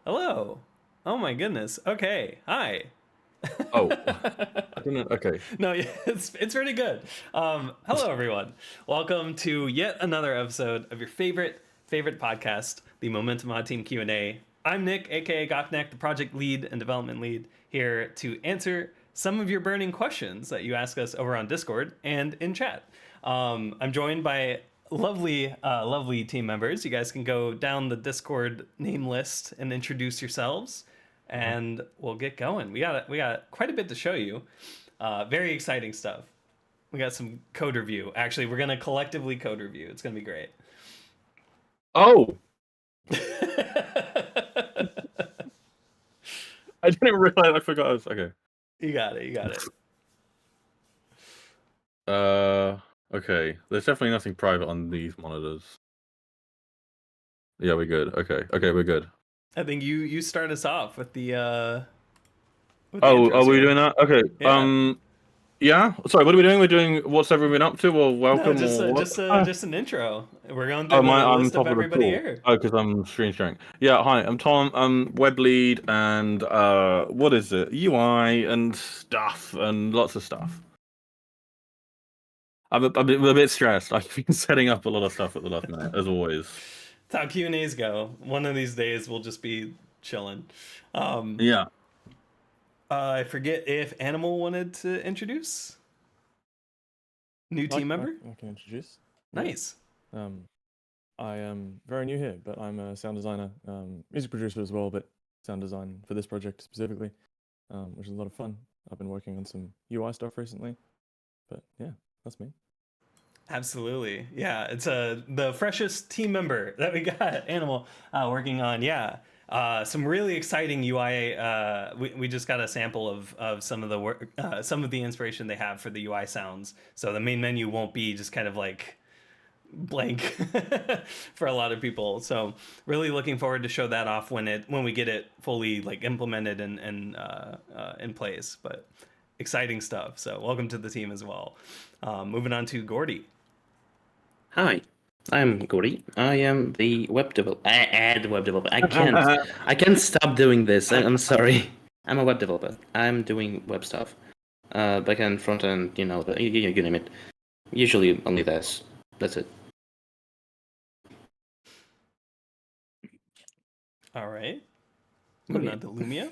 Hello. Oh my goodness. Okay. Hi. Oh, I don't know. Okay. No, yeah, it's pretty good. Hello everyone. Welcome to yet another episode of your favorite podcast, the Momentum Mod Team Q&A. I'm Nick, aka Goknek, the project lead and development lead, here to answer some of your burning questions that you ask us over on Discord and in chat. I'm joined by lovely team members. You guys can go down the Discord name list and introduce yourselves, and we'll get going. We got quite a bit to show you. Very exciting stuff. We got some code review. Actually, we're gonna collectively code review. It's gonna be great. Oh, I didn't realize. I forgot. Okay. You got it. You got it. Okay. There's definitely nothing private on these monitors. Yeah, we're good. Okay. Okay, we're good. I think you start us off with the Oh, intros are we here. doing that? Okay. Yeah. Yeah. Sorry. What are we doing? We're doing what's everyone been up to, or No, welcome, just or uh, what? just uh, just an intro. We're going through Oh, the I'm list of top of the everybody call. here. Oh, because I'm screen sharing. Yeah. Hi. I'm Tom. I'm web lead and what is it? UI and stuff and lots of stuff. I'm a bit stressed. I've been setting up a lot of stuff at the last minute, as always. That's how Q&As go. One of these days we'll just be chilling. Um, Yeah. I forget if Animal wanted to introduce new I, team I, member. I can introduce. Yeah. Nice. Um, I am very new here, but I'm a sound designer, music producer as well, but sound design for this project specifically, which is a lot of fun. I've been working on some UI stuff recently, but yeah, that's me. Absolutely. Yeah, it's the freshest team member that we got, Animal, working on. Yeah. Some really exciting UI. We just got a sample of some of the work, some of the inspiration they have for the UI sounds. So the main menu won't be just kind of like blank for a lot of people. So really looking forward to show that off when we get it fully like implemented and in place. But exciting stuff. So welcome to the team as well. Moving on to Gordy. Hi, I'm Roady. I am the web developer. The web developer. I can't stop doing this. I'm sorry. I'm a web developer. I'm doing web stuff. Backend, front end, you name it. Usually only this. That's it. All right. Moving on to Lumia.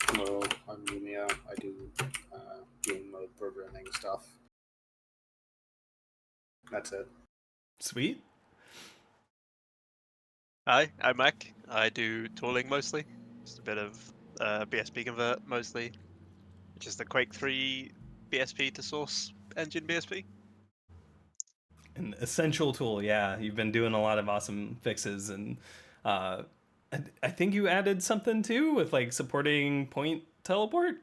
Hello, I'm Lumia. I do game mode programming stuff. That's it. Sweet. Hi, I'm Mac. I do tooling mostly. Just a bit of BSP convert mostly. Just the Quake 3 BSP to source engine BSP. An essential tool. Yeah, you've been doing a lot of awesome fixes, and I think you added something too with like supporting point teleport.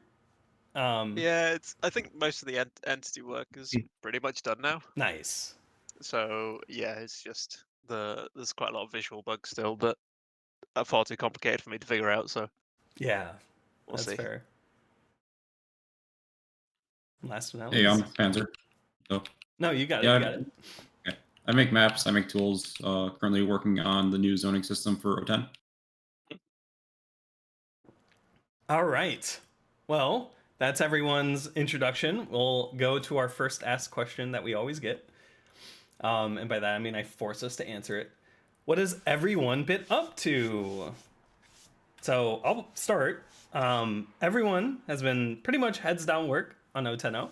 Yeah, I think most of the entity work is pretty much done now. Nice. So yeah, it's just there's quite a lot of visual bugs still that are far too complicated for me to figure out. So Yeah, we'll that's see. fair. Last but not Hey, I'm least. Panzer. So, No, you got it. yeah, You got it. okay. I make maps, I make tools. Currently working on the new zoning system for O10. All right. Well, that's everyone's introduction. We'll go to our first asked question that we always get. And by that, I mean I force us to answer it. What has everyone been up to? So I'll start. Everyone has been pretty much heads down work on O10O.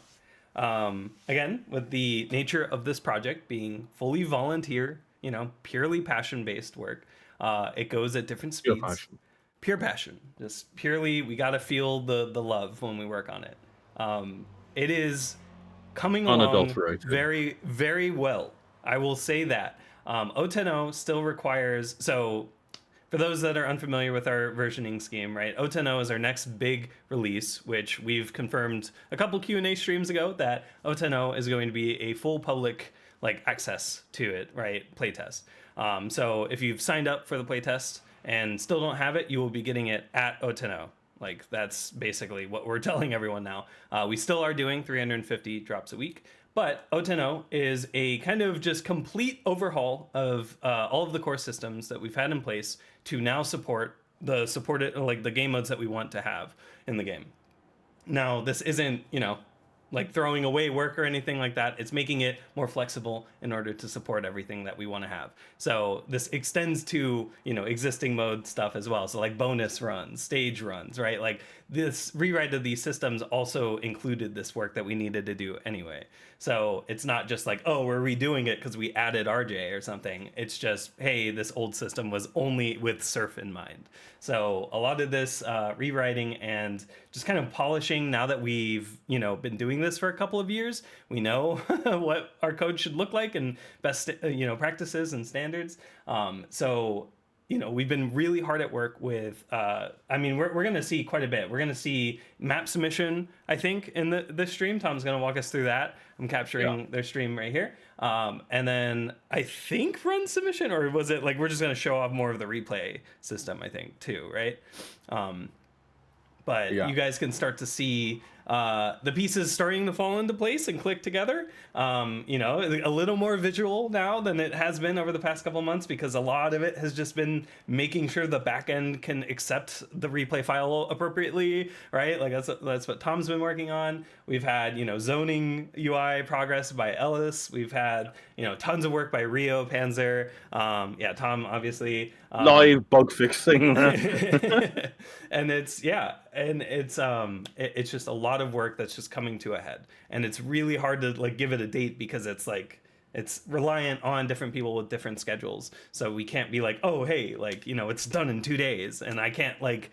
Again, with the nature of this project being fully volunteer, purely passion-based work, it goes at different Pure speeds. passion. Pure passion, just purely we got to feel the love when we work on it. It is coming along Unadulterated. very very well, I will say that. O10O still requires, so for those that are unfamiliar with our versioning scheme, right, O10O is our next big release, which we've confirmed a couple Q&A streams ago that O10O is going to be a full public like access to it, right, playtest. So if you've signed up for the playtest and still don't have it, you will be getting it at O10O. Like that's basically what we're telling everyone now. We still are doing 350 drops a week, but O10O is a kind of just complete overhaul of all of the core systems that we've had in place to now support the supported, like the game modes that we want to have in the game. Now, this isn't, like throwing away work or anything like that. It's making it more flexible in order to support everything that we want to have. So this extends to, existing mode stuff as well. So like bonus runs, stage runs, right? Like this rewrite of these systems also included this work that we needed to do anyway. So it's not just like, oh, we're redoing it because we added RJ or something. It's just, hey, this old system was only with surf in mind. So a lot of this rewriting and just kind of polishing, now that we've, been doing this for a couple of years, we know what our code should look like and best, practices and standards. So we've been really hard at work with, we're going to see quite a bit. We're going to see map submission, I think, in this stream. Tom's going to walk us through that. I'm capturing their stream right here. And then I think run submission, or was it like we're just going to show off more of the replay system, I think, too, right? But you guys can start to see the pieces starting to fall into place and click together. A little more visual now than it has been over the past couple months, because a lot of it has just been making sure the backend can accept the replay file appropriately, right? Like that's what Tom's been working on. We've had, zoning UI progress by Ellis. We've had, tons of work by Rio, Panzer. Tom, obviously. Live bug fixing. And it's just a lot of work that's just coming to a head, and it's really hard to like give it a date, because it's like it's reliant on different people with different schedules. So we can't be like, oh hey, like it's done in 2 days, and I can't like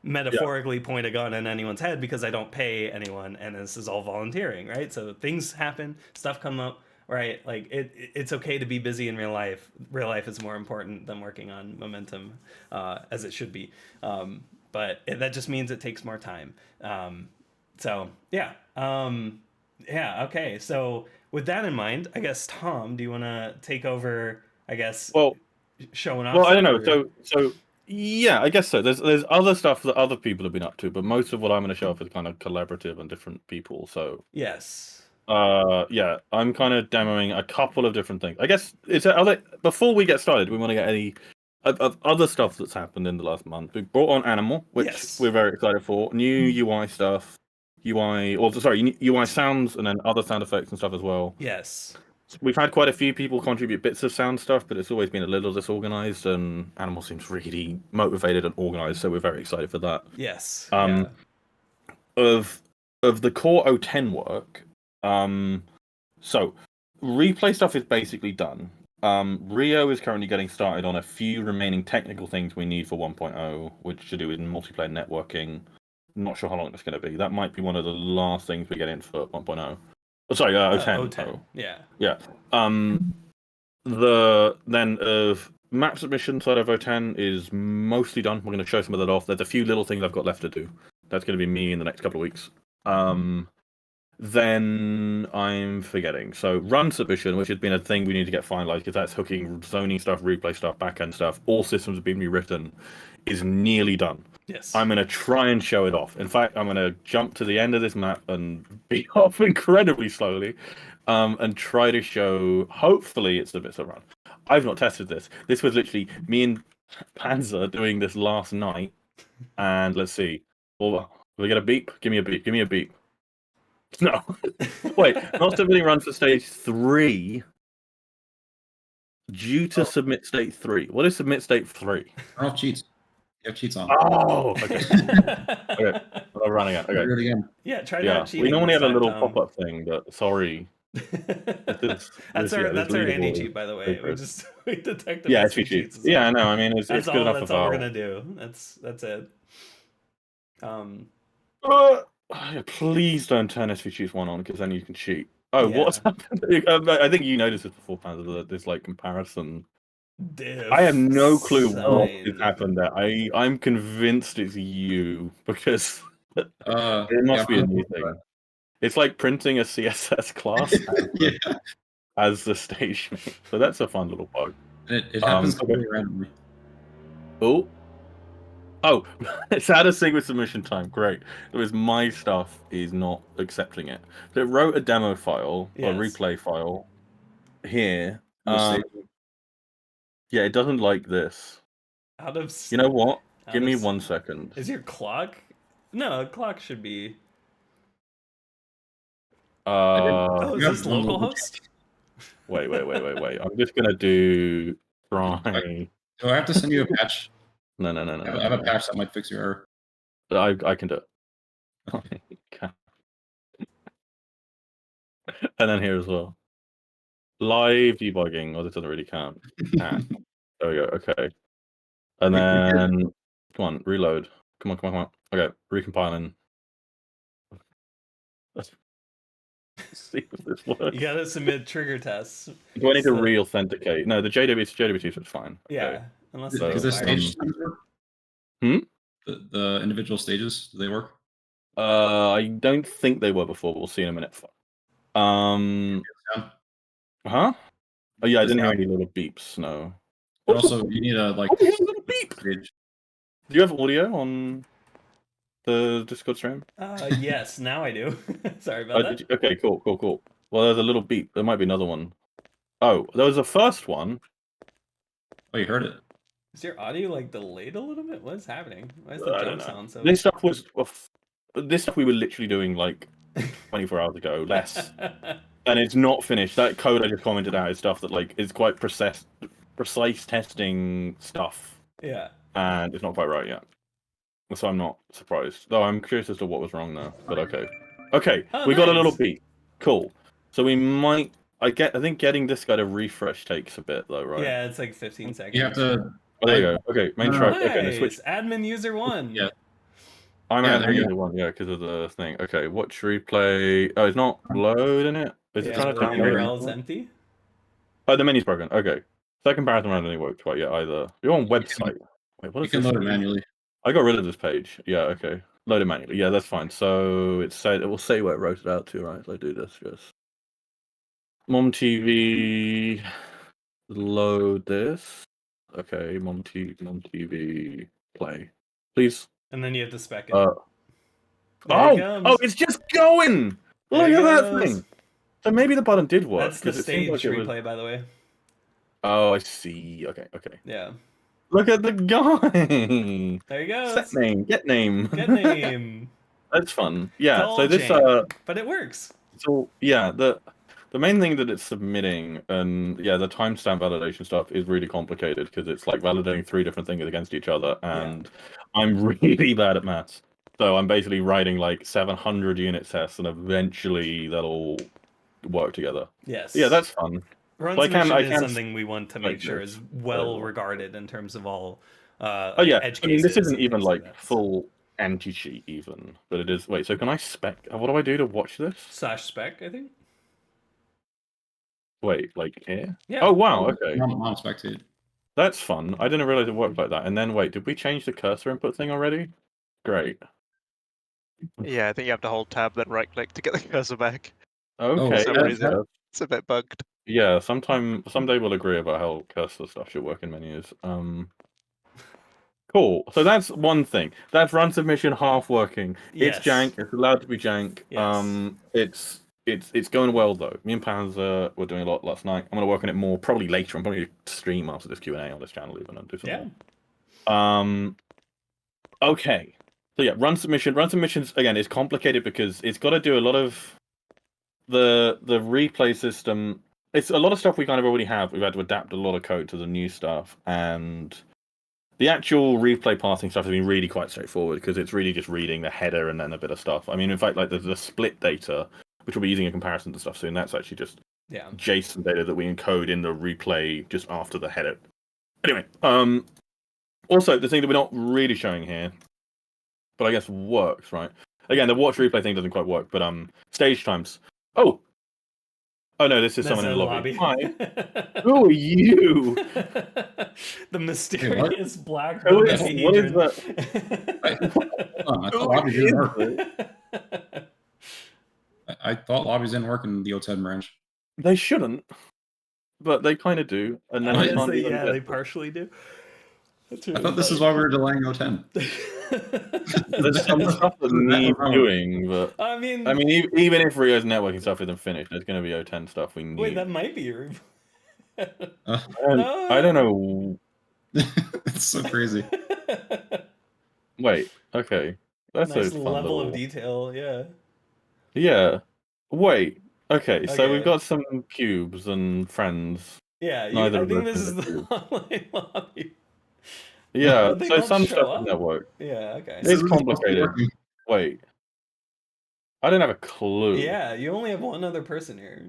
metaphorically point a gun in anyone's head, because I don't pay anyone, and this is all volunteering, right? So things happen, stuff come up, right? Like it's okay to be busy in real life. Real life is more important than working on momentum, as it should be. But that just means it takes more time. Okay. So with that in mind, I guess, Tom, do you want to take over, I guess, showing off? Well, I don't know. So yeah, I guess so. There's other stuff that other people have been up to, but most of what I'm going to show off is kind of collaborative and different people. So yes. I'm kind of demoing a couple of different things. I guess before we get started, we want to get any of other stuff that's happened in the last month. We brought on Animal, which we're very excited for. New UI stuff, UI sounds, and then other sound effects and stuff as well. Yes. We've had quite a few people contribute bits of sound stuff, but it's always been a little disorganized, and Animal seems really motivated and organized, so we're very excited for that. Yes. Of the core O10 work, so replay stuff is basically done. Rio is currently getting started on a few remaining technical things we need for 1.0, which to do with multiplayer networking. Not sure how long it's going to be. That might be one of the last things we get in for 1.0. Oh, sorry, O10. O10. Yeah. Yeah. The map submission side of O10 is mostly done. We're going to show some of that off. There's a few little things I've got left to do. That's going to be me in the next couple of weeks. Then I'm forgetting. So run submission, which has been a thing we need to get finalized, because that's hooking zoning stuff, replay stuff, backend stuff. All systems have been rewritten, is nearly done. Yes. I'm going to try and show it off. In fact, I'm going to jump to the end of this map and be off incredibly slowly, and try to show, hopefully it's the bits that run. I've not tested this. This was literally me and Panzer doing this last night, and let's see. Well, we get a beep? Give me a beep. Give me a beep. No. Wait, not submitting run for stage 3 due to submit state 3. What is submit state 3? Turn off cheats. You have cheats on. Oh, okay. Okay. I'm running out. Okay. Do it again. Yeah, try Yeah, not cheating. we normally have a little Tom. pop-up thing, but sorry. That's our anti-cheat, by the way. We detected. Yeah, it's cheats. Yeah, I know. I mean, it's good enough. That's all we're gonna do. That's it. Please don't turn SVCheats 1 on, because then you can cheat. Oh, Yeah. what's happened? I think you noticed this before, Panzer, that there's like comparison. Diff I have no clue what sign. has happened there. I'm convinced it's you, because it must be a new thing. It's like printing a CSS class as the stage name. So that's a fun little bug. It happens completely randomly. Oh, it's had a sync with submission time. Great. It was my stuff is not accepting it. So it wrote a demo file, Yes. a replay file here. No save. Yeah, it doesn't like this. Out of You know what? Give me Alex, 1 second. Is your clock? No, a clock should be. Oh, is You have this one local localhost? Wait. I'm just gonna do try. Do I have to send you a patch? No. I have a patch that might fix your error. I can do it. Okay. And then here as well. Live debugging. Oh, this doesn't really count. There we go. Okay. And then come on, reload. Come on. Okay, recompiling. Let's see if this works. You gotta submit trigger tests. Do I need to So- re-authenticate? No, the JWT is fine. Yeah, Okay. unless So, Does the it's stage times work? Hmm? The individual stages, do they work? I don't think they were before, but we'll see in a minute. Yeah. Huh? Oh yeah, I Does didn't hear that- any little beeps. No. But also, you need a like Oh, here's a little beep. stage. Do you have audio on the Discord stream? Yes, now I do. Sorry about that. Okay, cool. Well, there's a little beep. There might be another one. Oh, there was a first one. Oh, you heard it. Is your audio like delayed a little bit? What is happening? Why is the I jump don't know. sound so? This stuff was. This stuff we were literally doing like 24 hours ago, less, and it's not finished. That code I just commented out is stuff that like is quite precise testing stuff, Yeah. and it's not quite right yet. So I'm not surprised. Though I'm curious as to what was wrong there. But okay. Okay, Oh, we got a nice. little beat. Cool. So we might. I think getting this guy to refresh takes a bit though, right? Yeah, it's like 15 seconds. You have to. Oh, there you go. Okay, main No, track. Nice. Okay, let's switch. Admin user 1. Yeah. I'm Yeah, at there you the one, yeah, because of the thing. Okay, watch replay. Oh, it's not loading it. Is it Yeah, trying to the tell me? URL is empty. Oh, the menu's broken. Okay. That comparison hasn't really worked quite yet either. You're on website. Wait, what You is can this? load it manually. I got rid of this page. Yeah, okay. Load it manually. Yeah, that's fine. So it will say where it wrote it out to, right? So I do this, yes. Mom TV. Load this. Okay, Mom TV. Play. Please. And then you have to spec it. There There it comes. Oh, it's just going. There Look it at that goes. thing. So maybe the button did work. That's the 'cause it seemed stage like it was- replay, by the way. Oh, I see. Okay. Yeah. Look at the guy. There you go. Set name, get name. Get name. That's fun. Yeah. It's So all this jank, but it works. so yeah, the main thing that it's submitting and yeah, the timestamp validation stuff is really complicated because it's like validating 3 different things against each other, and I'm really bad at maths. So I'm basically writing like 700 unit tests, and eventually that'll work together. Yes. Yeah, that's fun. Run So I submission can is s- something we want to make like sure this. is well regarded in terms of all. Oh yeah, edge I mean this cases isn't and even things like that. full anti-cheat even, but it is. Wait, so can I spec? What do I do to watch this? /spec, I think. Wait, like here? Yeah. Oh wow, okay, Non spectate. that's fun. I didn't realize it worked like that. And then wait, did we change the cursor input thing already? Great. Yeah, I think you have to hold tab then right click to get the cursor back. Okay. for some that's reason. good. It's a bit bugged. Yeah, someday we'll agree about how cursor stuff should work in menus. Cool. So that's one thing. That's run submission half working. Yes. It's jank. It's allowed to be jank. Yes. It's going well though. Me and Pans were doing a lot last night. I'm gonna work on it more probably later. I'm probably gonna stream after this Q&A on this channel even and do something. Yeah. Okay. So yeah, run submission. Run submissions again is complicated because it's got to do a lot of the replay system. It's a lot of stuff we kind of already have. We've had to adapt a lot of code to the new stuff, and the actual replay passing stuff has been really quite straightforward because it's really just reading the header and then a bit of stuff. I mean, in fact, like the split data, which we'll be using a comparison to stuff soon, that's actually just JSON data that we encode in the replay just after the header. Anyway, also the thing that we're not really showing here, but I guess works, right? Again, the watch replay thing doesn't quite work, but stage times. Oh no, this is someone in the lobby. Hi. Who are you? The mysterious black Who book is- of what is Adrian. I thought lobbies didn't work. I thought lobbies didn't work in the O10 branch. They shouldn't, but they kind of do. And then I Yes, can't they, even yeah, get they them. partially do. That's I really thought this is funny. why we were delaying O10. There's some stuff that needs doing, but I mean, even if Rio's networking stuff isn't finished, there's going to be O10 stuff we need. wait, that might be your. I don't know. It's so crazy. Wait. Okay. That's Nice a fun level of little. detail. Yeah. Yeah. Wait. Okay. So we've Okay. got some cubes and friends. Yeah. Neither I of think us this is a is the cube. online lobby. Yeah. But they So don't some show stuff does up. not work. Yeah. Okay. This It's isn't supposed to be complicated. working. Wait. I don't have a clue. Yeah. You only have one other person here.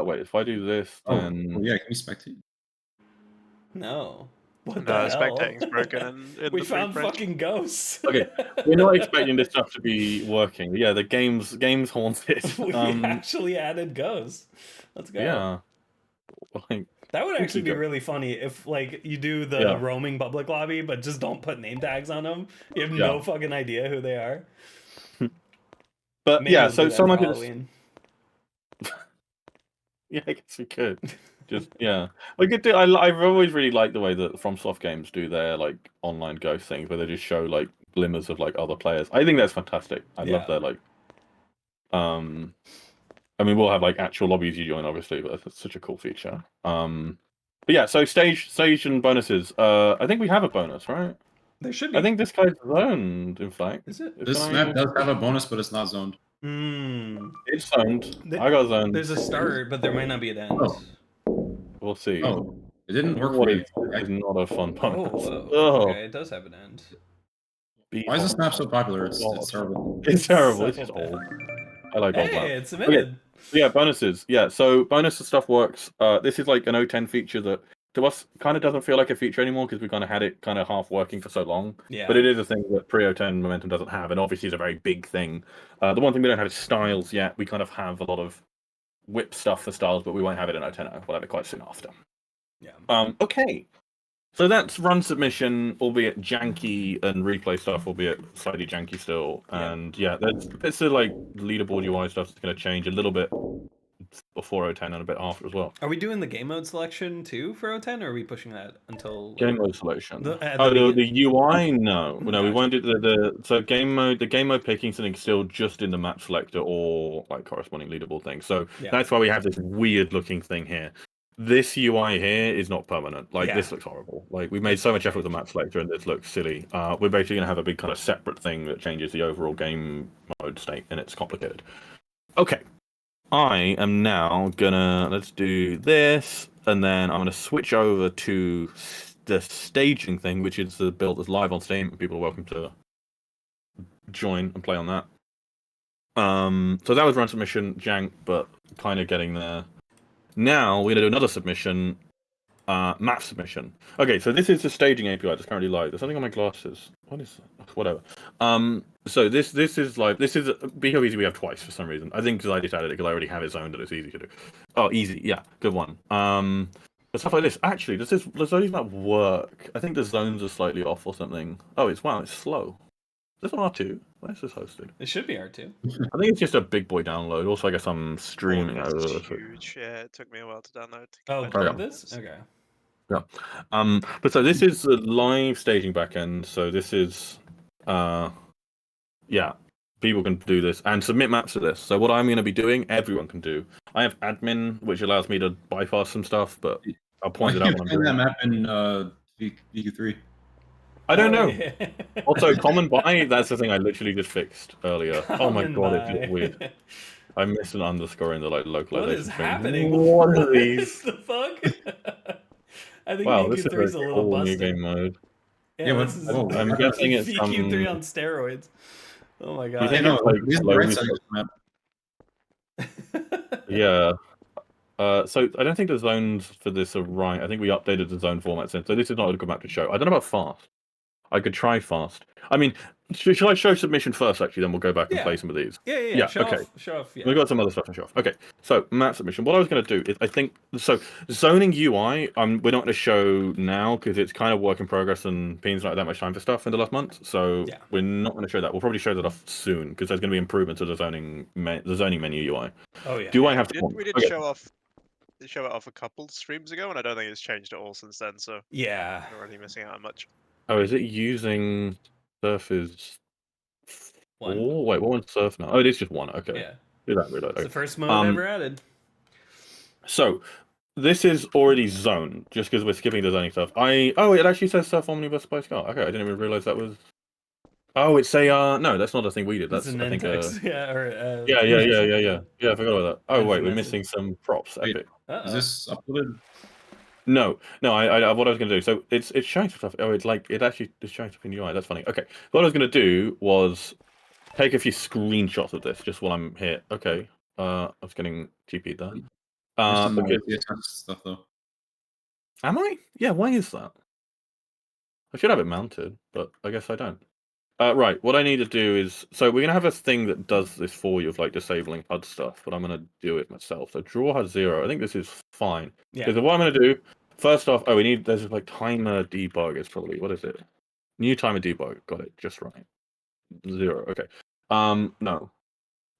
Wait. If I do this, Oh, then yeah, can you spectate? No. What No, the hell? spectating's broken in We the free found print. fucking ghosts. Okay, we're not expecting this stuff to be working. Yeah, the game's haunted. We actually added ghosts. Let's go. Yeah. Like, That would actually be go. really funny if, like, you do the Yeah. roaming public lobby, but just don't put name tags on them. You have Yeah. no fucking idea who they are. But Maybe yeah, we'll do so that for someone could just, Halloween. yeah, I guess we could. Just yeah, we could do. I've always really liked the way that FromSoft games do their like online ghost things, where they just show like glimmers of like other players. I think that's fantastic. I love Yeah. their like. I mean, we'll have like actual lobbies you join, obviously, but that's such a cool feature. But yeah, so stage and bonuses. I think we have a bonus, right? There should be. I think this guy's zoned. In fact, Is it? This map does have a bonus, but it's not zoned. It's zoned. I got zoned. There's a start, but there might not be an end. Oh. We'll see. Oh, it didn't work What for is, me. is not a fun bonus. Oh, okay, it does have an end. Why is this map so popular? It's God. terrible. It's terrible. So It's just bad. old. I like old Hey, maps. it's submitted. Okay. So yeah, bonuses. Yeah, so bonus stuff works. This is like an O10 feature that to us kind of doesn't feel like a feature anymore because we kind of had it kind of half working for so long. Yeah. But it is a thing that pre O10 momentum doesn't have, and obviously it's a very big thing. The one thing we don't have is styles yet. We kind of have a lot of whip stuff for styles, but we won't have it in O10. We'll have it quite soon after. Yeah. Okay. So that's run submission, albeit janky, and replay stuff, albeit slightly janky still. Yeah. And yeah, there's the like leaderboard UI stuff that's going to change a little bit before O10 and a bit after as well. Are we doing the game mode selection too for O10, or are we pushing that until like, Game mode selection. The UI? No, we Gotcha. won't do so game mode. The game mode picking something still just in the map selector or like corresponding leaderboard thing. So Yeah. that's why we have this weird looking thing here. This UI here is not permanent. Like Yeah. this looks horrible. Like we made so much effort with the map selector, and this looks silly. We're basically gonna have a big kind of separate thing that changes the overall game mode state, and it's complicated. Okay, I am now gonna let's do this, and then I'm gonna switch over to the staging thing, which is the build that's live on Steam. People are welcome to join and play on that. So that was run submission, jank, but kind of getting there. Now we're gonna do another submission, map submission. Okay, so this is the staging API that's currently live. There's something on my glasses. What is that? Whatever. So this is live. This is BO Easy we have twice for some reason. I think because I just added it because I already have it zoned and it's easy to do. Oh, easy, yeah, good one. But stuff like this. Actually, does those map work? I think the zones are slightly off or something. Oh, it's slow. Is this on R2? Where's this hosted? It should be R2. I think it's just a big boy download. Also, I guess I'm streaming It's over. huge. Yeah, it took me a while to download. Oh, compared yeah. to this? others. Okay. Yeah. But so this is the live staging backend. So this is, yeah, people can do this and submit maps to this. So what I'm going to be doing, everyone can do. I have admin, which allows me to bypass some stuff, but I'll point it out when I'm doing that it. map in VQ3. I don't know. Yeah. Also, common buy, that's the thing I literally just fixed earlier. Oh my god, it's just weird. I missed an underscore in the like localization What is thing. happening? What are these? the fuck? I think Wow, this is VQ3 is a a little cool new busted. game mode. Yeah, Yeah, this is I'm guessing it's VQ3 on steroids. Oh my You god. think no, it's like these are the right slowly- side of the map. Yeah. So I don't think the zones for this are right. I think we updated the zone format since. So this is not a good map to show. I don't know about fast. I could try fast. I mean, shall I show submission first? Actually, then we'll go back and Yeah. play some of these. Yeah. Show okay. off. Show off. Yeah. We've got some other stuff to show off. Okay, so map submission. What I was going to do is, I think, so zoning UI, we're not going to show now because it's kind of work in progress and Peen's not had that much time for stuff in the last month. So Yeah. we're not going to show that. We'll probably show that off soon because there's going to be improvements to the zoning menu UI. Oh yeah. Do I have to? We did Okay. show it off a couple streams ago, and I don't think it's changed at all since then. So Yeah. we're already missing out on much. Oh, is it using Surface? One. Oh, wait, what one's Surf now? Oh, it is just one. Okay. Yeah. Do that reload. It's the Okay. first mode ever added. So, This is already zoned, just because we're skipping the zoning stuff. It actually says Surf Omnibus by Scar. Okay, I didn't even realize that was. Oh, it's a no, that's not a thing we did. It's That's an I think text, yeah, or yeah. Yeah, I forgot about that. Oh Fancy wait, we're message. missing some props. Wait. Epic. Is this uploaded? No, I what I was gonna do. So it's showing stuff. Oh, it's like it actually is showing stuff in UI. That's funny. Okay, what I was gonna do was take a few screenshots of this just while I'm here. Okay. I was getting GP'd there. There's some more Because CSS stuff though. am I? Yeah. Why is that? I should have it mounted, but I guess I don't. Right, what I need to do is, so we're gonna have a thing that does this for you of like disabling HUD stuff, but I'm gonna do it myself. So draw HUD 0. I think this is fine. Yeah. Because what I'm gonna do, first off, there's like timer debug is probably, what is it? New timer debug, got it, just right. 0, okay. No.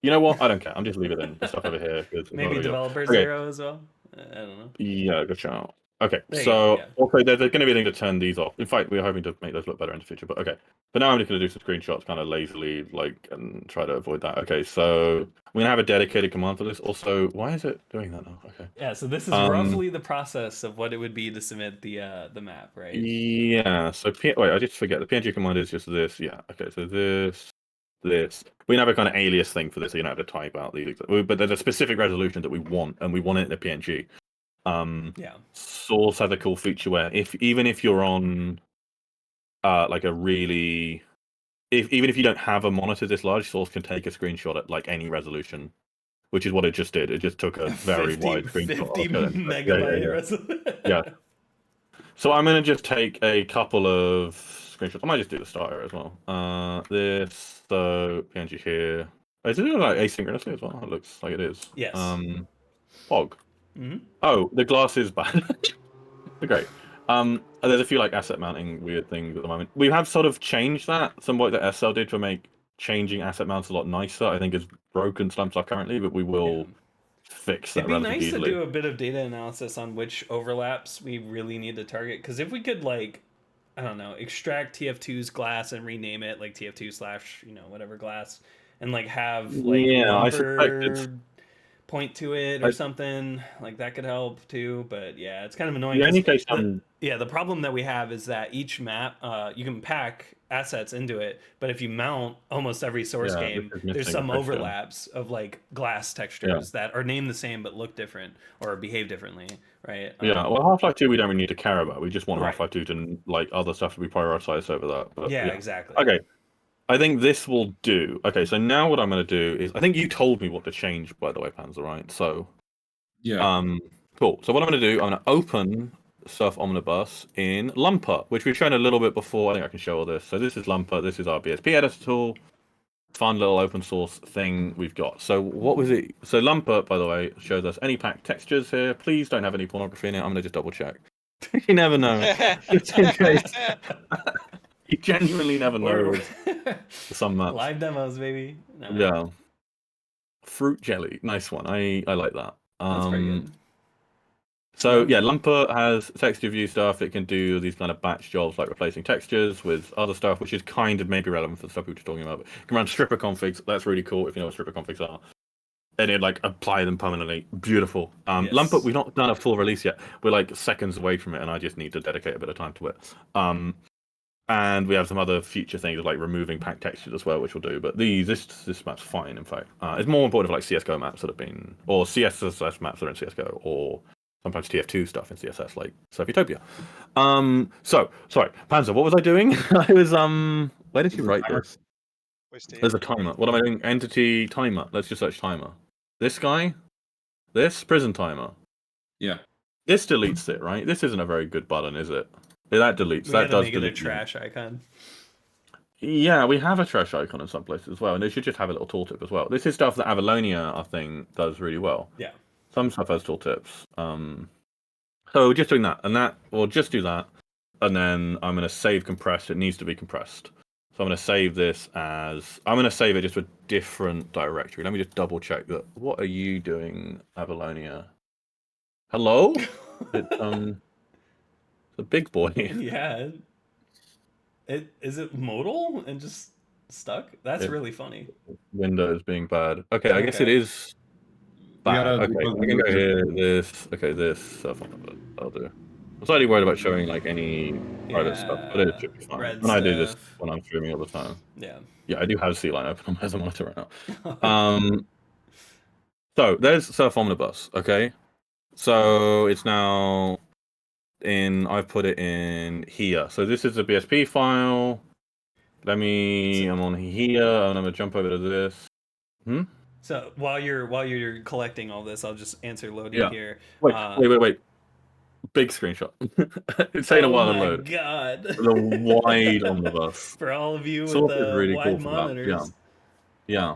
You know what? I don't care. I'm just leave it in the stuff over here. Maybe developer Okay. 0 as well. I don't know. Yeah, good shout. Okay, There you so go, yeah. also there's going to be a thing to turn these off. In fact, we're hoping to make those look better in the future. But okay, but now I'm just going to do some screenshots, kind of lazily, like, and try to avoid that. Okay, so we're going to have a dedicated command for this. Also, why is it doing that now? Okay. Yeah, so this is roughly the process of what it would be to submit the map, right? Yeah. So wait, I just forget the PNG command is just this. Yeah. Okay. So this. We have a kind of alias thing for this, so you don't have to type out these. But there's a specific resolution that we want, and we want it in a PNG. Yeah. Source has a cool feature where even if you're on like a really even if you don't have a monitor this large, Source can take a screenshot at like any resolution, which is what it just did. It just took a very 50, wide screenshot. 50 megabyte resolution. Yeah. So I'm gonna just take a couple of screenshots. I might just do the starter as well. This PNG here. Is it like asynchronously as well? It looks like it is. Yes. Fog. Mm-hmm. Oh, the glass is bad. Great. There's a few like asset mounting weird things at the moment. We have sort of changed that. Some work that SL did to make changing asset mounts a lot nicer. I think is broken some stuff currently, but we will fix that It'd be relatively nice easily. to do a bit of data analysis on which overlaps we really need to target. Because if we could like, I don't know, extract TF2's glass and rename it like TF2 slash whatever glass, and like have like I suspect lumber point to it or something like that could help too. But yeah, it's kind of annoying. The only case the problem that we have is that each map you can pack assets into it, but if you mount almost every source game, there's some overlaps of like glass textures that are named the same but look different or behave differently, right? Yeah, well, Half-Life 2 we don't really need to care about. We just want Half-Life 2 to like other stuff to be prioritized over that. But, yeah, exactly. Okay, I think this will do. Okay, so now what I'm going to do is, I think you told me what to change, by the way, Panzer, right? So, yeah. Cool. So what I'm going to do, I'm going to open Surf Omnibus in Lumper, which we've shown a little bit before. I think I can show all this. So this is Lumper. This is our BSP editor tool. Fun little open source thing we've got. So what was it? So Lumper, by the way, shows us any pack textures here. Please don't have any pornography in it. I'm going to just double check. You never know. Just in case. You genuinely never know. Some maps. Live demos, baby. No. Yeah. Fruit jelly, nice one. I like that. That's pretty good. So yeah, Lumper has texture view stuff. It can do these kind of batch jobs like replacing textures with other stuff, which is kind of maybe relevant for the stuff we were just talking about. But it can run stripper configs. That's really cool if you know what stripper configs are. And it like apply them permanently. Beautiful. Yes. Lumper, we've not done a full release yet. We're like seconds away from it, and I just need to dedicate a bit of time to it. And we have some other future things like removing pack textures as well, which we'll do. But this map's fine, in fact. It's more important for like CSGO maps that have been, or CSS maps that are in CSGO, or sometimes TF2 stuff in CSS, like Surfutopia. So, sorry, Panzer, what was I doing? I was, where did you write this? There's a timer. What am I doing? Entity timer. Let's just search timer. This guy? This? Prison timer. Yeah. This deletes it, right? This isn't a very good button, is it? That deletes. That does delete. Make it a trash icon. Yeah, we have a trash icon in some places as well, and they should just have a little tooltip as well. This is stuff that Avalonia, I think, does really well. Yeah. Some stuff has tooltips. So just doing that, and that, or just do that, and then I'm going to save compressed. It needs to be compressed. So I'm going to save this as, I'm going to save it just to a different directory. Let me just double check that. What are you doing, Avalonia? Hello? The big boy. Yeah. Is it modal and just stuck? That's really funny. Windows being bad. Okay, I guess it is. gotta Okay, debug I can go the- here. This. Okay, this. I'll do. I'm slightly worried about showing like any private stuff, but it should be fine. red And I do this stuff. when I'm streaming all the time. Yeah. Yeah, I do have C-Line open on my monitor right now. So there's Surf Omnibus. Okay, so it's now in. I've put it in here. So this is a BSP file. I'm on here, and I'm gonna jump over to this. So while you're collecting all this, I'll just answer Roady Yeah. here. Wait. Big screenshot. It's taking a while to load. Oh my god. The wide omnibus. For all of you Some with of it's the really wide cool for that. monitors. Yeah.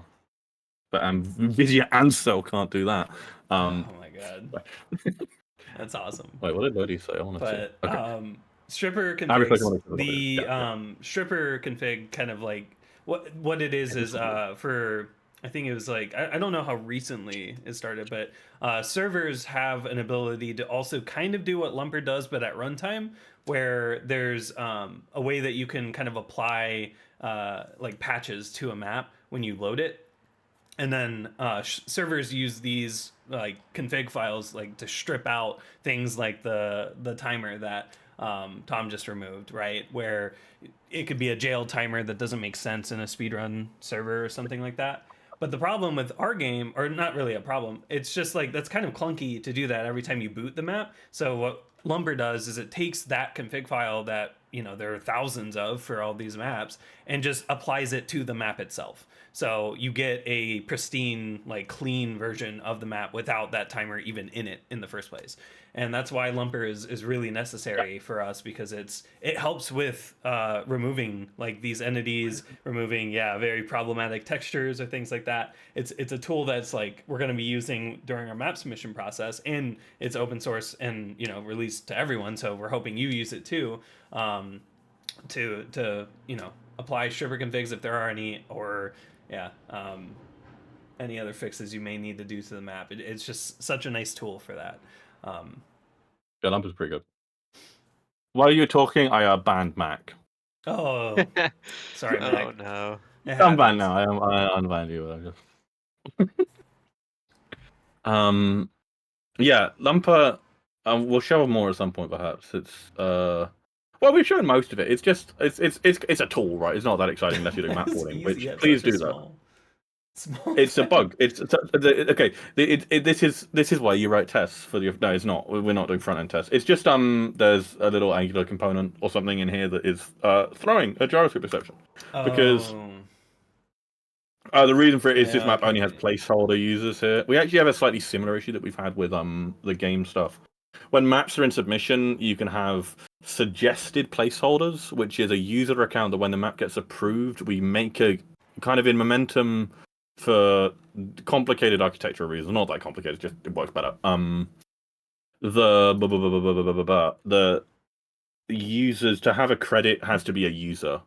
But Vigia and Cell can't do that. Oh my god. That's awesome. Wait, what did Roady say? I want to see. But Okay. stripper I reflect on configs, it a little the bit. Yeah. stripper config kind of like what it is for, I think it was like, I don't know how recently it started, but servers have an ability to also kind of do what Lumper does, but at runtime, where there's a way that you can kind of apply like patches to a map when you load it. And then servers use these like config files like to strip out things like the timer that Tom just removed, right? Where it could be a jail timer that doesn't make sense in a speedrun server or something like that. But the problem with our game, or not really a problem, it's just like that's kind of clunky to do that every time you boot the map. So what Lumber does is it takes that config file that, you know, there are thousands of for all these maps and just applies it to the map itself. So you get a pristine, like clean version of the map without that timer even in it in the first place. And that's why Lumper is really necessary for us, because it helps with removing like these entities, removing very problematic textures or things like that. It's a tool that's like we're going to be using during our map submission process, and it's open source and, you know, released to everyone. So we're hoping you use it too, to you know, apply stripper configs if there are any, or any other fixes you may need to do to the map. It's just such a nice tool for that. Yeah, Lumper's pretty good. While you're talking, I banned Mac. Oh, sorry, Mac. Oh no. I'm banned now. I unbanned you. Yeah, Lumper. We'll show more at some point, perhaps. It's well, we've shown most of it. It's just it's a tool, right? It's not that exciting unless you're doing map boarding. Which please do that. Small It's a bug. Okay. This is why you write tests for the. No, it's not. We're not doing front end tests. It's just there's a little Angular component or something in here that is throwing a JavaScript exception because the reason for it is this map only has placeholder users here. We actually have a slightly similar issue that we've had with the game stuff. When maps are in submission, you can have suggested placeholders, which is a user account that when the map gets approved, we make a kind of in momentum. For complicated architectural reasons, not that complicated, just it works better. The users to have a credit has to be a user,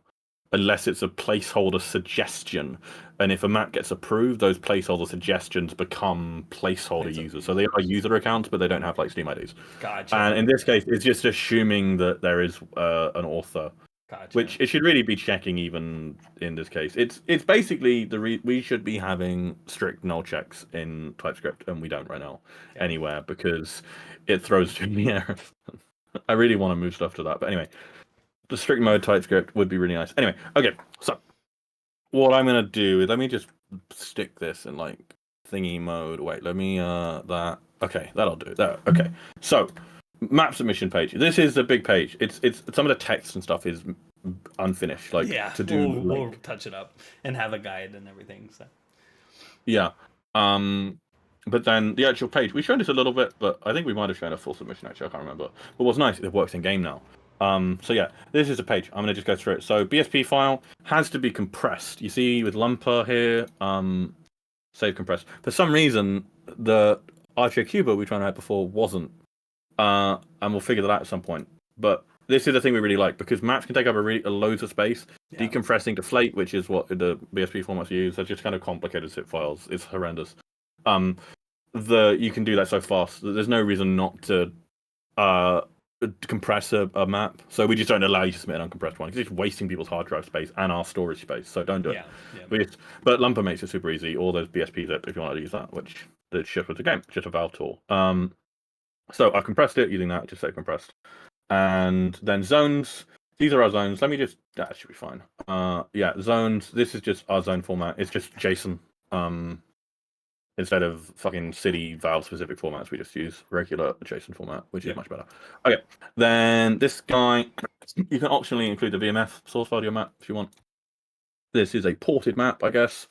unless it's a placeholder suggestion. And if a map gets approved, those placeholder suggestions become placeholder users. So they are user accounts, but they don't have like Steam IDs. Gotcha. And in this case, it's just assuming that there is an author. Gotcha. Which it should really be checking even in this case. It's basically we should be having strict null checks in TypeScript, and we don't right now anywhere because it throws too many errors. I really want to move stuff to that, but anyway, the strict mode TypeScript would be really nice. Anyway, okay, so what I'm gonna do is let me just stick this in like thingy mode. Wait, let me that. Okay, that'll do. There. Okay, so. Map submission page. This is the big page. It's some of the text and stuff is unfinished. Like to do. We'll touch it up and have a guide and everything. So. Yeah. But then the actual page. We showed this a little bit, but I think we might have shown a full submission actually. I can't remember. But what's nice, it works in game now. So yeah, this is a page. I'm gonna just go through it. So BSP file has to be compressed. You see with Lumper here, save compressed. For some reason, the RTO Cuba we tried to have before wasn't. And we'll figure that out at some point. But this is the thing we really like because maps can take up a loads of space. Yeah. Decompressing deflate, which is what the BSP formats use, they're just kind of complicated zip files. It's horrendous. You can do that so fast that there's no reason not to compress a map. So we just don't allow you to submit an uncompressed one because it's wasting people's hard drive space and our storage space. So don't do it. But Lumper makes it super easy. All those BSP zip if you want to use that, which the ship with the game, just a valve tool. So I compressed it using that, just say compressed. And then zones. These are our zones. Let me just that should be fine. Yeah, zones. This is just our zone format. It's just JSON. Instead of fucking city valve specific formats, we just use regular JSON format, which is much better. Okay, then this guy, you can optionally include the VMF source file to your map if you want. This is a ported map, I guess.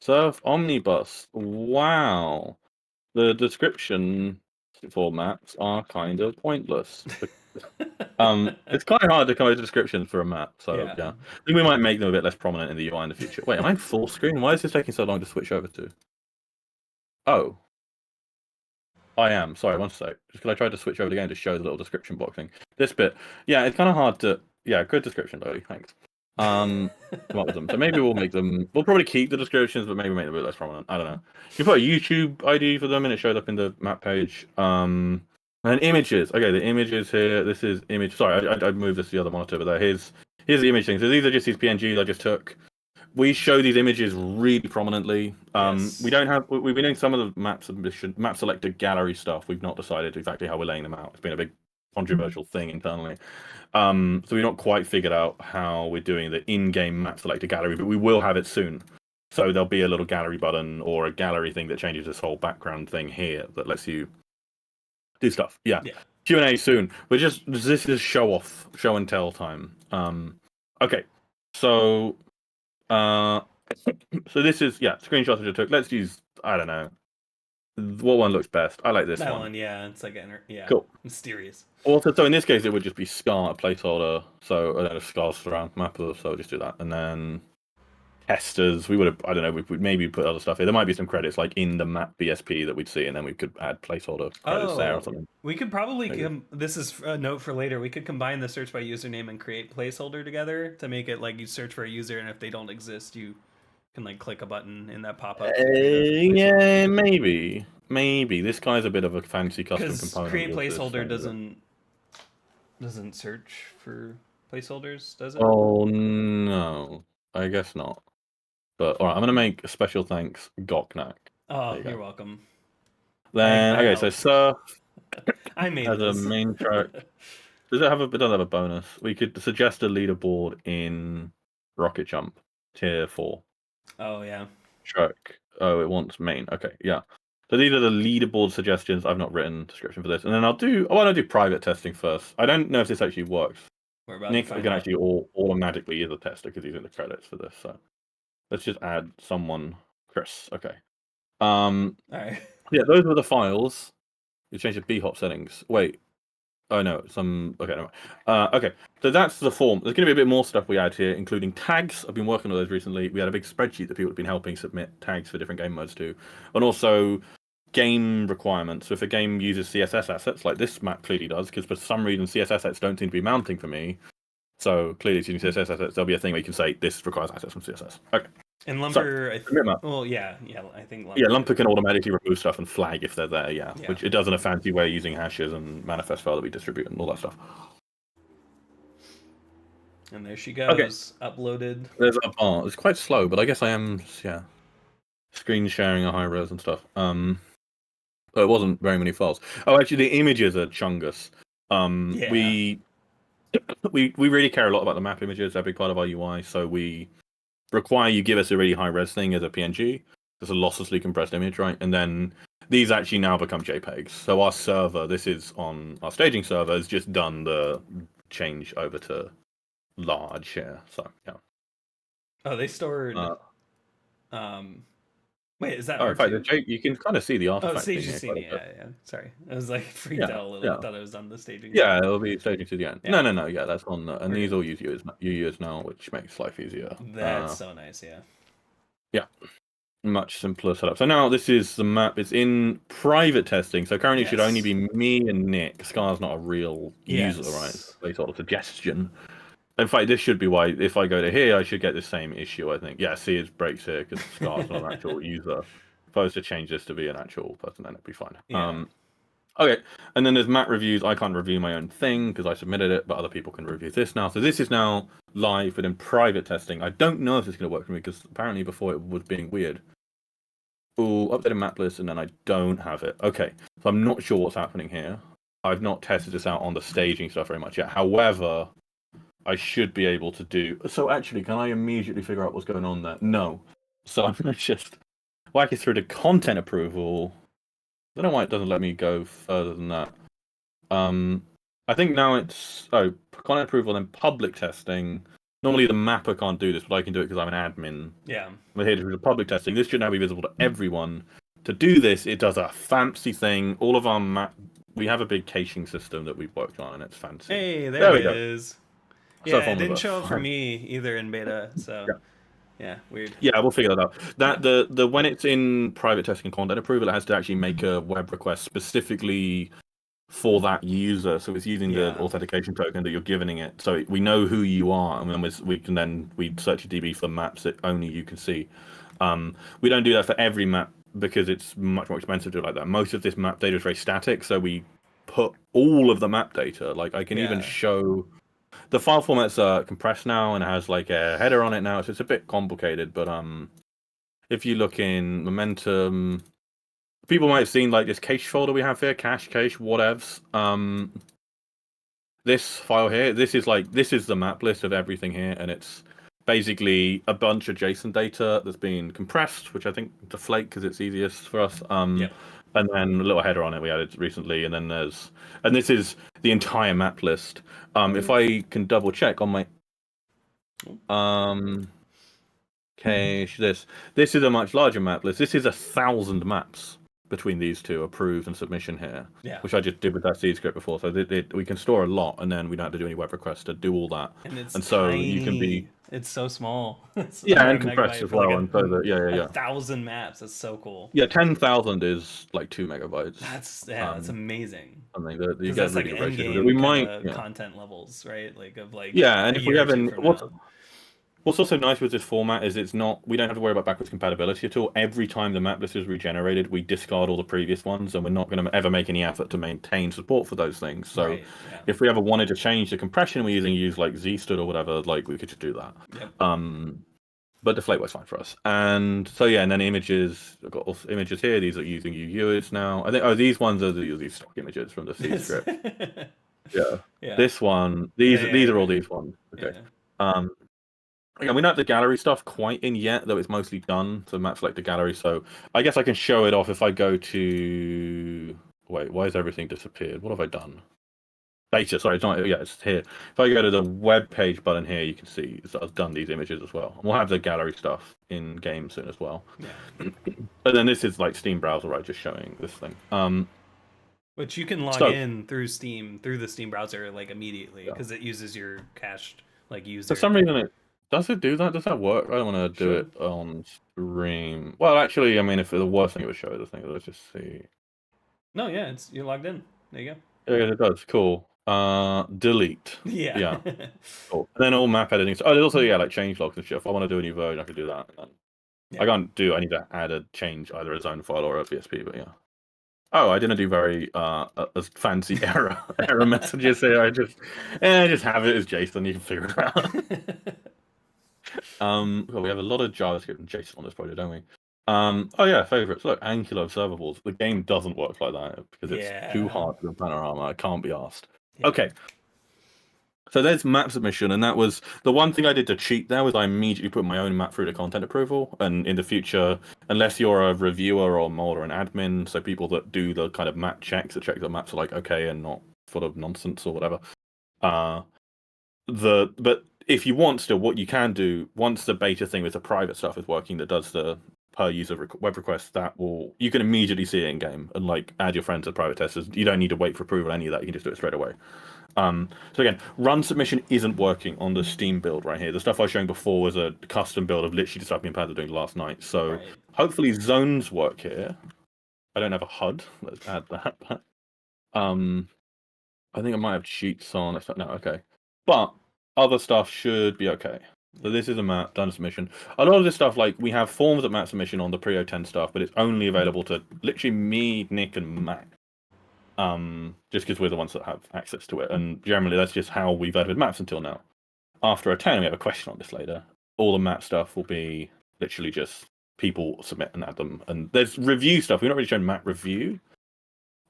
Surf Omnibus. Wow. The description formats are kind of pointless. It's kind of hard to come up with descriptions for a map, so yeah. I think we might make them a bit less prominent in the UI in the future. Wait, am I in full screen? Why is this taking so long to switch over to? Oh. I am. Sorry, one sec. Just because I tried to switch over again to show the little description box thing. This bit. Yeah, it's kind of hard to... Yeah, good description, Roady. Thanks. Come up with them. So maybe we'll make them... We'll probably keep the descriptions, but maybe make them a bit less prominent. I don't know. You put a YouTube ID for them and it showed up in the map page. And images. Okay, the images here. This is image... Sorry, I moved this to the other monitor, but there. Here's the image thing. So these are just these PNGs I just took. We show these images really prominently. We don't have. We've been doing some of the map selector gallery stuff. We've not decided exactly how we're laying them out. It's been a big controversial thing internally. So we've not quite figured out how we're doing the in-game map selector gallery, but we will have it soon. So there'll be a little gallery button or a gallery thing that changes this whole background thing here that lets you do stuff. Yeah. Q&A soon. This is show and tell time. Okay. So this is screenshots I took. Let's use I don't know what one looks best. I like this that one. one. Yeah, it's like cool, mysterious. Also, so in this case, it would just be Scar a placeholder. So I don't know, Scar's around mapper. So we'll just do that, and then testers. We would have I don't know. We would maybe put other stuff here. There might be some credits like in the map BSP that we'd see, and then we could add placeholder credits there or something. We could probably this is a note for later. We could combine the search by username and create placeholder together to make it like you search for a user, and if they don't exist, you can like click a button in that pop up. Yeah, maybe this guy's a bit of a fancy custom component. Create placeholder doesn't search for placeholders, does it? Oh no, I guess not. But all right, I'm gonna make a special thanks, Goknak. Oh, you're welcome. Then okay, so surf. I made as this. a main track. Does it have a? It doesn't have a bonus. We could suggest a leaderboard in Rocket Jump tier 4. Oh yeah. Track. Oh, it wants main. Okay, yeah. So these are the leaderboard suggestions. I've not written description for this, and then I'll do. I want to do private testing first. I don't know if this actually works. Nick can actually automatically use a tester because he's in the credits for this. So let's just add someone. Chris. Okay. All right. Yeah, those were the files. You change the bhop settings. Wait. Oh no, okay, no. Okay, so that's the form. There's going to be a bit more stuff we add here, including tags. I've been working on those recently. We had a big spreadsheet that people have been helping submit tags for different game modes to, and also game requirements. So if a game uses CSS assets, like this map clearly does, because for some reason CSS assets don't seem to be mounting for me. So clearly it's using CSS assets. There'll be a thing where you can say this requires assets from CSS. Okay. And Lumper, I think Lumper. Yeah, Lumper can automatically remove stuff and flag if they're there, yeah. Which it does in a fancy way using hashes and manifest file that we distribute and all that stuff. And there she goes, uploaded. There's a bar. It's quite slow, but I guess I am, screen sharing a high res and stuff. It wasn't very many files. Oh, actually, the images are chungus. We really care a lot about the map images. They're a big part of our UI, so we require you give us a really high res thing as a PNG. It's a losslessly compressed image, right? And then these actually now become JPEGs. So our server, this is on our staging server, has just done the change over to large here. So yeah. Oh, they stored. Wait, is that? Oh, in fact, you can kind of see the artifact. Oh, staging scene. Yeah. Sorry, I was like freaked out a little. I thought it was on the staging. Yeah, it'll be staging to the end. Yeah. No. Yeah, that's on. And these all use UUs now, which makes life easier. That's so nice. Yeah. Yeah. Much simpler setup. So now this is the map. It's in private testing. So currently it should only be me and Nick. Scar's not a real user, right? It's a sort of suggestion. In fact, this should be why if I go to here, I should get the same issue, I think. Yeah, see, it breaks here because Scar's not an actual user. If I was to change this to be an actual person, then it'd be fine. Yeah. Okay, and then there's map reviews. I can't review my own thing because I submitted it, but other people can review this now. So this is now live, but in private testing. I don't know if it's going to work for me because apparently before it was being weird. Oh, updated map list, and then I don't have it. Okay, so I'm not sure what's happening here. I've not tested this out on the staging stuff very much yet. However, I should be able to do. So actually, can I immediately figure out what's going on there? No. So I'm going to just whack it through the content approval. I don't know why it doesn't let me go further than that. I think now it's content approval, then public testing. Normally the mapper can't do this, but I can do it because I'm an admin. Yeah. We're here to do the public testing. This should now be visible to everyone. To do this, it does a fancy thing. All of our we have a big caching system that we've worked on, and it's fancy. Hey, there it is. Yeah, So it didn't show up for me either in beta, so yeah, weird. Yeah, we'll figure that out. That the when it's in private testing content approval, it has to actually make a web request specifically for that user. So it's using the authentication token that you're giving it. So we know who you are, and then we search your DB for maps that only you can see. We don't do that for every map because it's much more expensive to do like that. Most of this map data is very static, so we put all of the map data. Like I can even show. The file formats are compressed now and it has like a header on it now, so it's a bit complicated. But if you look in Momentum, people might have seen like this cache folder we have here, cache, whatevs. This file here, this is the map list of everything here, and it's basically a bunch of JSON data that's been compressed, which I think deflate because it's easiest for us. And then a little header on it we added recently, and then this is the entire map list. If I can double check on my cache, this is a much larger map list. This is 1,000 maps between these two, approved and submission here, which I just did with that seed script before. So we can store a lot, and then we don't have to do any web requests to do all that. And so tiny. You can be. It's so small. It's and compressed as well. Like 1,000 maps. That's so cool. Yeah, 10,000 is like 2 megabytes. That's amazing. Something that you get that's really like appreciated. we might content levels, right? Like of like and if we have what's also nice with this format is we don't have to worry about backwards compatibility at all. Every time the map list is regenerated, we discard all the previous ones, and we're not going to ever make any effort to maintain support for those things. So if we ever wanted to change the compression we're use like ZStud or whatever, like we could just do that. But deflate works fine for us. And so and then images. I've got images here. These are using UUIDs now. I think these ones are these stock images from the C script. This one. These are all these ones. Okay. We don't have the gallery stuff quite in yet, though it's mostly done. So map select the gallery. So I guess I can show it off if I go to. Wait, why has everything disappeared? What have I done? Beta, sorry, it's not. Yeah, it's here. If I go to the web page button here, you can see I've done these images as well. And we'll have the gallery stuff in game soon as well. But then this is like Steam browser, right? Just showing this thing. Which you can log in through the Steam browser like immediately because it uses your cached like user. For some reason, does it do that? Does that work? I don't want to do it on stream. Well, actually, I mean, if the worst thing it would show the thing, let's just see. No, you're logged in. There you go. Yeah, it does. Cool. Delete. Yeah. Cool. And then all map editing. Oh, there's also like change logs and stuff. If I want to do a new version, I can do that. I can't do. I need to add a change, either a zone file or a VSP. But yeah. Oh, I didn't do very as fancy error messages here. I just have it as JSON. You can figure it out. Well, we have a lot of JavaScript and JSON on this project, don't we? Favorites. Look, Angular observables. The game doesn't work like that because it's too hard to do panorama. I can't be asked. Okay. So there's map submission, and that was the one thing I did to cheat there was I immediately put my own map through to content approval. And in the future, unless you're a reviewer or mod or an admin, so people that do the kind of map checks that check the maps are like okay and not full of nonsense or whatever. But if you want still, what you can do once the beta thing with the private stuff is working, that does the per user web request, you can immediately see it in game and like add your friends as private testers. You don't need to wait for approval or any of that. You can just do it straight away. So again, run submission isn't working on the Steam build right here. The stuff I was showing before was a custom build of literally just me and Pad doing last night. So hopefully zones work here. I don't have a HUD. Let's add that back. I think I might have cheats on. No, okay. But other stuff should be okay. So this is a map, done submission. A lot of this stuff, like we have forms of map submission on the Prio 10 stuff, but it's only available to literally me, Nick, and Matt. just because we're the ones that have access to it, and generally that's just how we've edited maps until now. After a 10, we have a question on this later. All the map stuff will be literally just people submit and add them, and there's review stuff. We're not really showing map review.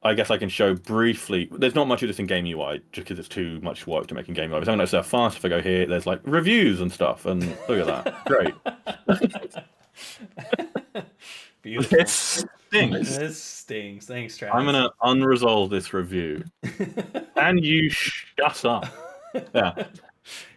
I guess I can show briefly. There's not much of this in game UI, just because it's too much work to make in game UI. If I notice how fast, if I go here, there's like reviews and stuff, and look at that, great. Beautiful. This stinks. This stings. Thanks, Travis. I'm gonna unresolve this review. And you shut up. Yeah.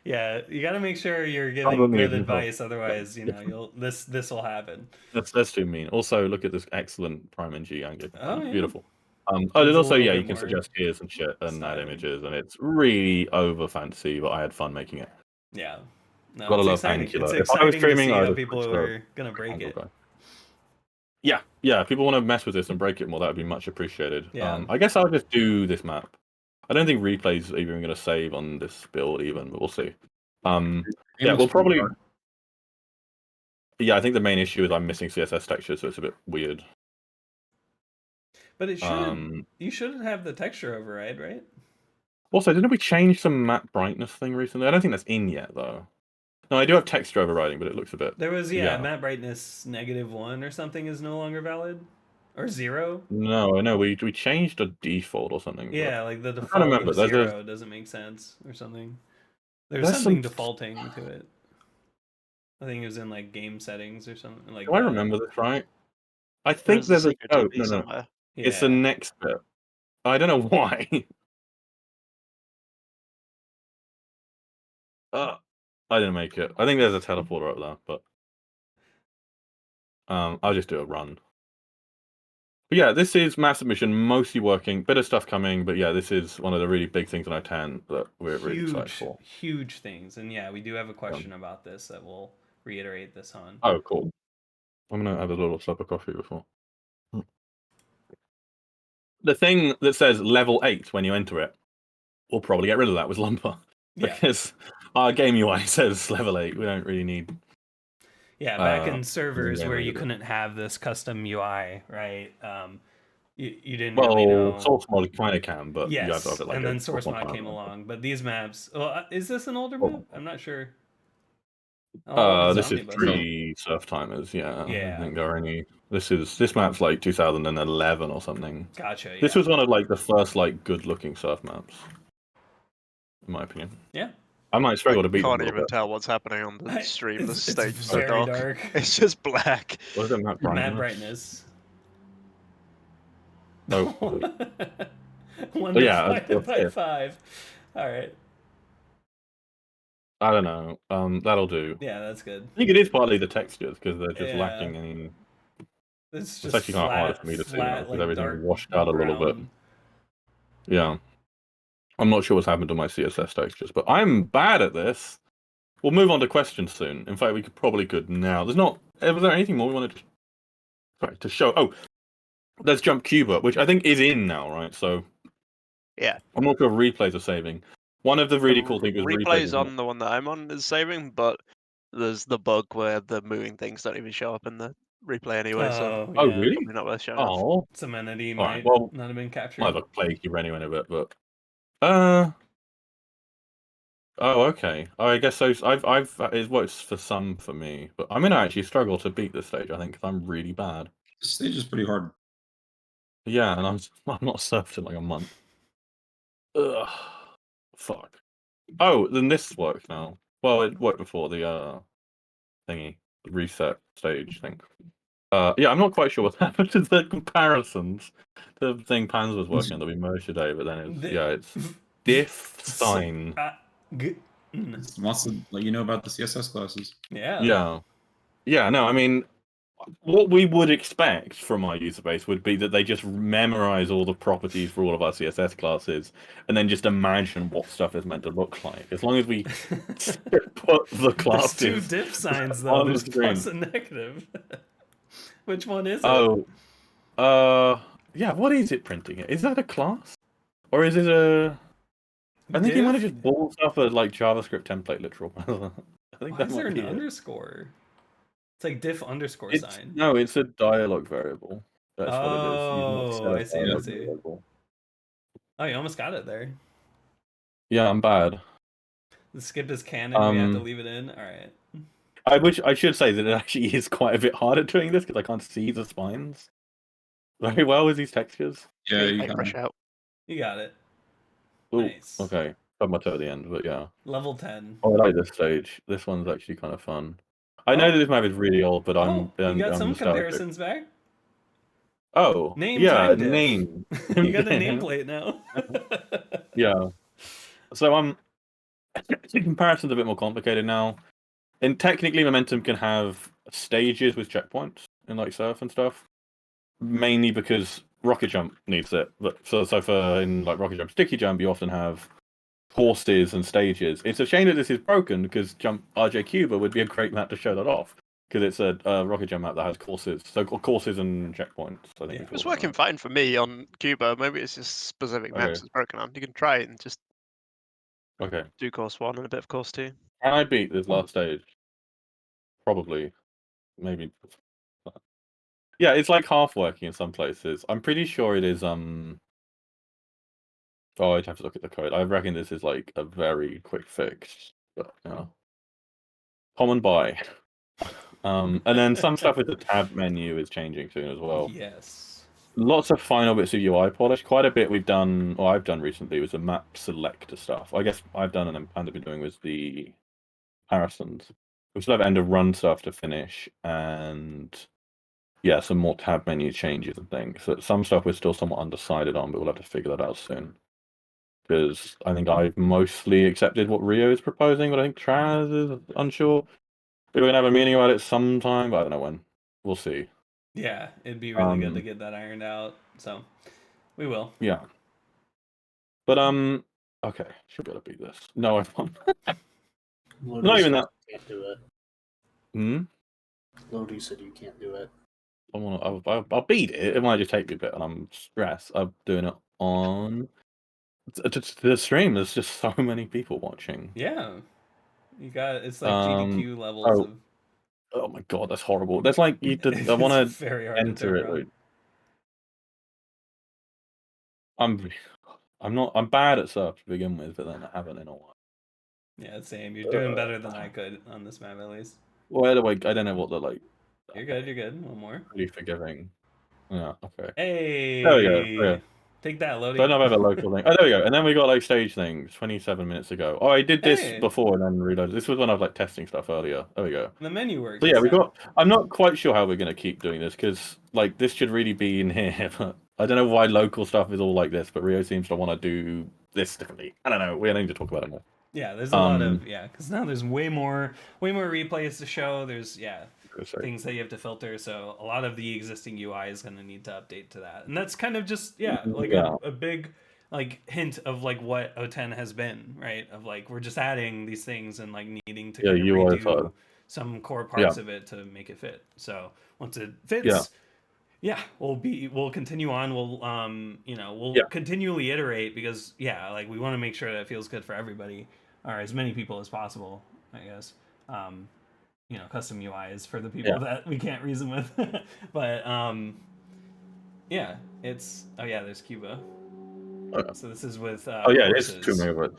Yeah, you got to make sure you're Probably giving good even advice, otherwise, this will happen. That's too mean. Also, look at this excellent Prime NG angle. Oh, yeah. Beautiful. There's there's a also little you bit can more suggest gears and shit and add styling. images, and it's really over fancy, but I had fun making it. Yeah. No, Gotta it's love exciting. Angular. It's If I exciting was streaming, to see I'd how have people switched are gonna break Angle it. guy. Yeah, people want to mess with this and break it more. That would be much appreciated. Yeah. I guess I'll just do this map. I don't think replay's even going to save on this build even, but we'll see. Yeah, we'll probably. Yeah, I think the main issue is I'm missing CSS textures, so it's a bit weird. But it should. You shouldn't have the texture override, right? Also, didn't we change some map brightness thing recently? I don't think that's in yet, though. No, I do have texture overriding, but it looks a bit. There was map brightness -1 or something is no longer valid, or 0. No, I know we changed a default or something. Yeah, like the I can't default remember. of There's 0 doesn't make sense or something. There's There's something some- defaulting to it. I think it was in like game settings or something like Do I that. remember this right? I think there's a. Oh no, no. It's the Yeah. next bit. I don't know why. I didn't make it. I think there's a teleporter up there, but I'll just do a run. But yeah, this is map submission mostly working. Bit of stuff coming, but yeah, this is one of the really big things in O10 that we're really excited for. Huge things, and yeah, we do have a question about this that we'll reiterate this on. Oh, cool. I'm gonna have a little sip of coffee before. The thing that says level 8 when you enter it, we'll probably get rid of that with Lumper. Yeah. Because our game UI says level 8. We don't really need. Yeah, back in servers yeah, where maybe you that. couldn't have this custom UI, right? You didn't Well, really know. source mod kind of can, but yes, you have to have it like and a then source mod file came map. along. But these maps, well, is this an older Oh. map? I'm not sure. Oh, This is Zombie Bus. pre-surf timers. Yeah, Yeah. I think there are any. This map's like 2011 or something. Gotcha. This was one of like the first like good-looking surf maps, in my opinion. Yeah. I might struggle to beat them. Can't a little even bit. tell what's happening on the stream. The It's stage is so very dark. It's just black. What is it, map brightness? Map brightness. Oh. 1 But yeah, divided by yeah. 5. All right. I don't know. That'll do. Yeah, that's good. I think it is partly the textures because they're just Yeah. lacking any. It's It's just actually kind of hard for me to see now because everything washed out a little bit. Yeah. I'm not sure what's happened to my CSS textures, but I'm bad at this. We'll move on to questions soon. In fact, we could now. Was there anything more we wanted to show? Oh, there's Jump Cuba, which I think is in now, right? So Yeah. I'm not sure if replays are saving. One of the really cool things is replays on the one that I'm on is saving, but there's the bug where the moving things don't even show up in the replay anyway. So Oh, really? probably not worth showing off. Oh, Some entity All might right, well, not have been captured. might have a plague you anyway in a bit, but oh, okay. I guess so. It works for some for me, but I'm gonna actually struggle to beat this stage. I think because I'm really bad. This stage is pretty hard. Yeah, and I'm not surfed in like a month. Ugh, fuck. Oh, then this works now. Well, it worked before the thingy, the reset stage thing. Yeah, I'm not quite sure what happened to the comparisons. The thing Pans was working on that we merged today, but then it's diff sign. It wants to let you know about the CSS classes. Yeah. Yeah. No, I mean, what we would expect from our user base would be that they just memorize all the properties for all of our CSS classes, and then just imagine what stuff is meant to look like. As long as we put the classes. There's 2 diff signs though. There's plus and negative. Which one is it? Oh, yeah. What is it printing? Is that a class, or is it a? I think you might have just bought stuff a like JavaScript template literal. I think Why is there an underscore? It's like diff underscore sign. No, it's a dialog variable. That's what it is. Oh, I see. Oh, you almost got it there. Yeah, I'm bad. The skip is canon. We have to Um, leave it in. All right. I should say that it actually is quite a bit harder doing this because I can't see the spines very well with these textures. Yeah, you Paintbrush can. out. You got it. Ooh, Nice. okay. Got my toe at the end, but yeah. Level 10. Oh, I like this stage. This one's actually kind of fun. I know Oh. that this map is really old, but Oh, you got I'm some nostalgic. comparisons back. Oh, Name yeah, time diff. name. You got a nameplate now. Yeah. So the comparison's a bit more complicated now. And technically, Momentum can have stages with checkpoints in like Surf and stuff. Mainly because Rocket Jump needs it. But so for in like Rocket Jump, Sticky Jump, you often have courses and stages. It's a shame that this is broken because Jump RJ Cuba would be a great map to show that off. Because it's a Rocket Jump map that has courses. So courses and checkpoints, I think. Yeah. It was working fine for me on Cuba. Maybe it's just specific maps Okay. it's broken on. You can try it and just Okay. do course 1 and a bit of course 2. Can I beat this last stage? Probably. Maybe. Yeah, it's like half working in some places. I'm pretty sure it is Oh, I'd have to look at the code. I reckon this is like a very quick fix. But yeah. Common buy. And then some stuff with the tab menu is changing soon as well. Yes. Lots of final bits of UI polish. Quite a bit we've done, or I've done recently, was the map selector stuff. I guess I've done and then Panda been doing was the comparisons. We still have end of run stuff to finish, and yeah, some more tab menu changes and things. So some stuff we're still somewhat undecided on, but we'll have to figure that out soon. Because I think I've mostly accepted what Rio is proposing, but I think Traz is unsure. We're gonna have a meeting about it sometime, but I don't know when. We'll see. Yeah, it'd be really good to get that ironed out. So we will. Yeah. But okay, should be able to beat this. No, I won't. Lodi Not even said that. you can't do it. Hmm. Lodi said you can't do it. I'll beat it. It might just take me a bit, and I'm stressed. I'm doing it on the stream. There's just so many people watching. Yeah, you got it's like GDQ levels oh, of. Oh my god, that's horrible. That's like you did. I It's want to very hard to enter turn it. around. Like, I'm not. I'm bad at surf to begin with, but then I haven't in a while. Yeah, same. You're doing better than I could on this map, at least. Well, either way, I don't know what the like. You're good. You're good. One more. Pretty forgiving. Yeah. Okay. Hey. There we go. Okay. Take that, Lodi. So I don't have a local thing. Oh, there we go. And then we got like stage things 27 minutes ago. Oh, I did this Hey. before and then reloaded. This was when I was like testing stuff earlier. There we go. The menu works. So yeah, we got. I'm not quite sure how we're gonna keep doing this because like this should really be in here. But I don't know why local stuff is all like this, but Rio seems to want to do this differently. I don't know. We need to talk about it more. Yeah, there's a lot of because now there's way more replays to show. There's things that you have to filter. So a lot of the existing UI is going to need to update to that, and that's kind of just a big like hint of like what O10 has been, right? Of like we're just adding these things and like needing to kind of redo some core parts of it to make it fit. So once it fits. Yeah, we'll continue on. We'll continually iterate because like we want to make sure that it feels good for everybody or as many people as possible, I guess. Custom UI is for the people that we can't reason with. But there's Cuba. So this is with it's too many words.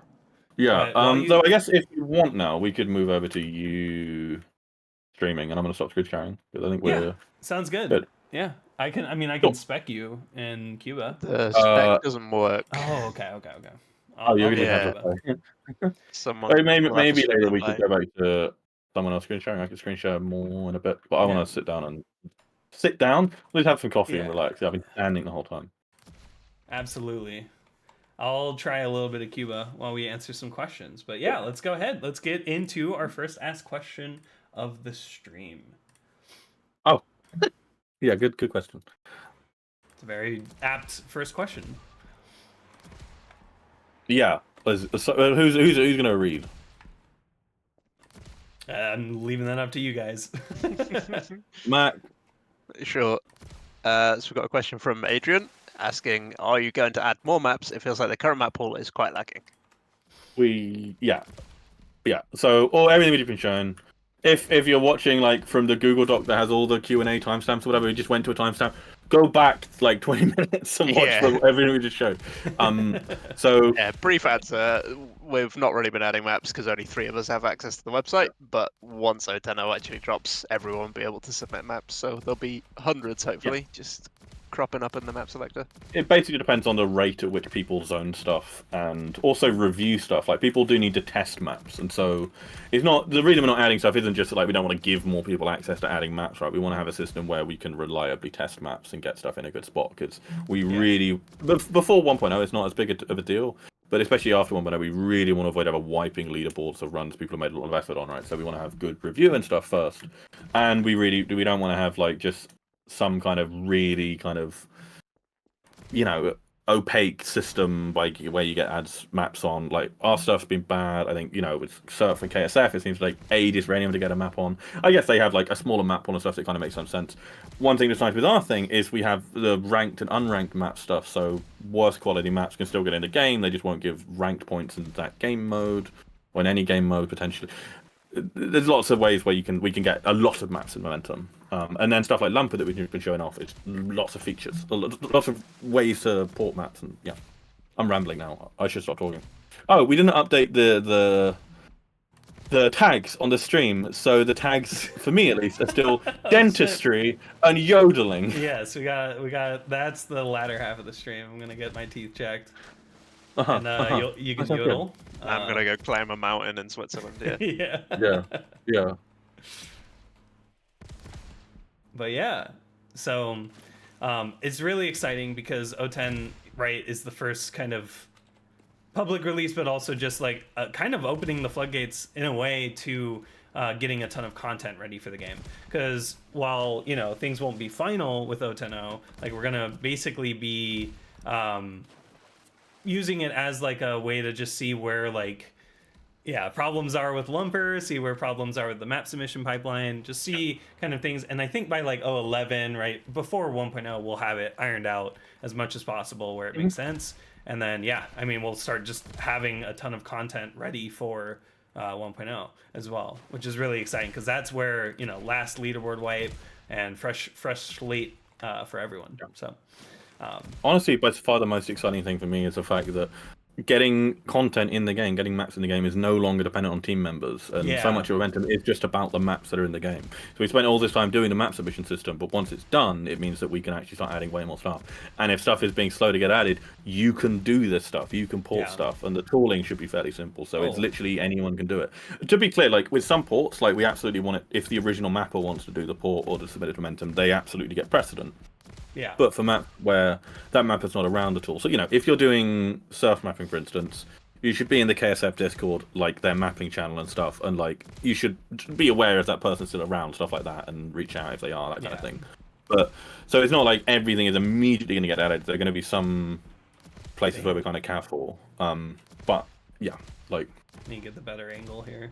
Yeah. So I guess if you want now, we could move over to you streaming, and I'm gonna stop screen sharing because I think we're sounds good. Yeah. I can spec you in Cuba. The spec doesn't work. Oh, okay. You really have to. Someone maybe later we could go back to someone else screen sharing. I could screen share more in a bit, but I want to sit down. Let's have some coffee and relax. I've been standing the whole time. Absolutely. I'll try a little bit of Cuba while we answer some questions. But yeah, let's go ahead. Let's get into our first asked question of the stream. Oh. Yeah, good question. It's a very apt first question. Yeah. So, who's gonna read? I'm leaving that up to you guys. Matt. Sure. So we've got a question from Adrian asking, are you going to add more maps? It feels like the current map pool is quite lacking. Yeah. So everything we've been shown. If you're watching like from the Google Doc that has all the Q&A timestamps or whatever, we just went to a timestamp. go back like 20 minutes and watch everything we just showed. So Yeah, brief answer. We've not really been adding maps because only 3 of us have access to the website. But once 0.10 actually drops, everyone will be able to submit maps. So there'll be hundreds, hopefully, just cropping up in the map selector. it basically depends on the rate at which people zone stuff and also review stuff. Like, people do need to test maps, and so it's not the reason we're not adding stuff isn't just like we don't want to give more people access to adding maps, right? We want to have a system where we can reliably test maps and get stuff in a good spot, because we really before 1.0 it's not as big of a deal, but especially after 1.0 we really want to avoid ever wiping leaderboards of runs people have made a lot of effort on, right? So we want to have good review and stuff first, and we don't want to have like just some kind of really kind of, you know, opaque system by where you get ads maps on. Like, our stuff's been bad. I think, you know, with Surf and KSF, it seems like ages for anyone to get a map on. I guess they have like a smaller map on and stuff, so it kind of makes some sense. One thing that's nice with our thing is we have the ranked and unranked map stuff, so worse quality maps can still get in the game. They just won't give ranked points in that game mode, or in any game mode potentially. There's lots of ways where we can get a lot of maps in momentum, and then stuff like Lumper that we've been showing off. It's lots of features, lots of ways to port maps, and yeah, I'm rambling now. I should stop talking. Oh, we didn't update the tags on the stream, so the tags for me at least are still dentistry and yodeling. Yes, we got. That's the latter half of the stream. I'm gonna get my teeth checked. And you can yodel. I'm gonna go climb a mountain in Switzerland. Yeah. Yeah. But yeah, so it's really exciting because 0.10, right, is the first kind of public release, but also just like kind of opening the floodgates in a way to getting a ton of content ready for the game. Because while, you know, things won't be final with 0.10, like, we're gonna basically be using it as like a way to just see where, like, problems are with Lumper, see where problems are with the map submission pipeline, just see kind of things. And I think by like 0.11, right, before 1.0, we'll have it ironed out as much as possible where it makes sense. And then, I mean, we'll start just having a ton of content ready for 1.0 as well, which is really exciting, because that's where, you know, last leaderboard wipe and fresh slate for everyone. So honestly, by far the most exciting thing for me is the fact that getting content in the game, getting maps in the game, is no longer dependent on team members, and so much of momentum is just about the maps that are in the game. So we spent all this time doing the map submission system, but once it's done, it means that we can actually start adding way more stuff. And if stuff is being slow to get added, you can do this stuff, you can port stuff, and the tooling should be fairly simple. So it's literally anyone can do it. To be clear, like with some ports, like we absolutely want it, if the original mapper wants to do the port or to submit it to momentum, they absolutely get precedent. Yeah. But for map where that map is not around at all, so, you know, if you're doing surf mapping, for instance, you should be in the KSF Discord, like their mapping channel and stuff, and like you should be aware if that person's still around, stuff like that, and reach out if they are, that kind of thing. But so it's not like everything is immediately going to get added. There are going to be some places where we're kind of careful. But yeah, like, you get the better angle here.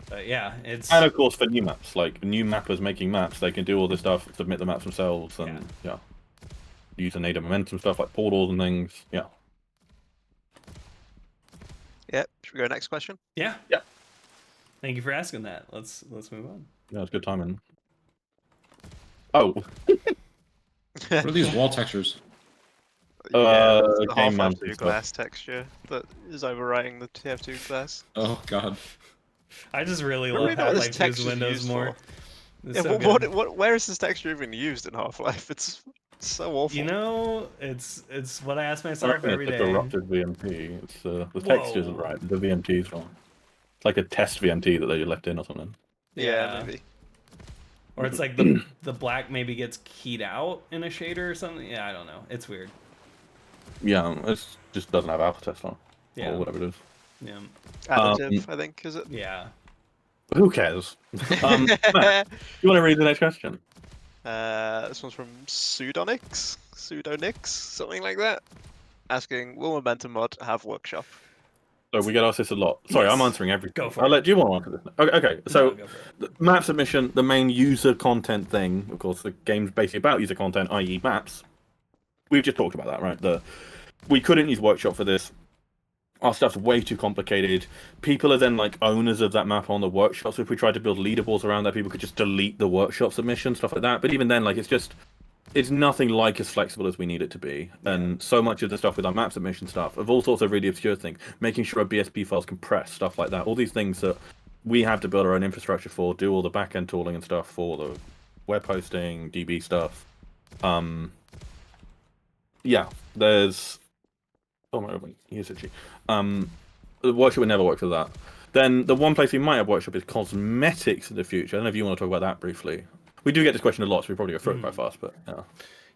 But yeah, it's... And of course for new maps, like new mappers making maps, they can do all this stuff, submit the maps themselves, and use the native momentum stuff like portals and things. Yeah. Should we go next question? Yeah. Thank you for asking that. Let's move on. Yeah, it's good timing. Oh. What are these wall textures? The game Half-Life 2 glass texture that is overwriting the TF2 glass. Oh god. I just really love Half-Life 2's windows more. Where is this texture even used in Half-Life? It's so awful. You know, it's what I ask myself every day. It's a corrupted VMT. It's the texture isn't right. The VMT is wrong. It's like a test VMT that they left in or something. Yeah, maybe. Or it's like the black maybe gets keyed out in a shader or something. Yeah, I don't know. It's weird. Yeah, it just doesn't have alpha test on. Or whatever it is. Yeah. Additive, I think, is it? Yeah. Who cares? Matt, you want to read the next question? This one's from PseudoNyx, something like that. Asking, will Momentum Mod have workshop? So we get asked this a lot. Sorry, I'm answering everything. Go for I'll it. let you answer this. Okay. So the map submission, the main user content thing, of course, the game's basically about user content, i.e. maps. We've just talked about that, right? We couldn't use workshop for this. Our stuff's way too complicated. People are then like owners of that map on the workshop. So if we tried to build leaderboards around that, people could just delete the workshop submission, stuff like that. But even then, like, it's just it's nothing like as flexible as we need it to be. And so much of the stuff with our map submission stuff, of all sorts of really obscure things, making sure our BSP files compress, stuff like that, all these things that we have to build our own infrastructure for, do all the back-end tooling and stuff for the web hosting, DB stuff. Yeah, there's... Oh my god, usage. The workshop would never work for that. Then the one place we might have workshop is cosmetics in the future. I don't know if you want to talk about that briefly. We do get this question a lot, so we probably go through it quite fast, but yeah.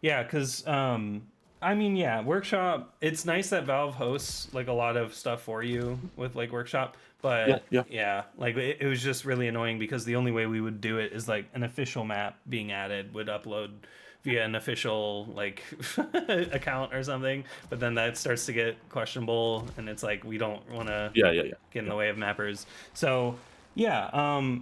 Yeah, because I mean, yeah, workshop. It's nice that Valve hosts like a lot of stuff for you with like workshop, but yeah, like it was just really annoying because the only way we would do it is like an official map being added would upload via an official like account or something, but then that starts to get questionable, and it's like we don't want to get in the way of mappers. So yeah,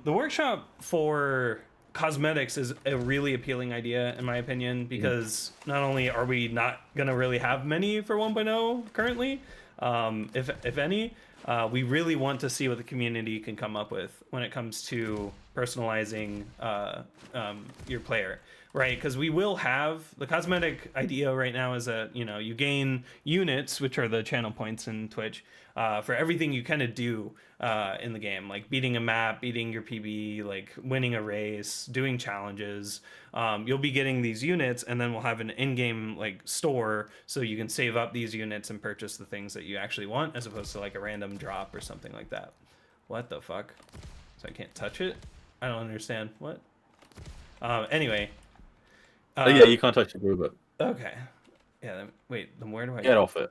the workshop for cosmetics is a really appealing idea in my opinion, because not only are we not gonna really have many for 1.0 currently, if any, we really want to see what the community can come up with when it comes to personalizing your player, right? Because we will have the cosmetic idea right now is that, you know, you gain units, which are the channel points in Twitch, for everything you kind of do in the game, like beating a map, beating your PB, like winning a race, doing challenges. You'll be getting these units, and then we'll have an in-game like store, so you can save up these units and purchase the things that you actually want, as opposed to like a random drop or something like that. What the fuck? So I can't touch it? I don't understand. What? Anyway. Yeah, you can't touch the robot. Okay. Yeah. Wait. Then where do I get off it?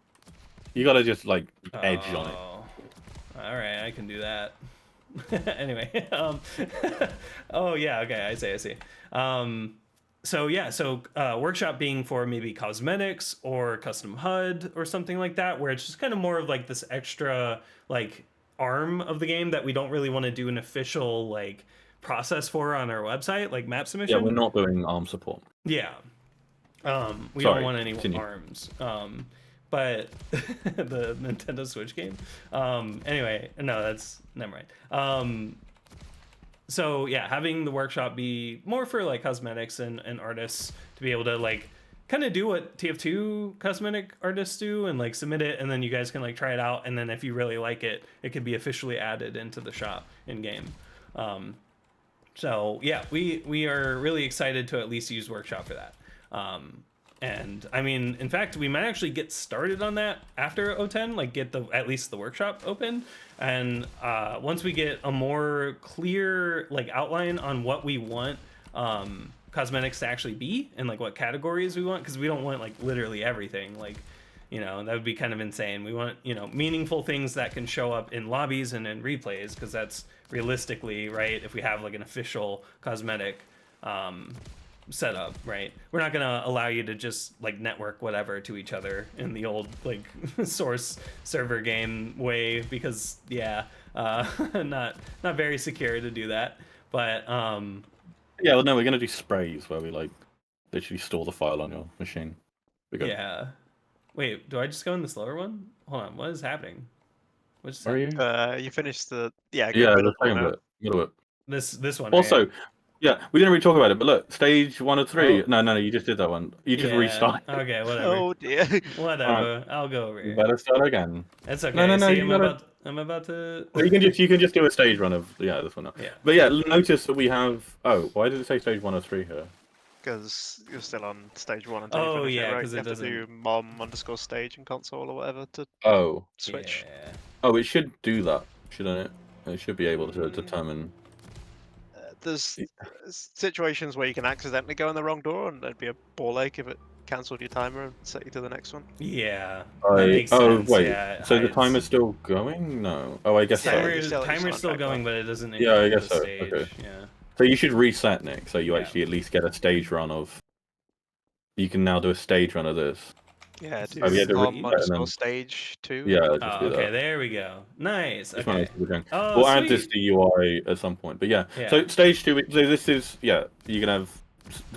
You gotta just like edge on it. All right, I can do that. Anyway. Oh yeah. Okay. I see. So yeah. So workshop being for maybe cosmetics or custom HUD or something like that, where it's just kind of more of like this extra like arm of the game that we don't really want to do an official like process for on our website, like map submission. Yeah, we're not doing ARM support. Yeah. We don't want any ARMs. But the Nintendo Switch game. Anyway, no, that's never mind. So yeah, having the workshop be more for like cosmetics and artists to be able to like kind of do what TF2 cosmetic artists do and like submit it, and then you guys can like try it out, and then if you really like it, it can be officially added into the shop in game. So yeah, we are really excited to at least use workshop for that. And I mean, in fact, we might actually get started on that after O10, like get at least the workshop open. And once we get a more clear like outline on what we want cosmetics to actually be and like what categories we want, because we don't want like literally everything, like, you know, that would be kind of insane. We want, you know, meaningful things that can show up in lobbies and in replays, because that's realistically, right, if we have like an official cosmetic setup, right, we're not gonna allow you to just like network whatever to each other in the old like source server game way, because not very secure to do that. But yeah, well, no, we're gonna do sprays where we like literally store the file on your machine. Yeah. Wait, do I just go in the slower one? Hold on, what is happening? What's are you? You finished the the second bit. This one. Also, right? yeah, we didn't really talk about it, but look, stage 1 of 3. No, you just did that one. You just restarted. Okay, whatever. Oh dear. Whatever. I'll go over here. You better start again. That's okay. No, See, you I'm about to. Well, you can just do a stage run of this one now. Yeah. But yeah, notice that we have. Oh, why did it say stage 1 of 3 here? Because you're still on stage 1 until you finish it, right? You have to do mom_stage in console or whatever to switch. Yeah. Oh, it should do that, shouldn't it? It should be able to determine. There's situations where you can accidentally go in the wrong door, and there'd be a ball ache if it cancelled your timer and set you to the next one. Yeah. That makes sense. Wait. Yeah, so the timer's still going? No. Oh, I guess so. Timer's still going, but it doesn't. Yeah, I guess so. Stage. Okay. Yeah. So you should reset, Nick, so you actually at least get a stage run of. You can now do a stage run of this. Yeah, do stage 2. Yeah. Okay, there we go. Nice. Okay. We'll add this to UI at some point, but yeah. So stage 2. So this is you can have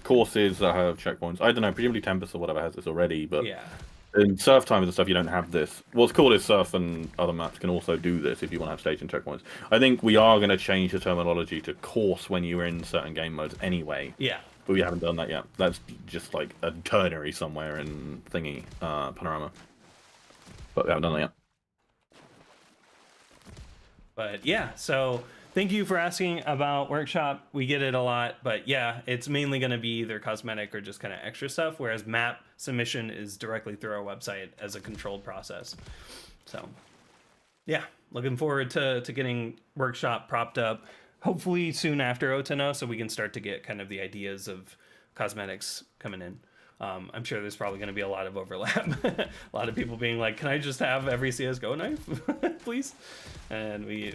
courses that have checkpoints. I don't know, presumably Tempest or whatever has this already, but in surf times and stuff, you don't have this. What's cool is surf and other maps can also do this if you want to have staging checkpoints. I think we are going to change the terminology to course when you're in certain game modes anyway. Yeah. But we haven't done that yet. That's just like a ternary somewhere in thingy panorama. But we haven't done that yet. But yeah, so thank you for asking about workshop. We get it a lot, but yeah, it's mainly going to be either cosmetic or just kind of extra stuff, whereas map submission is directly through our website as a controlled process. So yeah, looking forward to getting workshop propped up, hopefully soon after O10, so we can start to get kind of the ideas of cosmetics coming in. I'm sure there's probably going to be a lot of overlap. A lot of people being like, can I just have every CSGO knife, please? And we,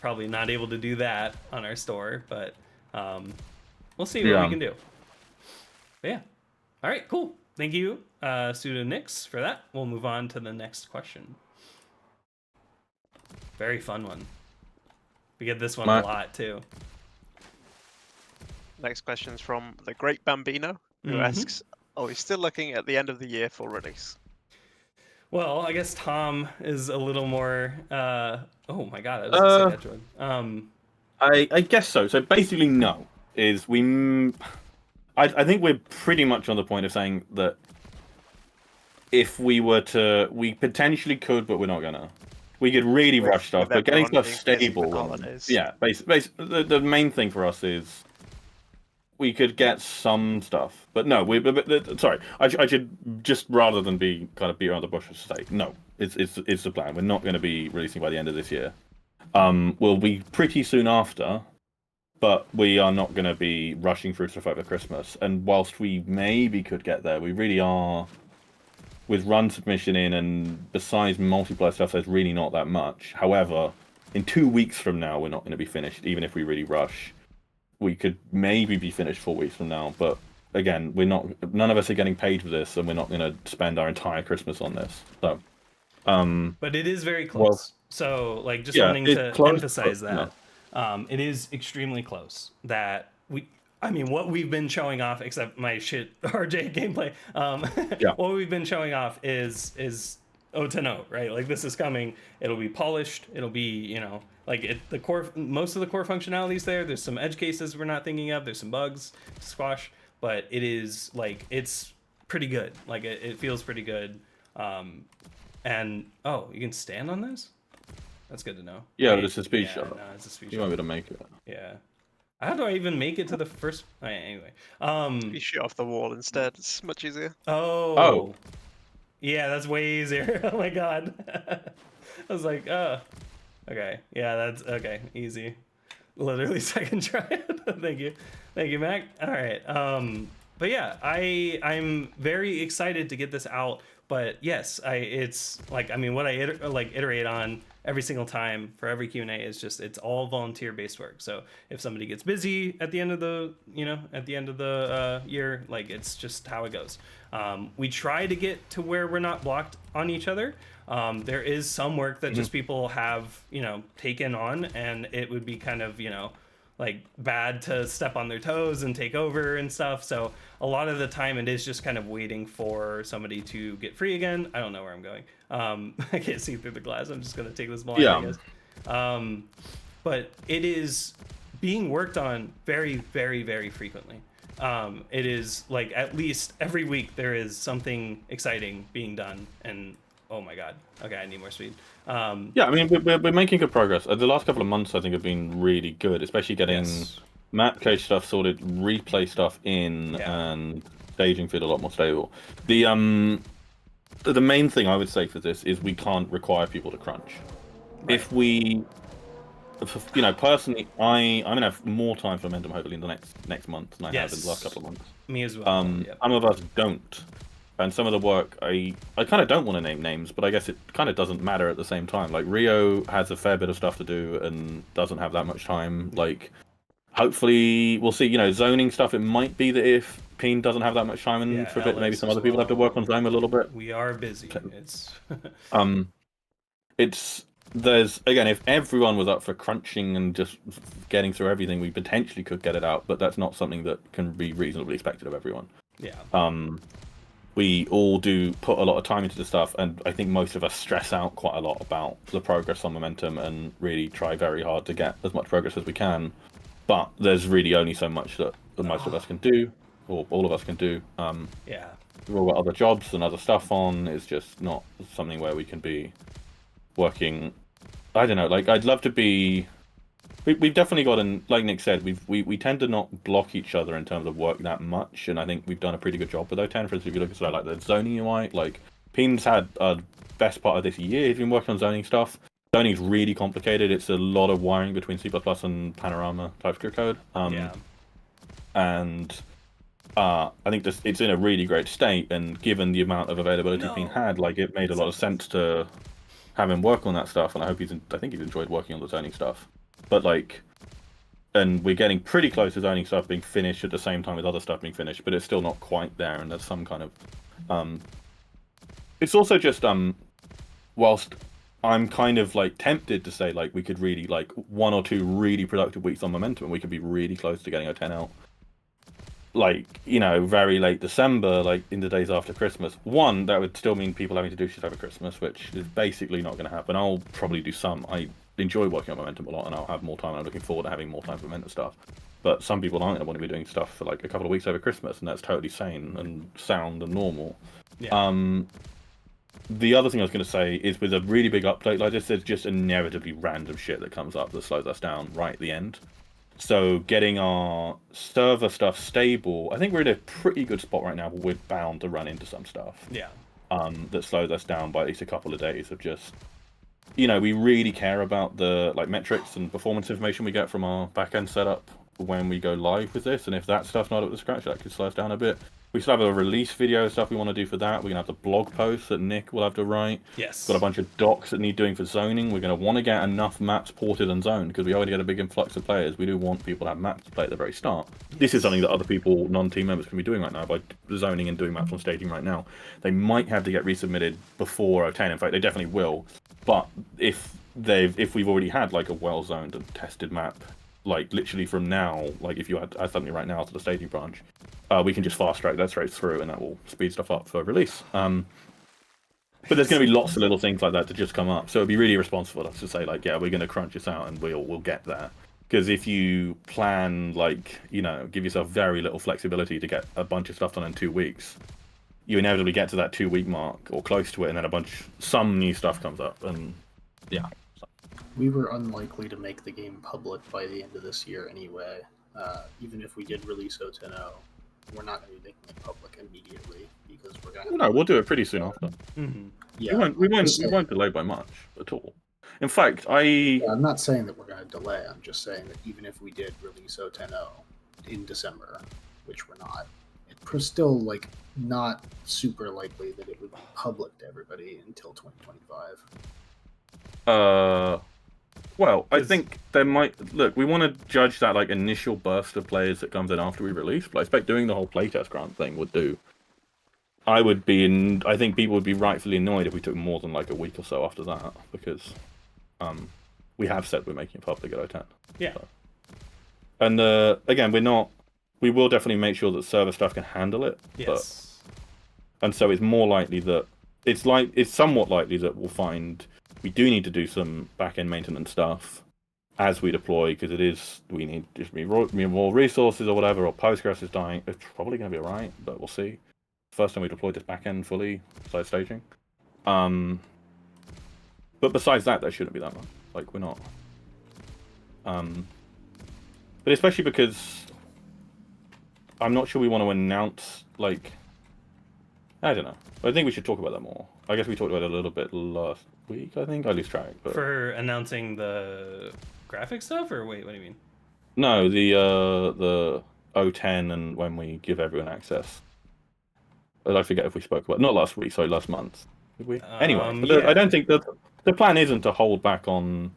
probably not able to do that on our store, but we'll see what we can do. But yeah. All right, cool. Thank you, PseudoNyx, for that. We'll move on to the next question. Very fun one. We get this one a lot, too. Next question's from the Great Bambino, who asks, are we still looking at the end of the year for release? Well, I guess Tom is a little more. Oh my god, I was gonna say that, Jordan. I guess so. So basically, no. I think we're pretty much on the point of saying that if we were to, we potentially could, but we're not gonna. We could really rush stuff, but getting stuff stable. Yeah, basically, the main thing for us is we could get some stuff, but no. Sorry, I should just, rather than be kind of beat around the bush, say no. It's the plan. We're not going to be releasing by the end of this year. We'll be pretty soon after, but we are not going to be rushing through stuff over Christmas. And whilst we maybe could get there, we really are. With run submission in, and besides multiplayer stuff, there's really not that much. However, in 2 weeks from now, we're not going to be finished, even if we really rush. We could maybe be finished 4 weeks from now, but again, we're not. None of us are getting paid for this, and we're not going to spend our entire Christmas on this. So, but it is very close. Well, so, like, just wanting to emphasize that it is extremely close. That what we've been showing off, except my shit RJ gameplay. What we've been showing off is O10, right? Like, this is coming. It'll be polished. It'll be, the core, most of the core functionalities there. There's some edge cases we're not thinking of. There's some bugs to squash, but it is it's pretty good. Like, it feels pretty good. And you can stand on this? That's good to know. Yeah, but it's a speed shot. No, it's a speed shot. You might be able to make it. Yeah. How do I even make it to the first? Anyway. You shoot off the wall instead. It's much easier. Oh. Yeah, that's way easier. Oh my god. I was like, okay. Yeah, that's okay. Easy. Literally second try. Thank you, Mac. All right. But yeah, I'm very excited to get this out. But yes, it's like, what I iterate on every single time for every Q&A is just, it's all volunteer based work. So if somebody gets busy at the end of the year, like, it's just how it goes. We try to get to where we're not blocked on each other. There is some work that just people have, taken on, and it would be kind of, like, bad to step on their toes and take over and stuff. So a lot of the time it is just kind of waiting for somebody to get free again. I don't know where I'm going. I can't see through the glass. I'm just going to take this blind, I guess. But it is being worked on very, very, very frequently. It is like at least every week there is something exciting being done, and oh my god. Okay, I need more speed. We're making good progress. The last couple of months, I think, have been really good, especially getting map code stuff sorted, replay stuff in, and staging feel a lot more stable. The main thing I would say for this is we can't require people to crunch. Right. If we, personally, I'm gonna have more time for momentum hopefully in the next month than I have in the last couple of months. Me as well. Some of us don't. And some of the work, I kind of don't want to name names, but I guess it kind of doesn't matter at the same time. Like, Rio has a fair bit of stuff to do and doesn't have that much time. Like, hopefully, we'll see, zoning stuff, it might be that if Peen doesn't have that much time and for a bit, maybe some other people have to work on zone a little bit. We are busy. There's, again, if everyone was up for crunching and just getting through everything, we potentially could get it out, but that's not something that can be reasonably expected of everyone. Yeah. we all do put a lot of time into the stuff, and I think most of us stress out quite a lot about the progress on momentum and really try very hard to get as much progress as we can. But there's really only so much that most of us can do, or all of us can do. Yeah. We've all got other jobs and other stuff on. It's just not something where we can be working. I don't know. Like, I'd love to be. We've definitely gotten, like Nick said, we tend to not block each other in terms of work that much, and I think we've done a pretty good job with O10. For instance, if you look at like the zoning UI, like Peen's had a best part of this year. He's been working on zoning stuff. Zoning's really complicated. It's a lot of wiring between C++ and Panorama TypeScript code. Yeah. And I think it's in a really great state, and given the amount of availability Peen had, like it made a lot of sense to have him work on that stuff. And I think he's enjoyed working on the zoning stuff. But like, and we're getting pretty close to zoning stuff being finished at the same time with other stuff being finished, but it's still not quite there. And there's some kind of, it's also just whilst I'm kind of like tempted to say like we could really like 1 or 2 really productive weeks on momentum, and we could be really close to getting a 10 out. Like, very late December, like in the days after Christmas. One, that would still mean people having to do shit over Christmas, which is basically not going to happen. I'll probably do some. I enjoy working on momentum a lot, and I'll have more time. I'm looking forward to having more time for momentum stuff. But some people aren't going to want to be doing stuff for like a couple of weeks over Christmas, and that's totally sane and sound and normal. Yeah. The other thing I was going to say is with a really big update like this, there's just inevitably random shit that comes up that slows us down right at the end. So getting our server stuff stable, I think we're in a pretty good spot right now, but we're bound to run into some stuff. Yeah. That slows us down by at least a couple of days of just, we really care about the like metrics and performance information we get from our backend setup when we go live with this, and if that stuff's not up to scratch, that could slow us down a bit. We still have a release video stuff we want to do for that. We're going to have the blog posts that Nick will have to write. Yes. Got a bunch of docs that need doing for zoning. We're going to want to get enough maps ported and zoned because we already get a big influx of players. We do want people to have maps to play at the very start. This is something that other people, non-team members, can be doing right now by zoning and doing maps on staging right now. They might have to get resubmitted before 10. In fact, they definitely will. But if we've already had like a well-zoned and tested map, like literally from now, like if you add something right now to the staging branch, we can just fast track that straight through, and that will speed stuff up for release. But there's going to be lots of little things like that to just come up, so it'd be really irresponsible of us to say like, yeah, we're going to crunch this out and we'll get there. Because if you plan like, give yourself very little flexibility to get a bunch of stuff done in 2 weeks, you inevitably get to that 2-week mark or close to it, and then some new stuff comes up, and yeah. We were unlikely to make the game public by the end of this year anyway. Even if we did release 0.10.0, we're not going to be making it public immediately because we're going to. No, we'll do it pretty soon after. Mm-hmm. Yeah, we won't delay by much at all. In fact, I'm not saying that we're going to delay. I'm just saying that even if we did release 0.10.0 in December, which we're not, it's still like not super likely that it would be public to everybody until 2025. Well, I think there might we want to judge that like initial burst of players that comes in after we release, but I expect doing the whole playtest grant thing would do. I think people would be rightfully annoyed if we took more than like a week or so after that, because we have said we're making it public at 0.10. Yeah. So. And again, we will definitely make sure that server stuff can handle it. Yes. And so it's more likely that it's somewhat likely that we'll find we do need to do some back-end maintenance stuff as we deploy, because we need just more resources or whatever, or Postgres is dying. It's probably going to be alright, but we'll see. First time we deployed this back-end fully, besides staging. But besides that, there shouldn't be that much. Like, we're not. But especially because I'm not sure we want to announce, like, I don't know. I think we should talk about that more. I guess we talked about it a little bit last week, I think. I lose track. But... For announcing the graphic stuff, or wait, what do you mean? No, the 0.10 and when we give everyone access. I forget if we spoke about not last week, sorry, last month. Did we? Anyway, yeah. I don't think that the plan isn't to hold back on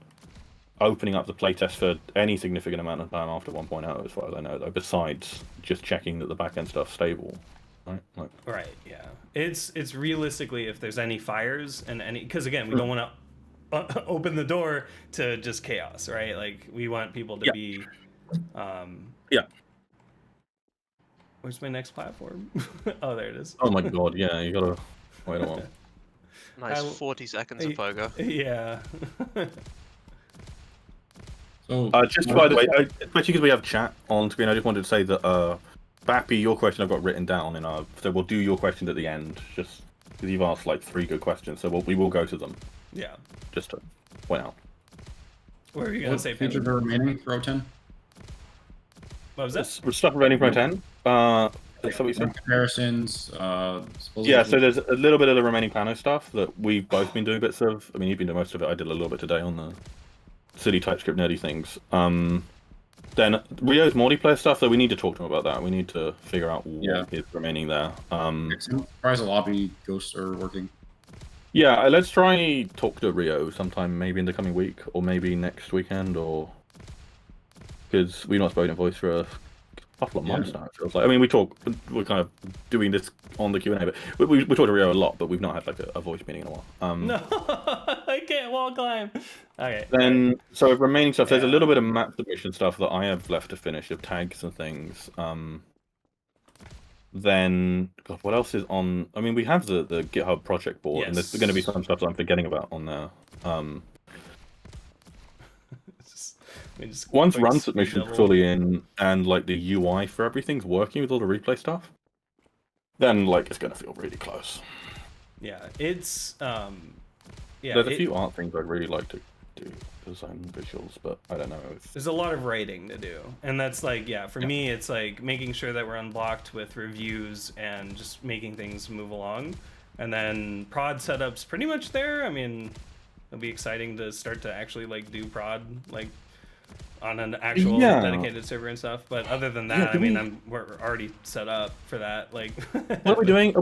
opening up the playtest for any significant amount of time after 1.0, as far as I know, though, besides just checking that the backend stuff's stable. Right? Right, yeah. It's realistically, if there's any fires and because again, we don't want to open the door to just chaos, right? Like we want people to be Yeah. Where's my next platform? Oh, there it is. Oh my god, yeah, you gotta wait a while. Nice 40 seconds of pogo. Yeah. So Just by the way, especially because we have chat on screen, I just wanted to say that Bappy, your question I've got written down in our. So we'll do your questions at the end, just because you've asked like 3 good questions. So we will go to them. Yeah. Just to point out. What are you gonna say, features Penny? are remaining for 010? What was that? Stuff remaining for 10. Is that what you said? Comparisons. Yeah, so there's a little bit of the remaining Plano stuff that we've both been doing bits of. I mean, you've been doing most of it. I did a little bit today on the silly TypeScript nerdy things. Then Rio's multiplayer stuff, though, we need to talk to him about that. We need to figure out what is remaining there. I'm surprised the lobby ghosts are working. Yeah, let's try talk to Rio sometime, maybe in the coming week, or maybe next weekend, or because we've not spoken in voice for a couple of months now. It feels like. I mean, we're kind of doing this on the Q&A, but we talk to Rio a lot, but we've not had like a voice meeting in a while. No, I can't wall climb. Okay. Then, so remaining stuff, there's a little bit of map submission stuff that I have left to finish of tags and things. Then, God, what else is on? I mean, we have the GitHub project board, and there's going to be some stuff that I'm forgetting about on there. Once run submission's fully in, and like the UI for everything's working with all the replay stuff, then like it's going to feel really close. Yeah, it's There's a few art things I'd really like to do, design visuals, but I don't know. There's a lot of writing to do, and that's like, for me, it's like making sure that we're unblocked with reviews and just making things move along. And then prod setup's pretty much there. I mean, it'll be exciting to start to actually like do prod like on an actual dedicated server and stuff. But other than that, I mean, we're already set up for that. Like, what are we doing?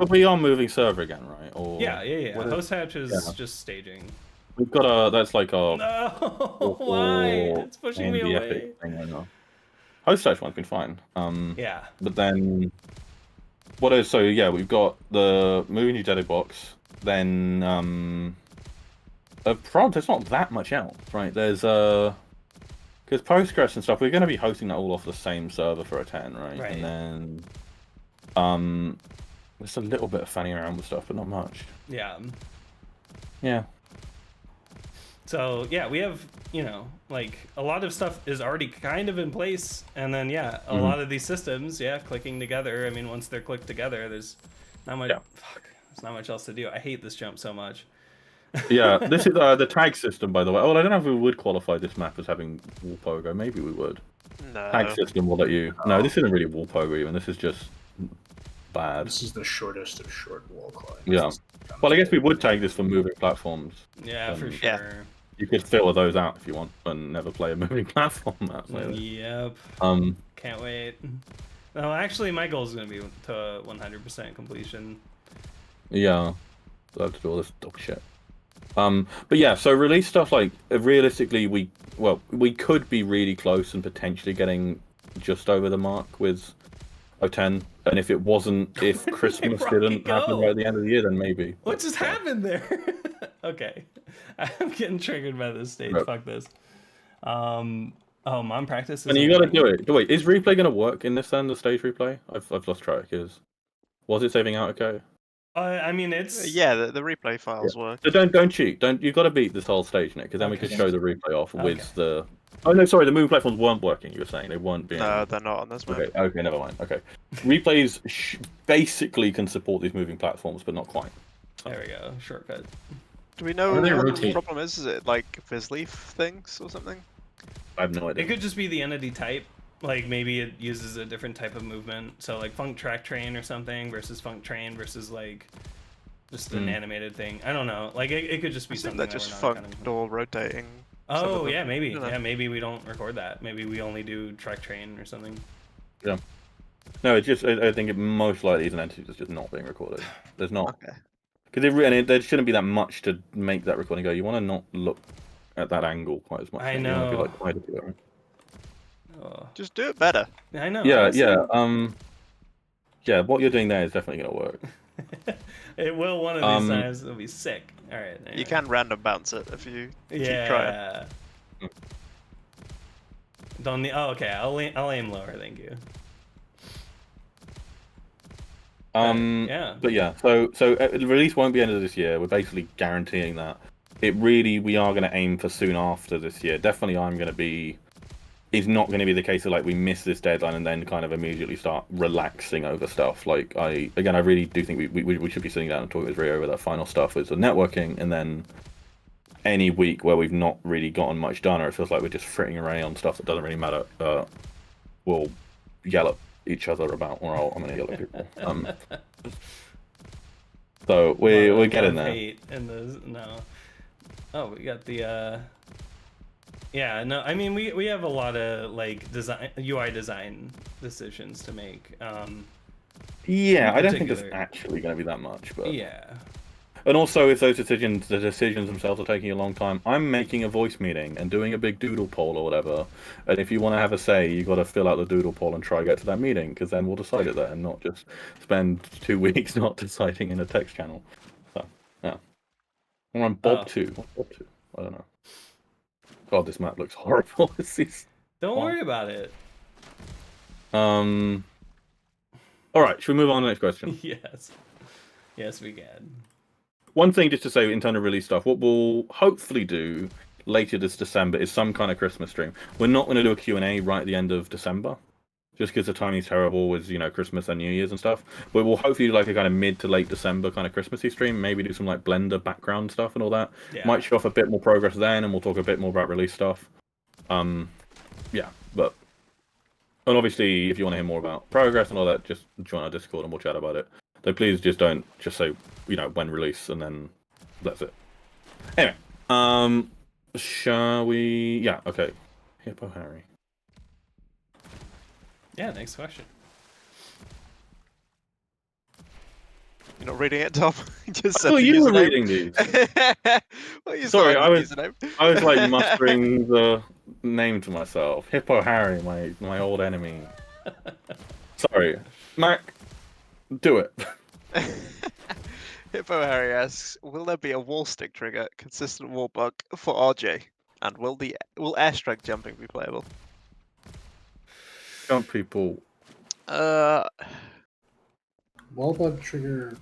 We are moving server again, right? Or yeah. Host hatch is just staging. We've got that's like a. No, why? It's pushing me away. Thing right now. Host hatch one's been fine. Yeah. But then, what is we've got the moving to Jedi box. Then prod. There's not that much else, right? There's because Postgres and stuff, we're going to be hosting that all off the same server for a 10, right? And then, there's a little bit of fanning around with stuff, but not much. Yeah. Yeah. So, yeah, we have, like, a lot of stuff is already kind of in place, and then, a lot of these systems, clicking together. I mean, once they're clicked together, there's not much, there's not much else to do. I hate this jump so much. Yeah, this is the tag system, by the way. Oh, I don't know if we would qualify this map as having wall pogo. Maybe we would. No. Tag system will let you. No, this isn't really wall pogo even. This is just bad. This is the shortest of short wall climbs. Yeah. Well, I guess we would tag this for moving platforms. Yeah, for sure. You could filter those out if you want and never play a moving platform map later. Yep. Can't wait. No, actually, my goal is going to be to 100% completion. Yeah. I'll have to do all this dog shit. But yeah, so release stuff like realistically, we could be really close and potentially getting just over the mark with 010. And if it wasn't, if Christmas didn't happen right at the end of the year, then maybe. What just happened there? Okay, I'm getting triggered by this stage. Right. Fuck this. Mom practice. And you got to do it. Wait, is replay gonna work in this then? The stage replay? I've lost track. Was it saving out okay? I mean, it's the replay files work. So don't cheat. You got to beat this whole stage, Nick, because then we can show the replay off with the. Oh no, sorry, the moving platforms weren't working. You were saying they weren't being. No, they're not on this map. Okay, never mind. Okay, replays basically can support these moving platforms, but not quite. There we go. Shortcut. Do we know what the problem is? Is it like Fizzleaf things or something? I have no idea. It could just be the entity type. Like maybe it uses a different type of movement. So like Func Track Train or something versus Func Train versus like just an animated thing. I don't know. Like it could just be something that just funked or rotating. Oh yeah, maybe. Yeah, maybe we don't record that. Maybe we only do Track Train or something. Yeah. No, it's just I think it most likely is an entity that's just not being recorded. There's not. Okay. Because there shouldn't be that much to make that recording go. You want to not look at that angle quite as much. I know. You want to be like, do it, right? Just do it better. I know. Yeah, honestly. Yeah. What you're doing there is definitely gonna work. It will one of these times. It'll be sick. All right. Anyway. You can random bounce it if you keep trying. Don't need. Oh, okay. I'll aim lower. Thank you. Yeah. But yeah, so the release won't be end of this year. We're basically guaranteeing that. We are going to aim for soon after this year. Definitely, I'm going to be. It's not going to be the case of like we miss this deadline and then kind of immediately start relaxing over stuff. Like I really do think we should be sitting down and talking with Rio over that final stuff with the networking, and then any week where we've not really gotten much done or it feels like we're just fritting away on stuff that doesn't really matter, we'll yell at each other about, or I'm going to yell at people. So we're getting there. Hate in those, no. Oh, we got the yeah, no, I mean we have a lot of like design UI design decisions to make. Yeah, I don't think it's actually going to be that much, but yeah. And also, if the decisions themselves are taking a long time, I'm making a voice meeting and doing a big doodle poll or whatever. And if you want to have a say, you got to fill out the doodle poll and try to get to that meeting, because then we'll decide it there and not just spend 2 weeks not deciding in a text channel. So, yeah. Or I'm Bob 2. What's Bob 2? I don't know. God, this map looks horrible. Don't worry about it. All right, should we move on to the next question? Yes. Yes, we can. One thing just to say in terms of release stuff, what we'll hopefully do later this December is some kind of Christmas stream. We're not going to do a Q&A right at the end of December, just because the timing's terrible with, Christmas and New Year's and stuff. But we'll hopefully do like a kind of mid to late December kind of Christmassy stream, maybe do some like Blender background stuff and all that. Yeah. Might show off a bit more progress then, and we'll talk a bit more about release stuff. Yeah, but... And obviously, if you want to hear more about progress and all that, just join our Discord and we'll chat about it. So please just don't just say, when release, and then that's it. Anyway, shall we? Yeah, okay. Hippo Harry. Yeah, next question. You're not reading it, Tom? Just I thought you were reading these. Well, you Sorry, I was username. like mustering the name to myself. Hippo Harry, my old enemy. Sorry, Mac, do it. Hippo Harry asks, will there be a wallstick trigger consistent wallbug for RJ? And will airstrike jumping be playable? Jump people. Wallbug trigger.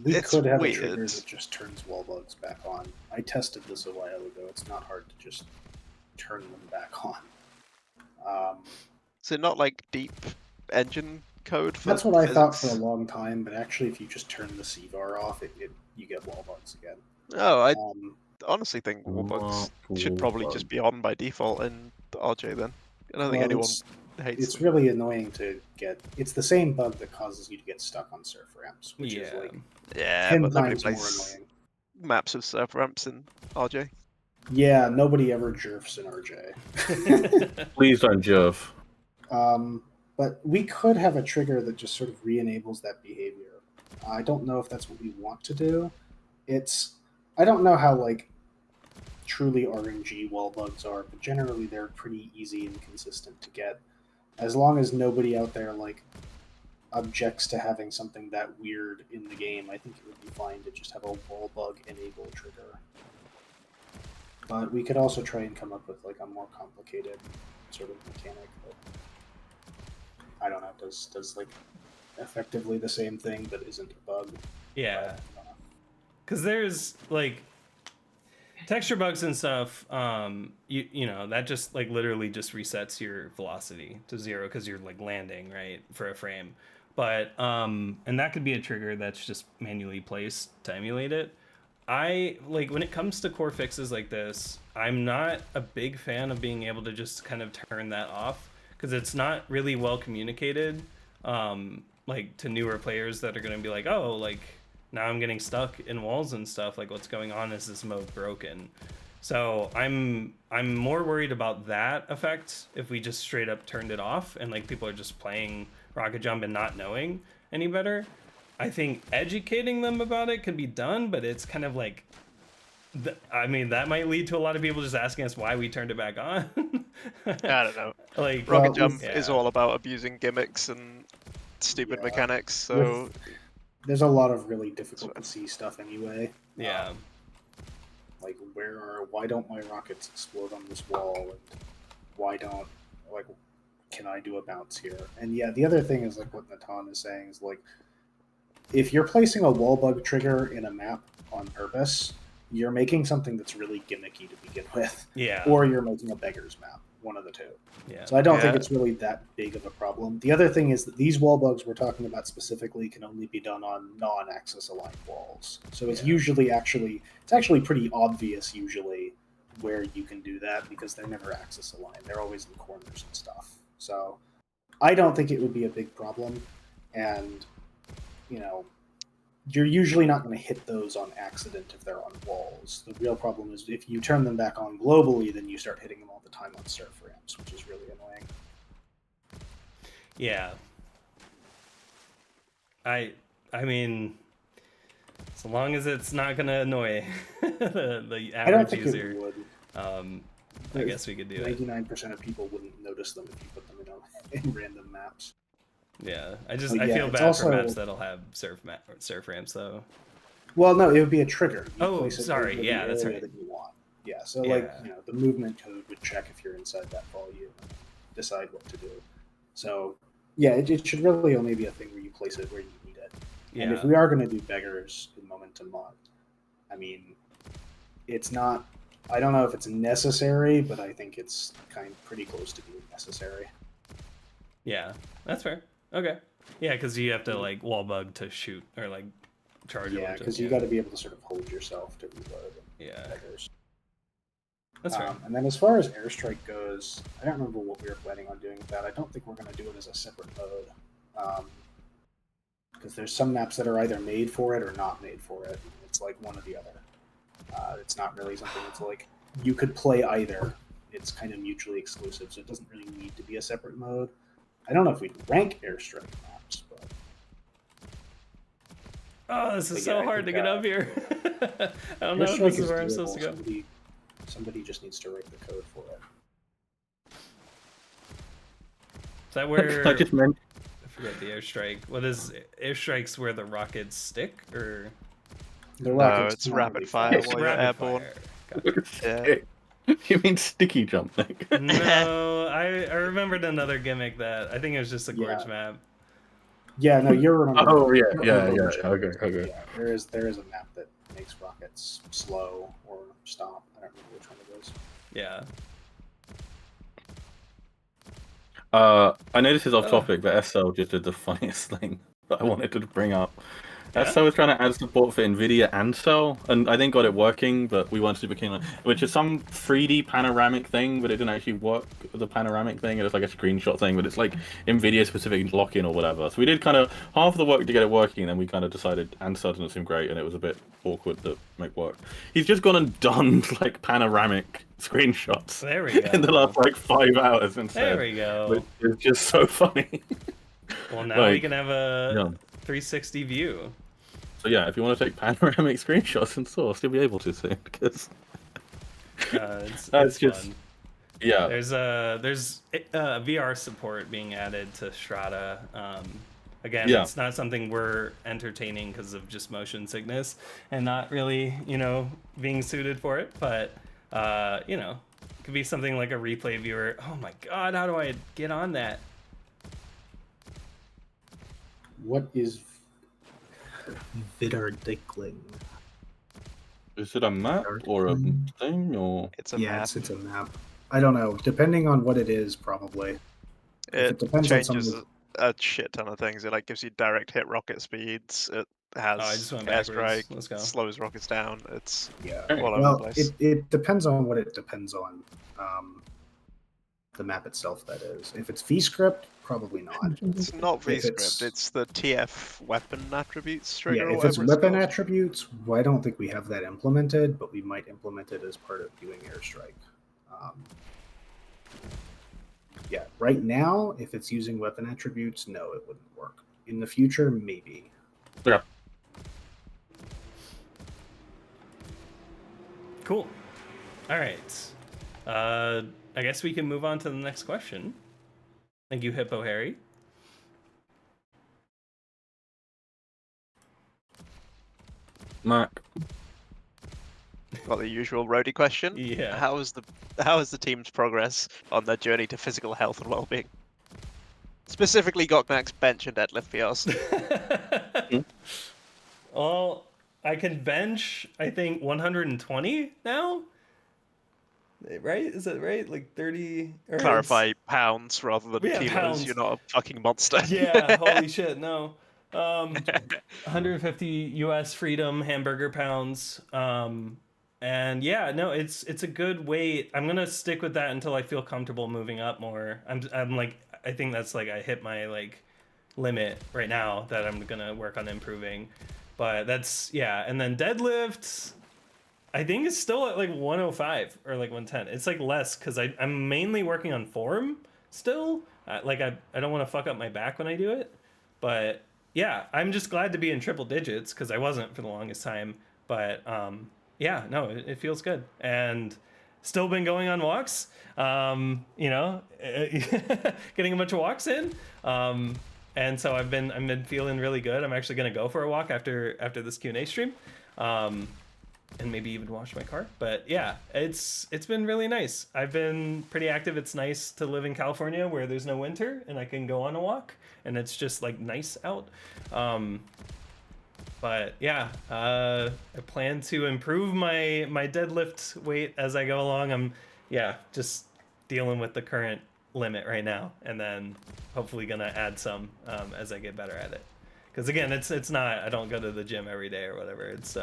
We It's could have weird. a trigger that just turns wallbugs back on. I tested this a while ago. It's not hard to just turn them back on. Is it not like deep engine code for That's what I thought physics? for a long time, but actually, if you just turn the CVAR off, you get wallbugs again. Oh, I honestly think wallbugs should probably Wallbug. just be on by default in RJ then. I don't think anyone hates It's them. really annoying to get. It's the same bug that causes you to get stuck on surf ramps, which is like Yeah, 10 but nobody times more plays annoying. maps of surf ramps in RJ. Yeah, nobody ever jerfs in RJ. Please don't jerf. But we could have a trigger that just sort of re-enables that behavior. I don't know if that's what we want to do. I don't know how like truly RNG wall bugs are, but generally they're pretty easy and consistent to get. As long as nobody out there like objects to having something that weird in the game, I think it would be fine to just have a wall bug enable trigger. But we could also try and come up with like a more complicated sort of mechanic that I don't know, does like effectively the same thing but isn't a bug. Yeah. Because there's like texture bugs and stuff, you know, that just like literally just resets your velocity to 0 because you're like landing, right, for a frame. But and that could be a trigger that's just manually placed to emulate it. I like when it comes to core fixes like this, I'm not a big fan of being able to just kind of turn that off because it's not really well communicated, like to newer players that are going to be like, oh, like now I'm getting stuck in walls and stuff. Like what's going on? Is this mode broken? So I'm more worried about that effect if we just straight up turned it off and like people are just playing Rocket Jump and not knowing any better. I think educating them about it could be done, but it's kind of like, I mean, that might lead to a lot of people just asking us why we turned it back on. I don't know. Like Rocket Jump is all about abusing gimmicks and stupid mechanics, so there's a lot of really difficult to see stuff anyway. Yeah. Like why don't my rockets explode on this wall, and why don't can I do a bounce here? And yeah, the other thing is like what Natan is saying is like if you're placing a wallbug trigger in a map on purpose, you're making something that's really gimmicky to begin with, Yeah. or you're making a beggars map, one of the two. Yeah. So I don't think Yeah. it's really that big of a problem. The other thing is that these wall bugs we're talking about specifically can only be done on non-axis aligned walls. So it's Yeah. usually it's actually pretty obvious usually where you can do that because they're never axis aligned. They're always in corners and stuff. So I don't think it would be a big problem. And, you know, you're usually not going to hit those on accident if they're on walls. The real problem is if you turn them back on globally, then you start hitting them all the time on surf ramps, which is really annoying. Yeah. I mean, so long as it's not gonna annoy the I don't average think user, it would. I guess we could do it. 99% of people wouldn't notice them if you put them in random maps. Yeah, I But I yeah, feel it's bad also- for maps that'll have surf ramps though. Well, no, it would be a trigger. You Oh, place it sorry. over the Yeah, that's area right. that you want. Yeah, so like Yeah. you know, the movement code would check if you're inside that volume and decide what to do. So yeah, it should really only be a thing where you place it where you need it. And if Yeah. we are going to do beggars in Momentum Mod, I mean, it's not. I don't know if it's necessary, but I think it's pretty close to being necessary. Yeah, that's fair. Okay. Yeah, because you have to like wall bug to shoot or like charge. Yeah, it. because you got to be able to sort of hold yourself to reload. Yeah, Beggars. that's fair. And then as far as airstrike goes, I don't remember what we were planning on doing with that. I don't think we're going to do it as a separate mode. Because there's some maps that are either made for it or not made for it. It's like one or the other. It's not really something that's like you could play either. It's kind of mutually exclusive, so it doesn't really need to be a separate mode. I don't know if we'd rank airstrike maps, but Oh, this is but so yeah, I hard to think, get up here. I don't know if airstrike this is where I'm doable. supposed to go. Somebody just needs to write the code for it. Is that where I just meant I forget the airstrike? What is airstrikes where the rockets stick or The No, rockets it's can't rapid really fire fly. while you're rapid airborne. fire? Gotcha. Yeah. You mean sticky jump, Nick? No, I remembered another gimmick that I think it was just a gorge Yeah. map. Yeah, no, you're remembering. Oh yeah, you're yeah, remembering yeah. which one Okay, it is. okay. Yeah, there is a map that makes rockets slow or stop. I don't remember which one it is. Yeah. I know this is off topic, but SL just did the funniest thing that I wanted to bring up. Yeah? SL was trying to add support for NVIDIA and Cell, and I think got it working, but we weren't super keen on it, which is some 3D panoramic thing, but it didn't actually work as a panoramic thing. It was like a screenshot thing, but it's like NVIDIA specific lock-in or whatever. So we did kind of half of the work to get it working, and then we kind of decided Ansel didn't seem great, and it was a bit awkward to make work. He's just gone and done like panoramic screenshots There we go. in the last like 5 hours instead. There we go. Which is just so funny. Well, now we like, can have a yeah. 360 view. So yeah, if you want to take panoramic screenshots in Source, you'll be able to soon because It's just fun. yeah. There's VR support being added to Strata. Again, Yeah. it's not something we're entertaining because of just motion sickness and not really, being suited for it. But it could be something like a replay viewer. Oh my God, how do I get on that? What is Vidardikling? Is it a map or a thing or? It's a Yeah, map. it's a map. I don't know. Depending on what it is, probably. If It depends on changes some. a shit ton of things. It like gives you direct hit rocket speeds. It has I just went backwards. airstrike. Let's go. Slows rockets down. It's Yeah. all over the Well, place. it depends on what it depends on. The map itself, that is. If it's VScript, probably not. It's not if VScript. it's- It's the TF weapon attributes trigger. Yeah, or if it's whatever weapon called. attributes, well, I don't think we have that implemented, but we might implement it as part of doing airstrike. Yeah, right now, if it's using weapon attributes, no, it wouldn't work. In the future, maybe. Yeah. Cool. All right. I guess we can move on to the next question. Thank you, Hippo Harry. Mac. Got the usual Roady question. Yeah. How is the team's progress on their journey to physical health and well-being? Specifically, Goknak's bench and deadlift PRs. Well, I can bench, I think, 120 now? Right? Is that right? Like 30? Or Clarify pounds rather than Yeah, kilos. pounds. You're not a fucking monster. Yeah, holy shit, no. 150 US Freedom hamburger pounds. And yeah, no, it's a good weight. I'm gonna stick with that until I feel comfortable moving up more. I'm like, I think that's like I hit my like limit right now that I'm gonna work on improving. But that's, yeah, and then deadlifts, I think it's still at like 105 or like 110. It's like less because I'm mainly working on form still. Like I don't want to fuck up my back when I do it. But yeah, I'm just glad to be in triple digits because I wasn't for the longest time. But yeah, no, it feels good. And still been going on walks, you know, getting a bunch of walks in. And so I've been feeling really good. I'm actually gonna go for a walk after this Q&A stream. And maybe even wash my car. But yeah, it's been really nice. I've been pretty active. It's nice to live in California where there's no winter and I can go on a walk and it's just like nice out. But yeah, I plan to improve my deadlift weight as I go along. I'm just dealing with the current limit right now, and then hopefully gonna add some as I get better at it. Because again, it's not, I don't go to the gym every day or whatever. It's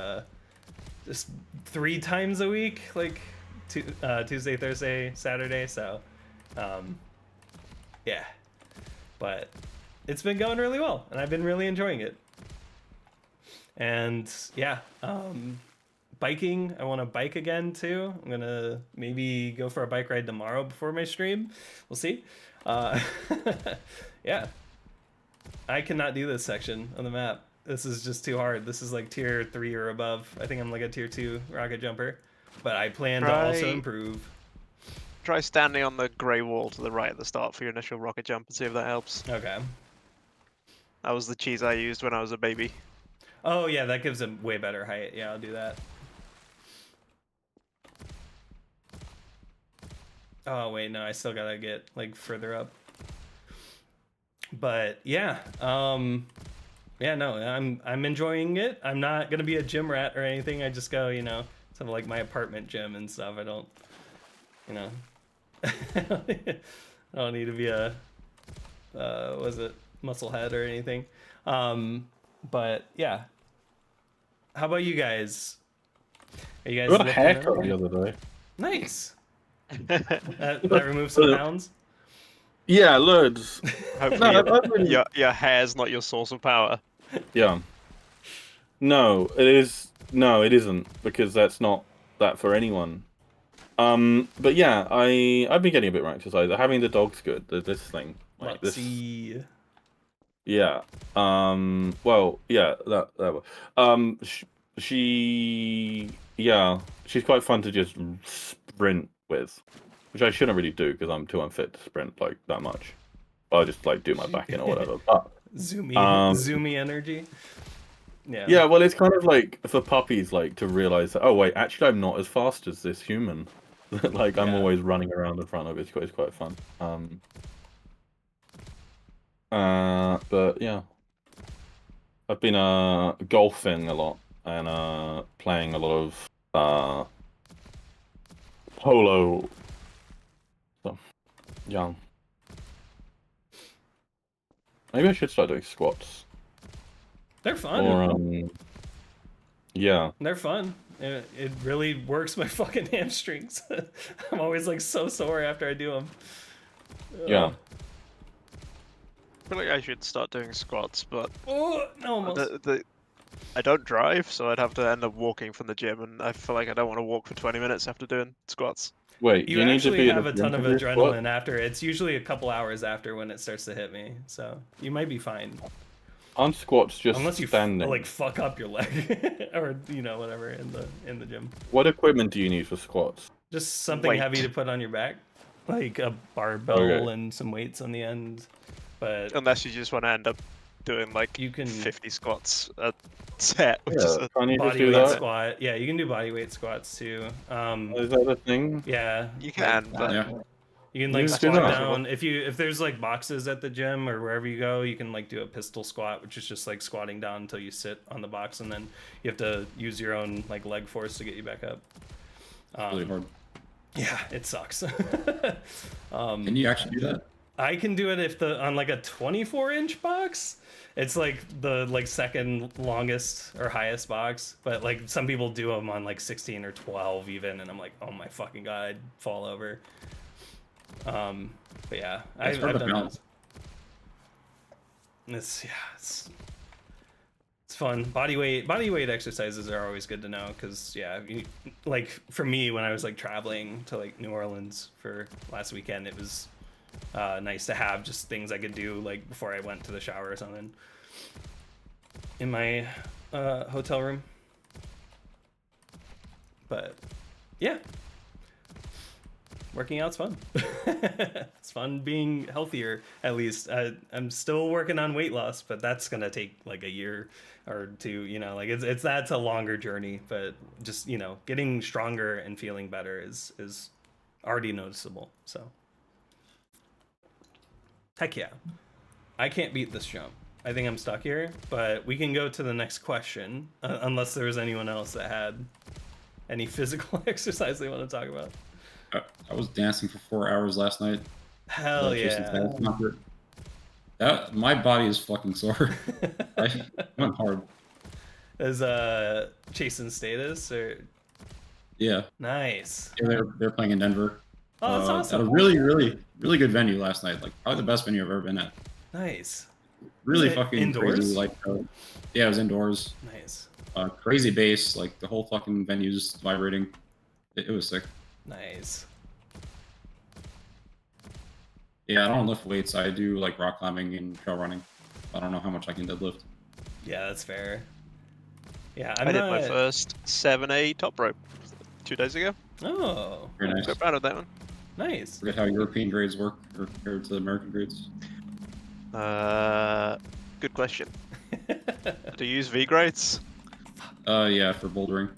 just 3 times a week, like Tuesday, Thursday, Saturday. So yeah, but it's been going really well and I've been really enjoying it. And yeah, biking, I want to bike again too. I'm gonna maybe go for a bike ride tomorrow before my stream. We'll see. Yeah, I cannot do this section on the map. This is just too hard. This is like tier 3 or above. I think I'm like a tier 2 rocket jumper, but I plan to also improve. Try standing on the grey wall to the right at the start for your initial rocket jump and see if that helps. Okay. That was the cheese I used when I was a baby. Oh yeah, that gives a way better height. Yeah, I'll do that. Oh wait, no, I still gotta get like further up. But yeah, yeah, no, I'm enjoying it. I'm not gonna be a gym rat or anything. I just go, you know, to like my apartment gym and stuff. I don't, you know, I don't need to be a, was it musclehead or anything. But yeah, how about you guys? Are you guys? I got a haircut the other day. Nice. that removes some pounds. Yeah, loads. Hopefully your hair's not your source of power. Yeah. No, it is. No, it isn't, because that's not that for anyone. But yeah, I've been getting a bit more exercise. Having the dog's good. This thing, like this. Yeah. Well, yeah. She's quite fun to just sprint with, which I shouldn't really do because I'm too unfit to sprint like that much. I'll just like do my back in or whatever. But zoomy energy. Yeah. Yeah, well, it's kind of like for puppies, like to realize that, oh wait, actually I'm not as fast as this human. Like I'm always running around in front of it. It's quite fun. But yeah, I've been golfing a lot and playing a lot of polo. So yeah, maybe I should start doing squats. They're fun. Or yeah, they're fun. It really works my fucking hamstrings. I'm always like so sore after I do them. Yeah. I feel like I should start doing squats, but almost. I don't drive, so I'd have to end up walking from the gym, and I feel like I don't want to walk for 20 minutes after doing squats. Wait, you need to be have a ton of adrenaline squat? after. It's usually a couple hours after when it starts to hit me, so you might be fine. On squats, just unless you standing. Like fuck up your leg, or you know whatever in the gym. What equipment do you need for squats? Just something heavy to put on your back, like a barbell and some weights on the end. But unless you just want to end up doing like you can 50 squats a set, which is a body weight squat. Yeah, you can do body weight squats too. Is that a thing? Yeah, you can, but yeah. You can like Let's do squat that. down if there's like boxes at the gym or wherever you go, you can like do a pistol squat, which is just like squatting down until you sit on the box, and then you have to use your own like leg force to get you back up. Really hard. Yeah, it sucks. Can you actually do that? I can do it if on like a 24-inch box. It's like the second longest or highest box, but like some people do them on like 16 or 12 even, and I'm like, oh my fucking god, I'd fall over. But yeah, I've done those. It's fun. Body weight exercises are always good to know, because yeah, like for me when I was like traveling to like New Orleans for last weekend, it was nice to have just things I could do like before I went to the shower or something in my hotel room. But yeah, working out's fun. It's fun being healthier, at least. I'm still working on weight loss, but that's gonna take like a year or two, you know, like that's a longer journey, but just, you know, getting stronger and feeling better is already noticeable. So heck yeah, I can't beat this jump. I think I'm stuck here, but we can go to the next question, unless there was anyone else that had any physical exercise they want to talk about. I was dancing for 4 hours last night. Hell yeah. My body is fucking sore. I went hard. Is chasing status or? Yeah. Nice. Yeah, they're playing in Denver. Oh, that's awesome. At a really, really, really good venue last night. Like probably the best venue I've ever been at. Nice. Really Was it fucking indoors? crazy. Like, yeah, it was indoors. Nice. Crazy bass. Like the whole fucking venue's vibrating. It was sick. Nice. Yeah, I don't lift weights. I do like rock climbing and trail running. I don't know how much I can deadlift. Yeah, that's fair. Yeah, I did my first 7A top rope 2 days ago. Oh, Very nice. Quite proud of that one. nice. Forget how European grades work compared to American grades. Good question. Do you use V grades? Yeah, for bouldering.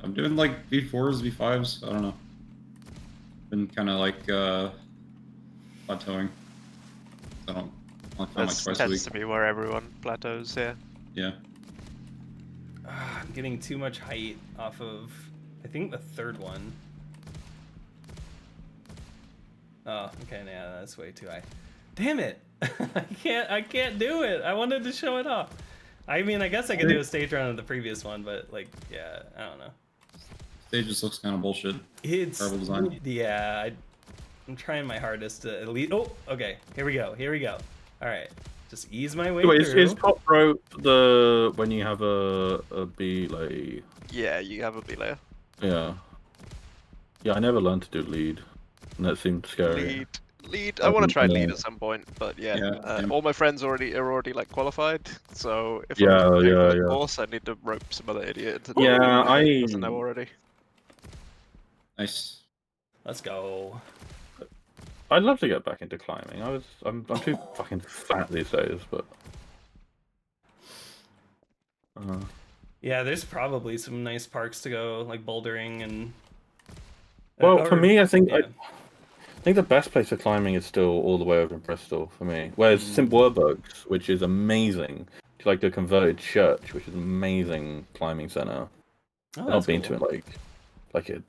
I'm doing like V4s, V5s. I don't know. Been kind of like plateauing. I don't climb like That twice a week. tends to be where everyone plateaus, yeah. Yeah. I'm getting too much height off of, I think, the third one. Oh, okay, yeah, that's way too high. Damn it! I can't do it. I wanted to show it off. I mean, I guess I could do a stage run of the previous one, but like, yeah, I don't know. Stage just looks kind of bullshit. It's Terrible design. yeah. I'm trying my hardest to at least. Oh, okay. Here we go. All right, just ease my way Wait, through. is top rope the when you have a belay? Yeah, you have a belay. Yeah. Yeah, I never learned to do lead, and that seemed scary. Lead. I want to try lead Yeah. at some point, but yeah, Yeah. all my friends are already like qualified. So if Yeah, I'm paying for the yeah. course, I need to rope some other idiot into Yeah, who doesn't know already. Nice. Let's go. I'd love to get back into climbing. I'm too fucking fat these days, but. Yeah, there's probably some nice parks to go, like bouldering and. Well, for me, I think yeah. I think the best place for climbing is still all the way over in Bristol for me. Whereas Wallbugs, which is amazing, to like the converted church, which is an amazing climbing center. Oh, I've that's not been cool. to it like it.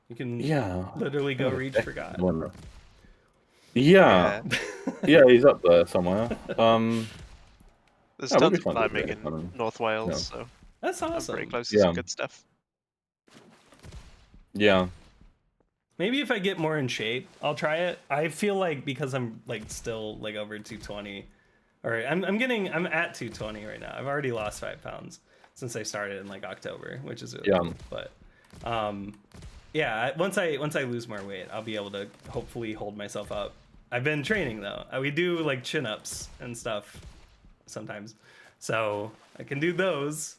You can Yeah. literally go Yeah, reach for God. Wonder. Yeah. Yeah, he's up there somewhere. There's Yeah, it would tons be of fun to do climbing it, in North Wales, yeah. so That's I'm awesome. pretty close to Yeah. some good stuff. Yeah. Maybe if I get more in shape, I'll try it. I feel like because I'm like still like over 220, or I'm at 220 right now. I've already lost 5 pounds since I started in like October, which is really cool. But yeah, once I lose more weight, I'll be able to hopefully hold myself up. I've been training though. We do like chin ups and stuff sometimes, so I can do those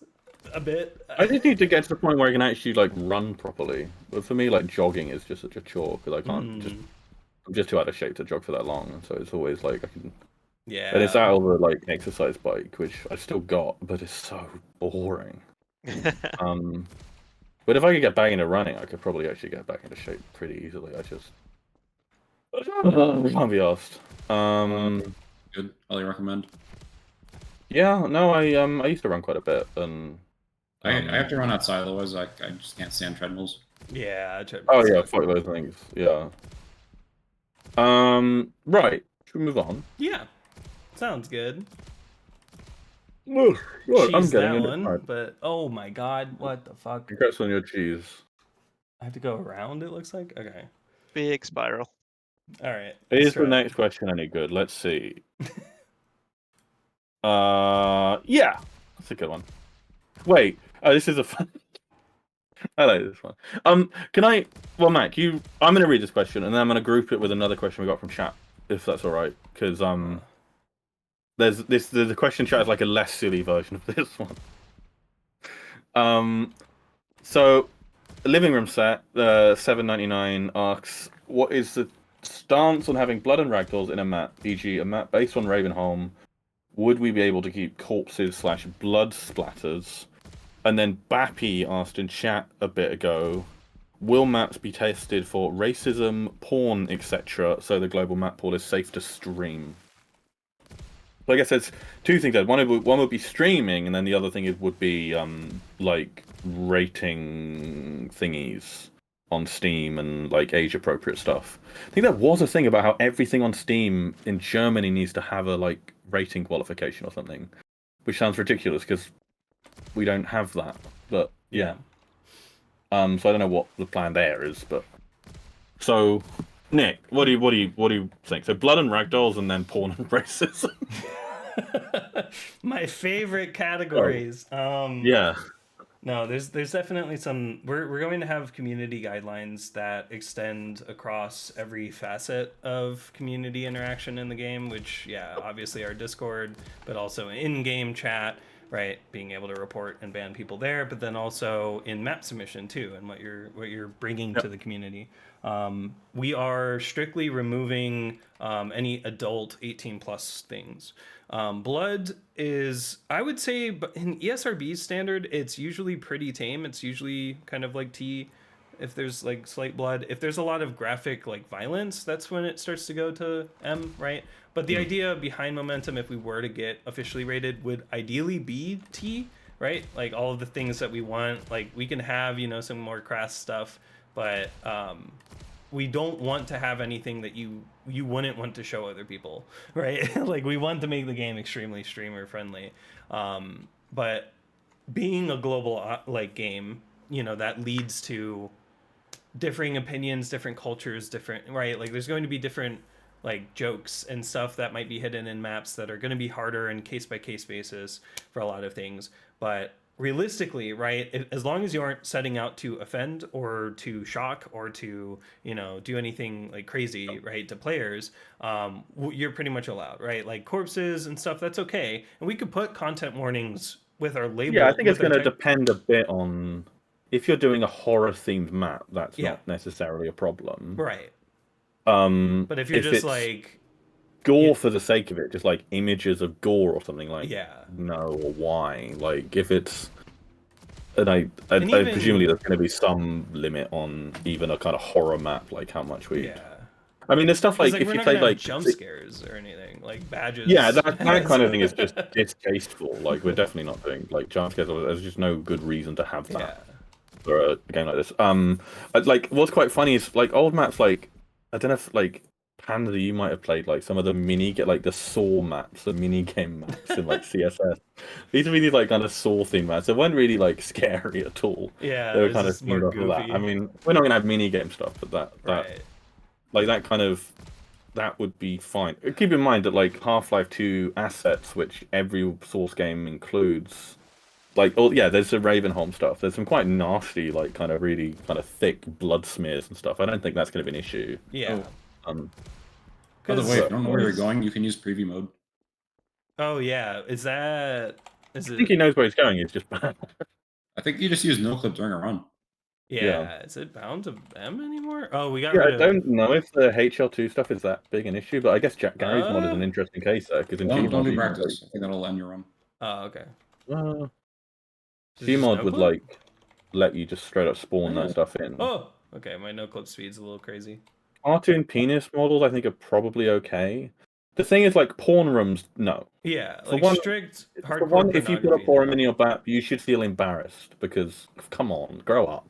a bit. I just need to get to the point where I can actually like run properly. But for me, like jogging is just such a chore because I can't I'm just too out of shape to jog for that long. So it's always like I can. Yeah. And it's out of the like exercise bike, which I still got, but it's so boring. But if I could get back into running, I could probably actually get back into shape pretty easily. I can't be asked. Good. Highly recommend. Yeah, no, I used to run quite a bit, and I have to run outside, otherwise I just can't stand treadmills. Yeah. oh yeah, fuck those things. Yeah. Right. Should we move on? Yeah. Sounds good. Ugh, right, I'm Cheese getting that into one, it. but oh my god, what the fuck? Congrats on your cheese. I have to go around, it looks like? Okay. Big spiral. Alright. Is the next question any good? Let's see. Yeah, that's a good one. Wait, this is a fun. I like this one. Can I? Well, Mac, I'm gonna read this question and then I'm gonna group it with another question we got from chat, if that's all right. Because there's the question chat is like a less silly version of this one. So, living room set, 799 asks, what is the stance on having blood and ragdolls in a map, e.g., a map based on Ravenholm? Would we be able to keep corpses / blood splatters? And then Bappy asked in chat a bit ago, will maps be tested for racism, porn, etc., so the global map pool is safe to stream? So I guess there's two things there. One would be streaming, and then the other thing would be like rating thingies on Steam and like age-appropriate stuff. I think there was a thing about how everything on Steam in Germany needs to have a like rating qualification or something, which sounds ridiculous because we don't have that. But yeah. So I don't know what the plan there is, but so Nick, what do you think? So blood and ragdolls, and then porn and racism. My favorite categories. Yeah. No, there's definitely some. We're going to have community guidelines that extend across every facet of community interaction in the game, which obviously our Discord, but also in-game chat, right? Being able to report and ban people there, but then also in map submission too, and what you're bringing to the community. We are strictly removing any adult 18 plus things. Blood is, I would say, in ESRB's standard, it's usually pretty tame. It's usually kind of like T. If there's like slight blood, if there's a lot of graphic like violence, that's when it starts to go to M, right? But the idea behind Momentum, if we were to get officially rated, would ideally be T, right? Like all of the things that we want, like we can have, some more crass stuff, but we don't want to have anything that you wouldn't want to show other people, right? Like we want to make the game extremely streamer friendly, but being a global like game, that leads to differing opinions, different cultures, different, right? Like there's going to be different like jokes and stuff that might be hidden in maps that are going to be harder in case by case basis for a lot of things, but realistically, right, as long as you aren't setting out to offend or to shock or to do anything like crazy, right, to players, you're pretty much allowed, right? Like corpses and stuff, that's okay, and we could put content warnings with our label. Yeah, I think it's going to depend a bit on if you're doing a horror themed map. That's not necessarily a problem, right? But if you're just like gore for the sake of it, just like images of gore or something, like no, or why? Like if it's, and I presumably there's going to be some limit on even a kind of horror map, like how much we. I mean, there's stuff like if you play like jump scares or anything, like badges. Yeah, that kind of thing is just distasteful. Like we're definitely not doing like jump scares. There's just no good reason to have that for a game like this. Like what's quite funny is like old maps, like I don't know if like Panda, you might have played like some of the like the Saw maps, the mini game maps in like CSS. These are really like kind of Saw theme maps. They weren't really like scary at all. Yeah, they were kind of more goofy. That. I mean, we're not gonna have mini game stuff, but that like that kind of that would be fine. Keep in mind that like Half-Life 2 assets, which every Source game includes, like there's the Ravenholm stuff. There's some quite nasty, like kind of really kind of thick blood smears and stuff. I don't think that's going to be an issue. Yeah. By the way, if you don't know where you're going, you can use preview mode. Oh yeah, I think he knows where he's going. It's just bad. I think you just use no clip during a run. Yeah, is it bound to M anymore? Oh, we got. Yeah, I don't know if the HL2 stuff is that big an issue, but I guess Jack Gary's mod is an interesting case there because don't do practice. I think that'll end your run. Oh, okay. Is it just Gmod no would clip? like let you just straight up spawn Oh. that stuff in. Oh, okay. My no clip speed's a little crazy. Cartoon penis models, I think, are probably okay. The thing is, like, porn rooms, no. Yeah, For like one, strict For hardcore one, if you put a pornography. forum No. in your back, you should feel embarrassed because, come on, grow up.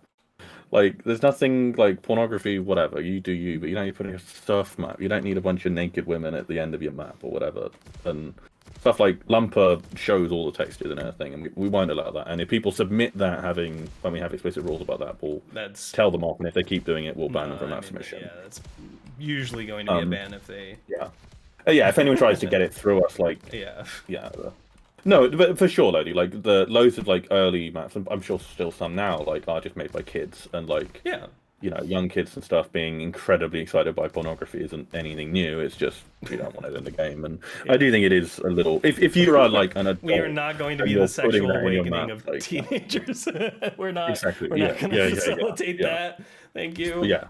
Like, there's nothing like pornography, whatever. You do you, but you don't need to put in a surf map. You don't need a bunch of naked women at the end of your map or whatever. And stuff like Lumper shows all the textures and everything, and we won't allow that. And if people submit that, when we have explicit rules about that, we'll That's tell them off. And if they keep doing it, we'll ban them from I that mean, submission. yeah, that's usually going to be a ban if they. Yeah. Yeah, if anyone tries to get it through us, like, Yeah. yeah. No, but for sure, Lodi, like, the loads of, like, early maps, and I'm sure still some now, like, are just made by kids, and, like, Yeah. you know, young kids and stuff being incredibly excited by pornography isn't anything new, it's just, we don't want it in the game, and I do think it is a little, if you are, like, an adult... We are not going to and be you're the putting sexual that in your awakening map, of like, teenagers. We're not. Exactly, We're not yeah, going to yeah, yeah, facilitate yeah. that. Thank you. Yeah.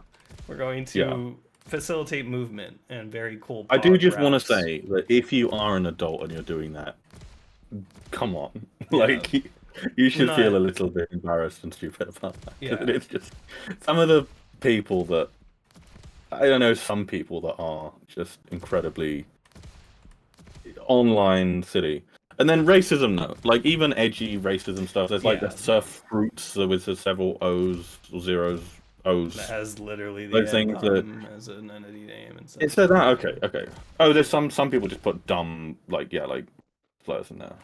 We're going to facilitate movement and very cool. I do pod just want to routes. say that if you are an adult and you're doing that, come on, Yeah. like you should Not- feel a little bit embarrassed and stupid about that. 'Cause Yeah. It's just some of the people that I don't know, some people that are just incredibly online silly. And then racism, no, like even edgy racism stuff. There's like Yeah. the surf fruits with the several O's or zeros, O's. That has literally the Those things that- as an entity name and stuff. It said that, okay. Oh, there's some people just put dumb like slurs in there.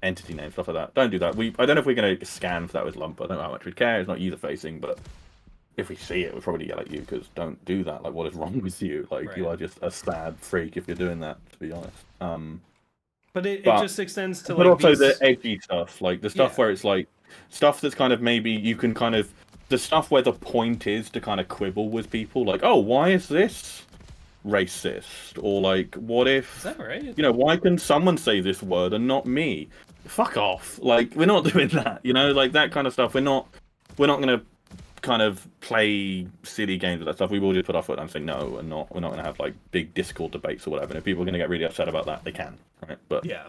Entity name, stuff like that. Don't do that. I don't know if we're gonna scan for that with Lump. I don't know how much we care. It's not user facing, but if we see it, we'll probably yell at you because don't do that. Like, what is wrong with you? Like, you Right. are just a sad freak if you're doing that. To be honest. But it But- just extends to But like also these... the edgy stuff, like the stuff Yeah. where it's like stuff that's kind of maybe you can kind of the stuff where the point is to kind of quibble with people, like, oh, why is this racist? Or like, what if Is that right? you know, why can someone say this word and not me? Fuck off! Like, we're not doing that. You know, like that kind of stuff. We're not gonna kind of play silly games with that stuff. We will just put our foot down and say no, and we're not gonna have like big Discord debates or whatever. And if people are gonna get really upset about that, they can, right? But Yeah.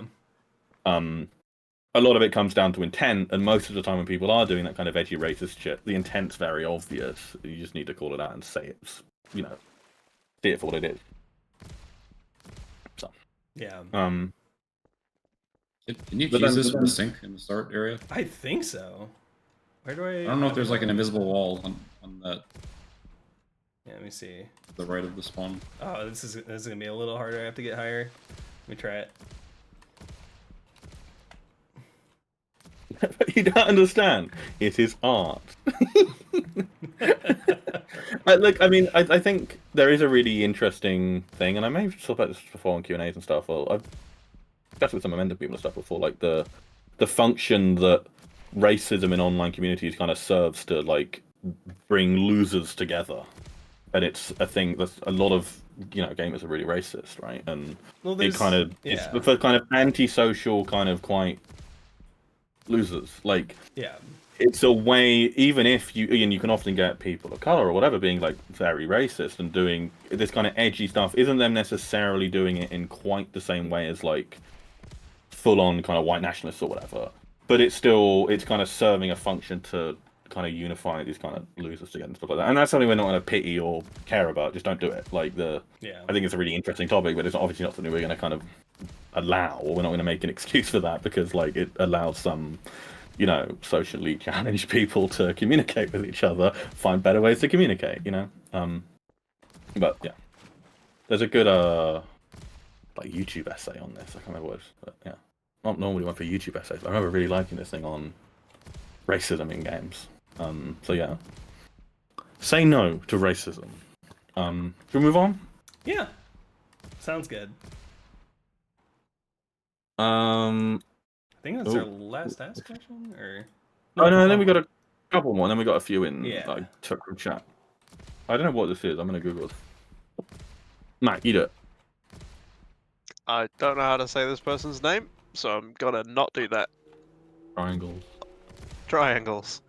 a lot of it comes down to intent, and most of the time when people are doing that kind of edgy racist shit, the intent's very obvious. You just need to call it out and say it's, you know, see it for what it is. So, Yeah. Can you But use then- this with a sink in the start area? I think so. Where do I? I don't know if there's like an invisible wall on that Yeah, let me see. to the right of the spawn. Oh, this is gonna be a little harder. I have to get higher. Let me try it. you don't understand. It is art. I think there is a really interesting thing, and I may have talked about this before on Q&As and stuff. Well, I've discussed with some Momentum people and stuff before, like the function that racism in online communities kind of serves to like bring losers together, and it's a thing that a lot of gamers are really racist, right? And Well, it there's kind of yeah, it's for kind of antisocial kind of quite losers, like. yeah, It's a way, even if you can often get people of color or whatever being like very racist and doing this kind of edgy stuff, isn't them necessarily doing it in quite the same way as like full on kind of white nationalists or whatever. But it's kind of serving a function to kind of unify these kind of losers together and stuff like that. And that's something we're not going to pity or care about. Just don't do it. Like yeah. I think it's a really interesting topic, but it's obviously not something we're going to kind of allow, or we're not going to make an excuse for that because like it allows some socially challenged people to communicate with each other, find better ways to communicate, But yeah, there's a good like YouTube essay on this. I can't remember what it was, but yeah, not normally one for YouTube essays. But I remember really liking this thing on racism in games. So yeah, say no to racism. Should we move on? Yeah. Sounds good. Um. I think that's our Oh. last ask question, or Oh no, then we got a couple more. Then we got a few in Yeah. like took from chat. I don't know what this is. I'm gonna Google it. Matt, you do it. I don't know how to say this person's name, so I'm gonna not do that. Triangles. Triangles.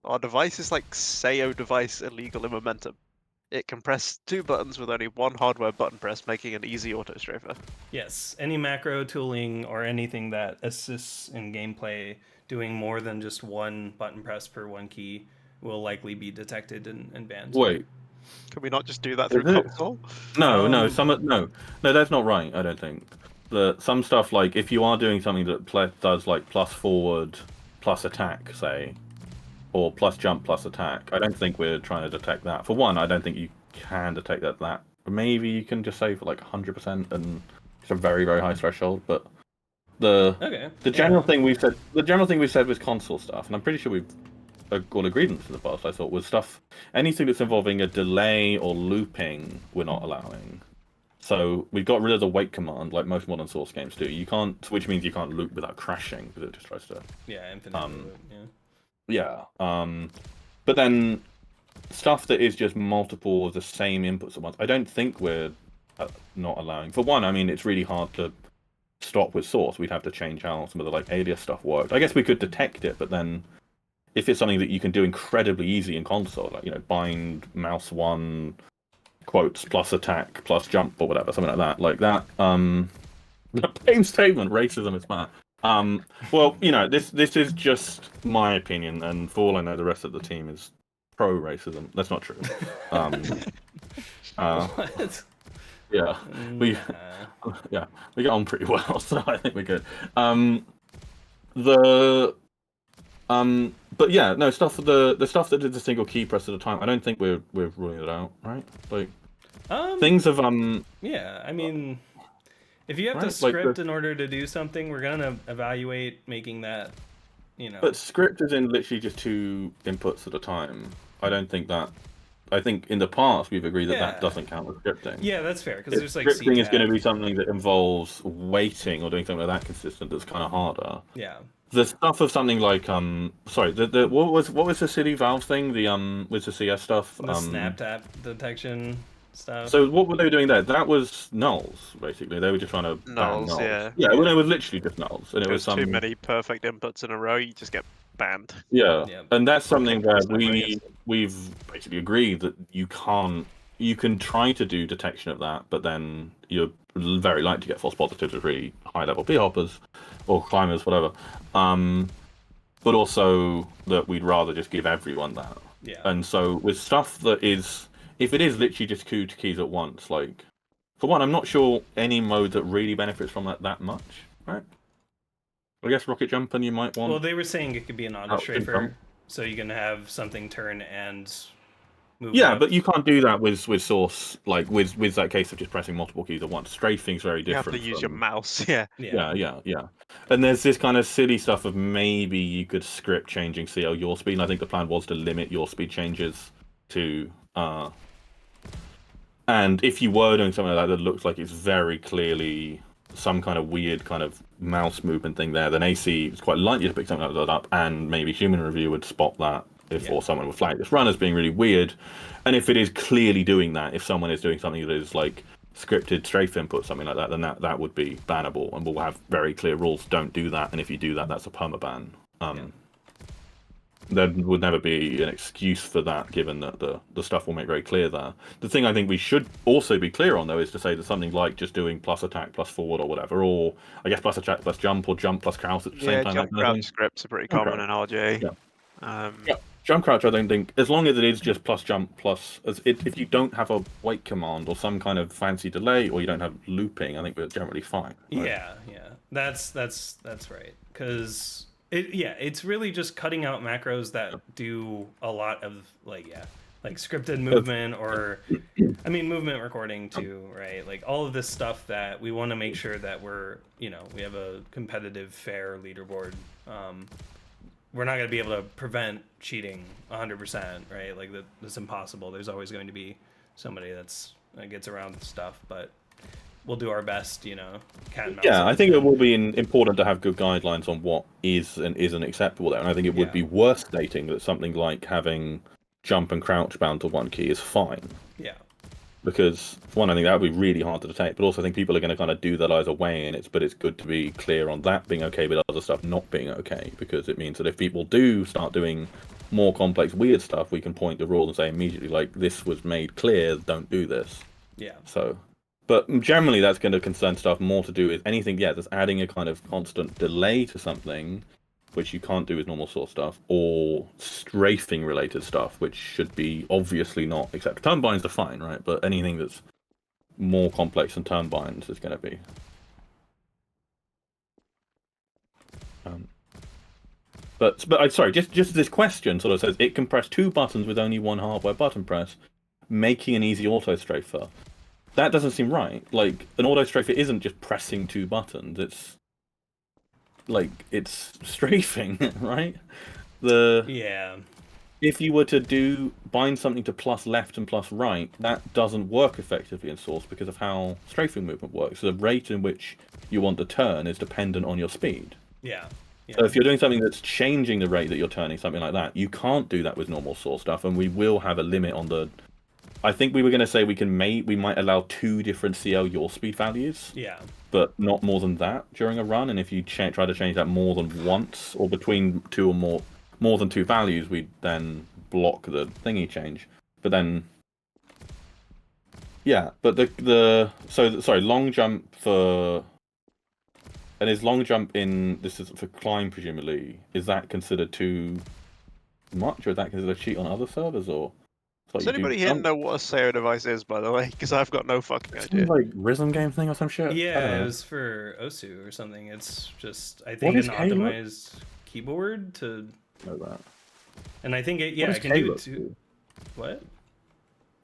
Our device is like SayoDevice illegal in Momentum. it can press 2 buttons with only one hardware button press, making an easy autostrafer. Yes, any macro tooling or anything that assists in gameplay doing more than just one button press per one key will likely be detected and banned. Wait, Can we not just do that through is it? console? No, no, Um, no, that's not right. I don't think. Some stuff like if you are doing something that does like plus forward, plus attack, say, or plus jump plus attack, I don't think we're trying to detect that. For one, I don't think you can detect that. Maybe you can just say for like 100% and it's a very very high threshold, but Okay. the general thing we've said was console stuff, and I'm pretty sure we've all agreed in the past. I thought was stuff anything that's involving a delay or looping we're not allowing. So we got rid of the wait command like most modern Source games do. You can't, which means you can't loop without crashing because it just tries to. Yeah, infinitely loop, Yeah. But then stuff that is just multiple of the same inputs at once. I don't think we're not allowing. For one, I mean, it's really hard to stop with Source. We'd have to change how some of the like alias stuff worked. I guess we could detect it, but then if it's something that you can do incredibly easy in console, like bind mouse one quotes plus attack plus jump or whatever, something like that. The plain statement, racism is bad. Well, this is just my opinion, and for all I know, the rest of the team is pro racism. That's not true. What? Yeah, we Nah. we get on pretty well, so I think we're good. The but yeah, no stuff for the stuff that did the single key press at a time. I don't think we're ruling it out, right? Like things of Yeah, I mean, if you have to right, like script in order to do something, we're gonna evaluate making that, But script is in literally just 2 inputs at a time. I don't think that. I think in the past we've agreed that that doesn't count as scripting. Yeah, that's fair because there's like Scripting is going to CTAG. be something that involves waiting or doing something like that consistent. That's kind of harder. Yeah. The stuff of something like sorry, the what was the City Valve thing? The with the CS stuff. The snap tap detection stuff. So what were they doing there? That was nulls, basically. They were just trying to ban Nulls, nulls. yeah. Well, it was literally just nulls, and it was Too many perfect inputs in a row, you just get banned. Yeah, Yeah. and that's something where Right. we've basically agreed that you can't. You can try to do detection of that, but then you're very likely to get false positives with really high level P hoppers or climbers, whatever. But also that we'd rather just give everyone that. Yeah. And so with stuff that is, if it is literally just 2 keys at once, like for one, I'm not sure any mode that really benefits from that much, right? I guess rocket jump, and you might want. Well, they were saying it could be an autostrafer, jump. so you can have something turn and move. Yeah, up. but you can't do that with Source, like with that case of just pressing multiple keys at once. Strafing's very You different. have to use your mouse, yeah. Yeah. And there's this kind of silly stuff of maybe you could script changing CL your speed, and I think the plan was to limit your speed changes to and if you were doing something like that looks like it's very clearly some kind of weird kind of mouse movement thing there, then AC is quite likely to pick something like that up, and maybe human review would spot that or someone would flag this run as being really weird. And if it is clearly doing that, if someone is doing something that is like scripted strafe input, something like that, then that would be bannable, and we'll have very clear rules. Don't do that, and if you do that, that's a permaban. There would never be an excuse for that, given that the stuff will make very clear there. The thing I think we should also be clear on, though, is to say that something like just doing plus attack plus forward or whatever, or I guess plus attack plus jump or jump plus crouch at the same time. Jump crouch scripts are pretty common in RJ. Yeah. Jump crouch, I don't think, as long as it is just plus jump plus, if you don't have a wait command or some kind of fancy delay, or you don't have looping, I think we're generally fine. Right? Yeah, that's right. Because it's really just cutting out macros that do a lot of like scripted movement or, I mean, movement recording too, right? Like all of this stuff that we want to make sure that we're, we have a competitive, fair leaderboard. We're not going to be able to prevent cheating 100%, right? Like that's impossible. There's always going to be somebody that gets around the stuff, but we'll do our best, cat and mouse. Yeah, I think it will be important to have good guidelines on what is and isn't acceptable there. And I think it would be worth stating that something like having jump and crouch bound to one key is fine. Yeah. Because, for one, I think that would be really hard to detect, but also I think people are going to kind of do that either way, but it's good to be clear on that being okay, but other stuff not being okay, because it means that if people do start doing more complex, weird stuff, we can point the rule and say immediately, like, this was made clear, don't do this. Yeah. So, but generally that's going to concern stuff more to do with anything, that's adding a kind of constant delay to something, which you can't do with normal source stuff, or strafing related stuff, which should be obviously not, except turn binds are fine, right? But anything that's more complex than turn binds is going to be. But sorry, just this question sort of says it can press 2 buttons with only one hardware button press, making an easy autostrafer. That doesn't seem right. Like, an autostrafer isn't just pressing 2 buttons. It's like it's strafing, right? Yeah. If you were to bind something to plus left and plus right, that doesn't work effectively in Source because of how strafing movement works. So the rate in which you want to turn is dependent on your speed. Yeah. So if you're doing something that's changing the rate that you're turning, something like that, you can't do that with normal Source stuff, and we will have a limit on the. I think we were going to say we might allow 2 different CL your speed values. Yeah. But not more than that during a run. And if you try to change that more than once, or between 2 or more than 2 values, we then block the thingy change. But then, but long jump for. And is long jump this is for climb, presumably, is that considered too much, or is that considered a cheat on other servers, or? Does anybody here know what a SayoDevice is, by the way? Because I've got no fucking idea. Like rhythm game thing or some shit? Yeah, it was for Osu or something. It's just, I What think, is an Caleb? optimized keyboard to. Know that. And I think it, What I does can do Caleb it too. do? What?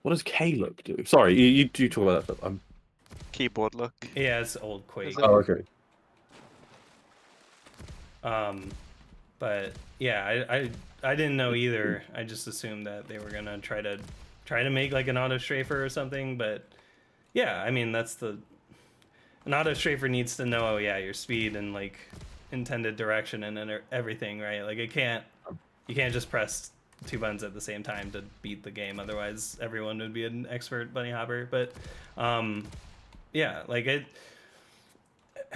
What does Caleb do? Sorry, you do talk about that stuff. Keyboard look. Yeah, it's old Quake. Is it? Oh, okay. But yeah, I didn't know either. I just assumed that they were gonna try to make like an autostrafer or something. But yeah, I mean an autostrafer needs to know your speed and like intended direction and everything, right? Like you can't just press 2 buttons at the same time to beat the game. Otherwise, everyone would be an expert bunny hopper. But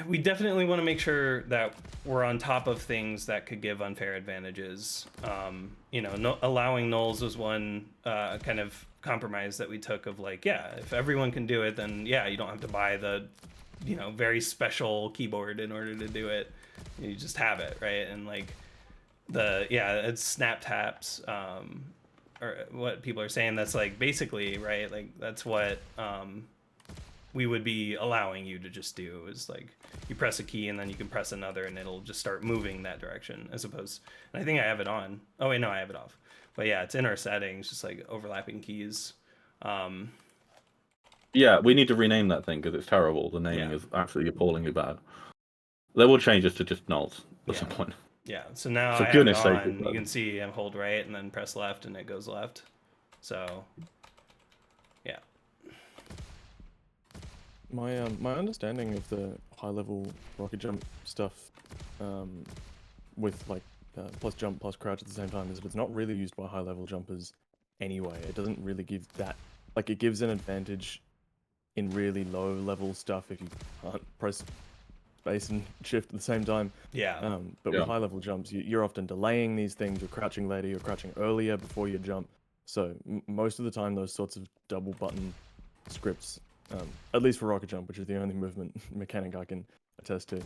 we definitely want to make sure that we're on top of things that could give unfair advantages. Allowing nulls was one kind of compromise that we took of like, if everyone can do it, then you don't have to buy the, very special keyboard in order to do it. You just have it, right? And like it's snap taps, or what people are saying. That's like basically, right? Like that's what we would be allowing you to just do is like you press a key and then you can press another and it'll just start moving that direction as opposed. And I think I have it on. Oh wait, no, I have it off. But yeah, it's in our settings, just like overlapping keys. Yeah, we need to rename that thing because it's terrible. The naming is absolutely appallingly bad. They will change us to just nulls at some point. Yeah, so now For I have it goodness sake, on. You can see I hold right and then press left and it goes left. So yeah. My understanding of the high level rocket jump stuff, with like plus jump plus crouch at the same time is that it's not really used by high level jumpers anyway. It doesn't really give that, like it gives an advantage in really low level stuff if you can't press space and shift at the same time. Yeah. But with high level jumps, you're often delaying these things. You're crouching later. You're crouching earlier before you jump. So most of the time, those sorts of double button scripts, at least for rocket jump, which is the only movement mechanic I can attest to,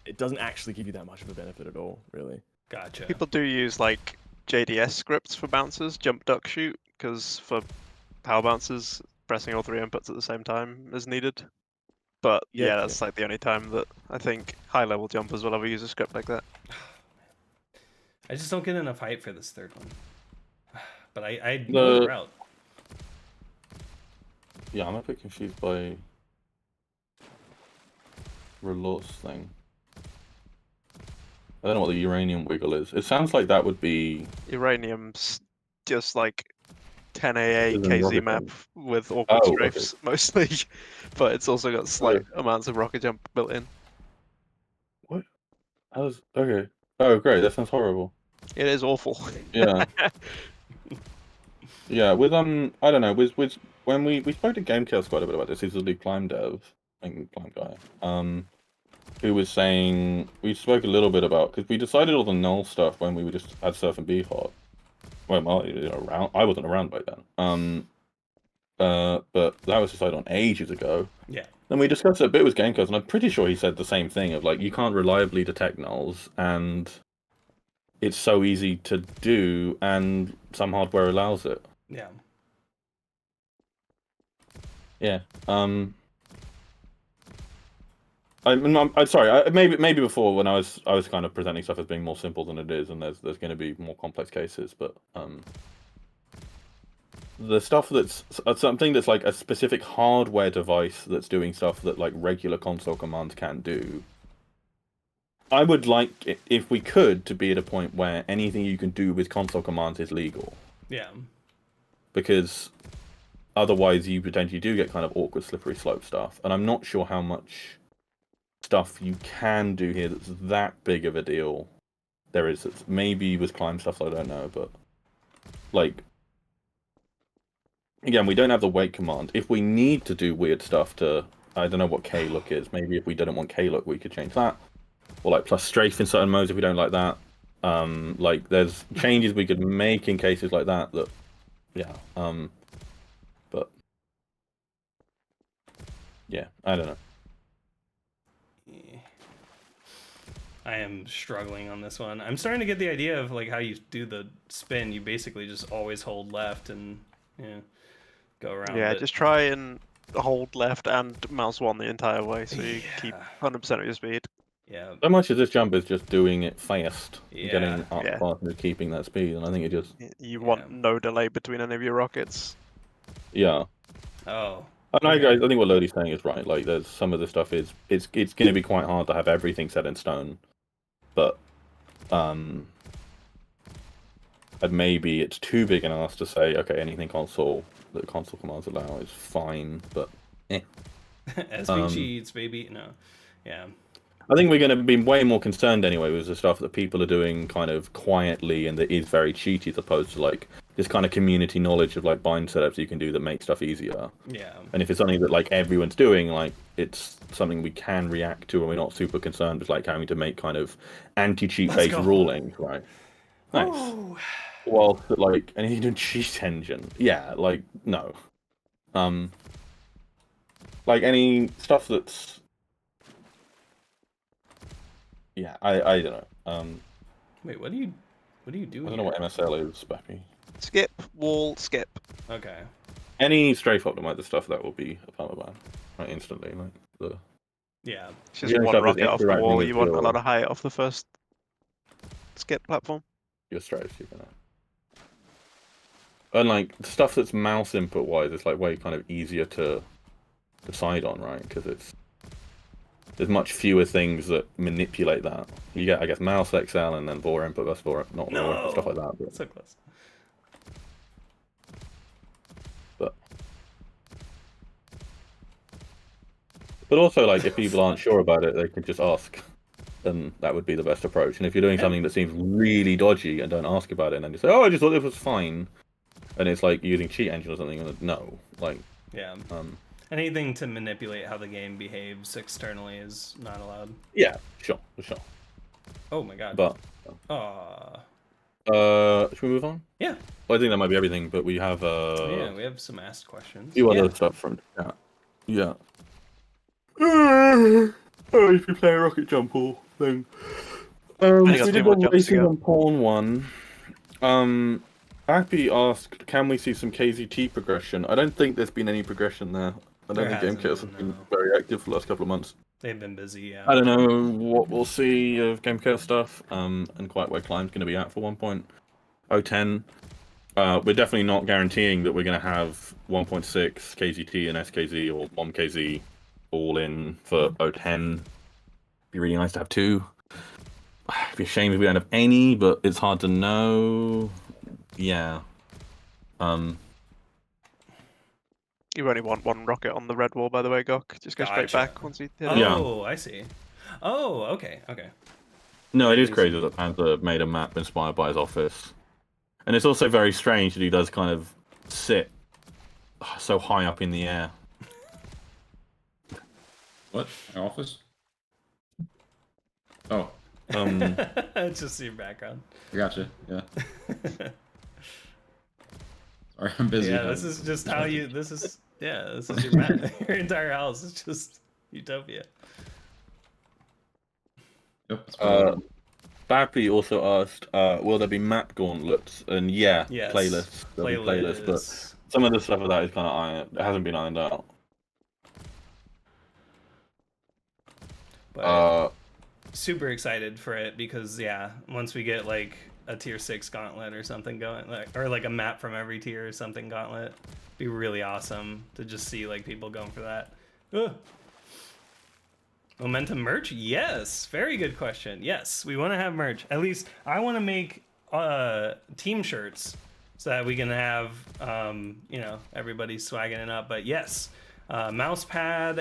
it doesn't actually give you that much of a benefit at all, really. Gotcha. People do use like JDS scripts for bouncers, jump, duck, shoot, because for power bouncers, pressing all 3 inputs at the same time is needed. But that's like the only time that I think high level jumpers will ever use a script like that. I just don't get enough hype for this third one. But I know the route. Yeah, I'm a bit confused by Relour's thing. I don't know what the uranium wiggle is. It sounds like that would be... Uranium's just like 10 AA Isn't KZ rocket map jump. with awkward Oh, strafes mostly, but it's also got slight amounts of rocket jump built in. What? Okay. Oh, great. That sounds horrible. It is awful. Yeah. Yeah, with I don't know, with when we spoke to Game Chaos quite a bit about this. He's the lead climb dev and climb guy. who was saying we spoke a little bit about because we decided all the null stuff when we were just had Surf and Be Hot. Well, around. I wasn't around by then. But that was decided on ages ago. Yeah. And we discussed it a bit with Gamecast, and I'm pretty sure he said the same thing of like you can't reliably detect nulls, and it's so easy to do, and some hardware allows it. Yeah. Yeah. I'm sorry. Maybe before when I was kind of presenting stuff as being more simple than it is, and there's going to be more complex cases, but the stuff that's something that's like a specific hardware device that's doing stuff that like regular console commands can't do. I would like it, if we could, to be at a point where anything you can do with console commands is legal. Yeah. Because otherwise you potentially do get kind of awkward slippery slope stuff, and I'm not sure how much stuff you can do here that's that big of a deal. There is maybe with climb stuff, I don't know, but like again, we don't have the wait command. If we need to do weird stuff to, I don't know what K-look is. Maybe if we didn't want K-look, we could change that, or like plus strafe in certain modes if we don't like that. Like there's changes we could make in cases like that. That, yeah. But yeah, I don't know. I am struggling on this one. I'm starting to get the idea of like how you do the spin. You basically just always hold left and go around. Yeah, it. just try and hold left and mouse 1 the entire way, so you keep 100% of your speed. Yeah. So much of this jump is just doing it fast, Yeah. getting up Yeah. fast and keeping that speed, and I think it just You want no delay between any of your rockets. yeah. Oh. And Okay. I think what Lodi's saying is right. Like, there's some of the stuff it's going to be quite hard to have everything set in stone, but and maybe it's too big an ask to say okay, anything console that console commands allow is fine, but SV cheats, baby. No. Yeah. I think we're going to be way more concerned anyway with the stuff that people are doing kind of quietly and that is very cheaty, as opposed to like this kind of community knowledge of like bind setups you can do that make stuff easier. Yeah. And if it's something that like everyone's doing, like it's something we can react to, and we're not super concerned with like having to make kind of anti-cheat based rulings, right? Nice. Oh. Well, like anything to cheat engine, yeah, like no. Like any stuff that's yeah, I don't know. Wait, what do you do? I don't know what MSL is, Spappy. Skip, wall, skip. Okay. Any strafe optimizer stuff that will be a permaban, right? Instantly, like the. Yeah. It's just only one stuff that's rocket off the interacting wall. with You want a your- lot of height off the first skip platform. Your strafes, you can. And like stuff that's mouse input wise, it's like way kind of easier to decide on, right? Because there's much fewer things that manipulate that. You get, I guess, mouse XL and then VOR input versus VOR, not VOR input, stuff like that. But, So close. but also, like, if people aren't sure about it, they can just ask, and that would be the best approach. And if you're doing something that seems really dodgy and don't ask about it, and then you say, "Oh, I just thought it was fine," and it's like using cheat engine or something, and no, like, Yeah. Anything to manipulate how the game behaves externally is not allowed. yeah, sure, for sure. Oh my god. But should we move on? Yeah. Well, I think that might be everything, but we have Yeah, we have some asked questions. few other stuff from chat. Yeah. Oh, if you play a rocket jump or thing. got We two did more the jumps to racing go. on pawn one. Happy asked, can we see some KZT progression? I don't think there's been any progression there. I don't There think hasn't GameCast has been, been no. very active for the last couple of months. They've been busy, yeah. I don't know what we'll see of GameCast stuff, and quite where Climb's going to be at for 1.010. We're definitely not guaranteeing that we're going to have 1.6 KZT and SKZ or 1KZ all in for 010. Be really nice to have two. It'd be a shame if we don't have any, but it's hard to know. Yeah. You only want one rocket on the red wall, by the way, Gok. Just go straight Gotcha. back once you hit it. Yeah. Oh, I see. Oh, okay. No, it is crazy that Panther made a map inspired by his office. And it's also very strange that he does kind of sit so high up in the air. What? My office? Oh, It's just your background. I gotcha. Yeah. Sorry, I'm busy. Yeah, this is just how you. This is your your entire house is just utopia. Yep, that's probably Bappy also asked, will there be map gauntlets? And yeah, Yes. playlists. There'll be playlists, but some of the stuff of that is kind of ironed. It hasn't been ironed out. But super excited for it because once we get like a tier 6 gauntlet or something going, or like a map from every tier or something gauntlet, be really awesome to just see like people going for that. Ugh. Momentum merch? Yes, very good question. Yes, we want to have merch. At least I want to make team shirts so that we can have everybody swagging it up. But yes, mouse pad,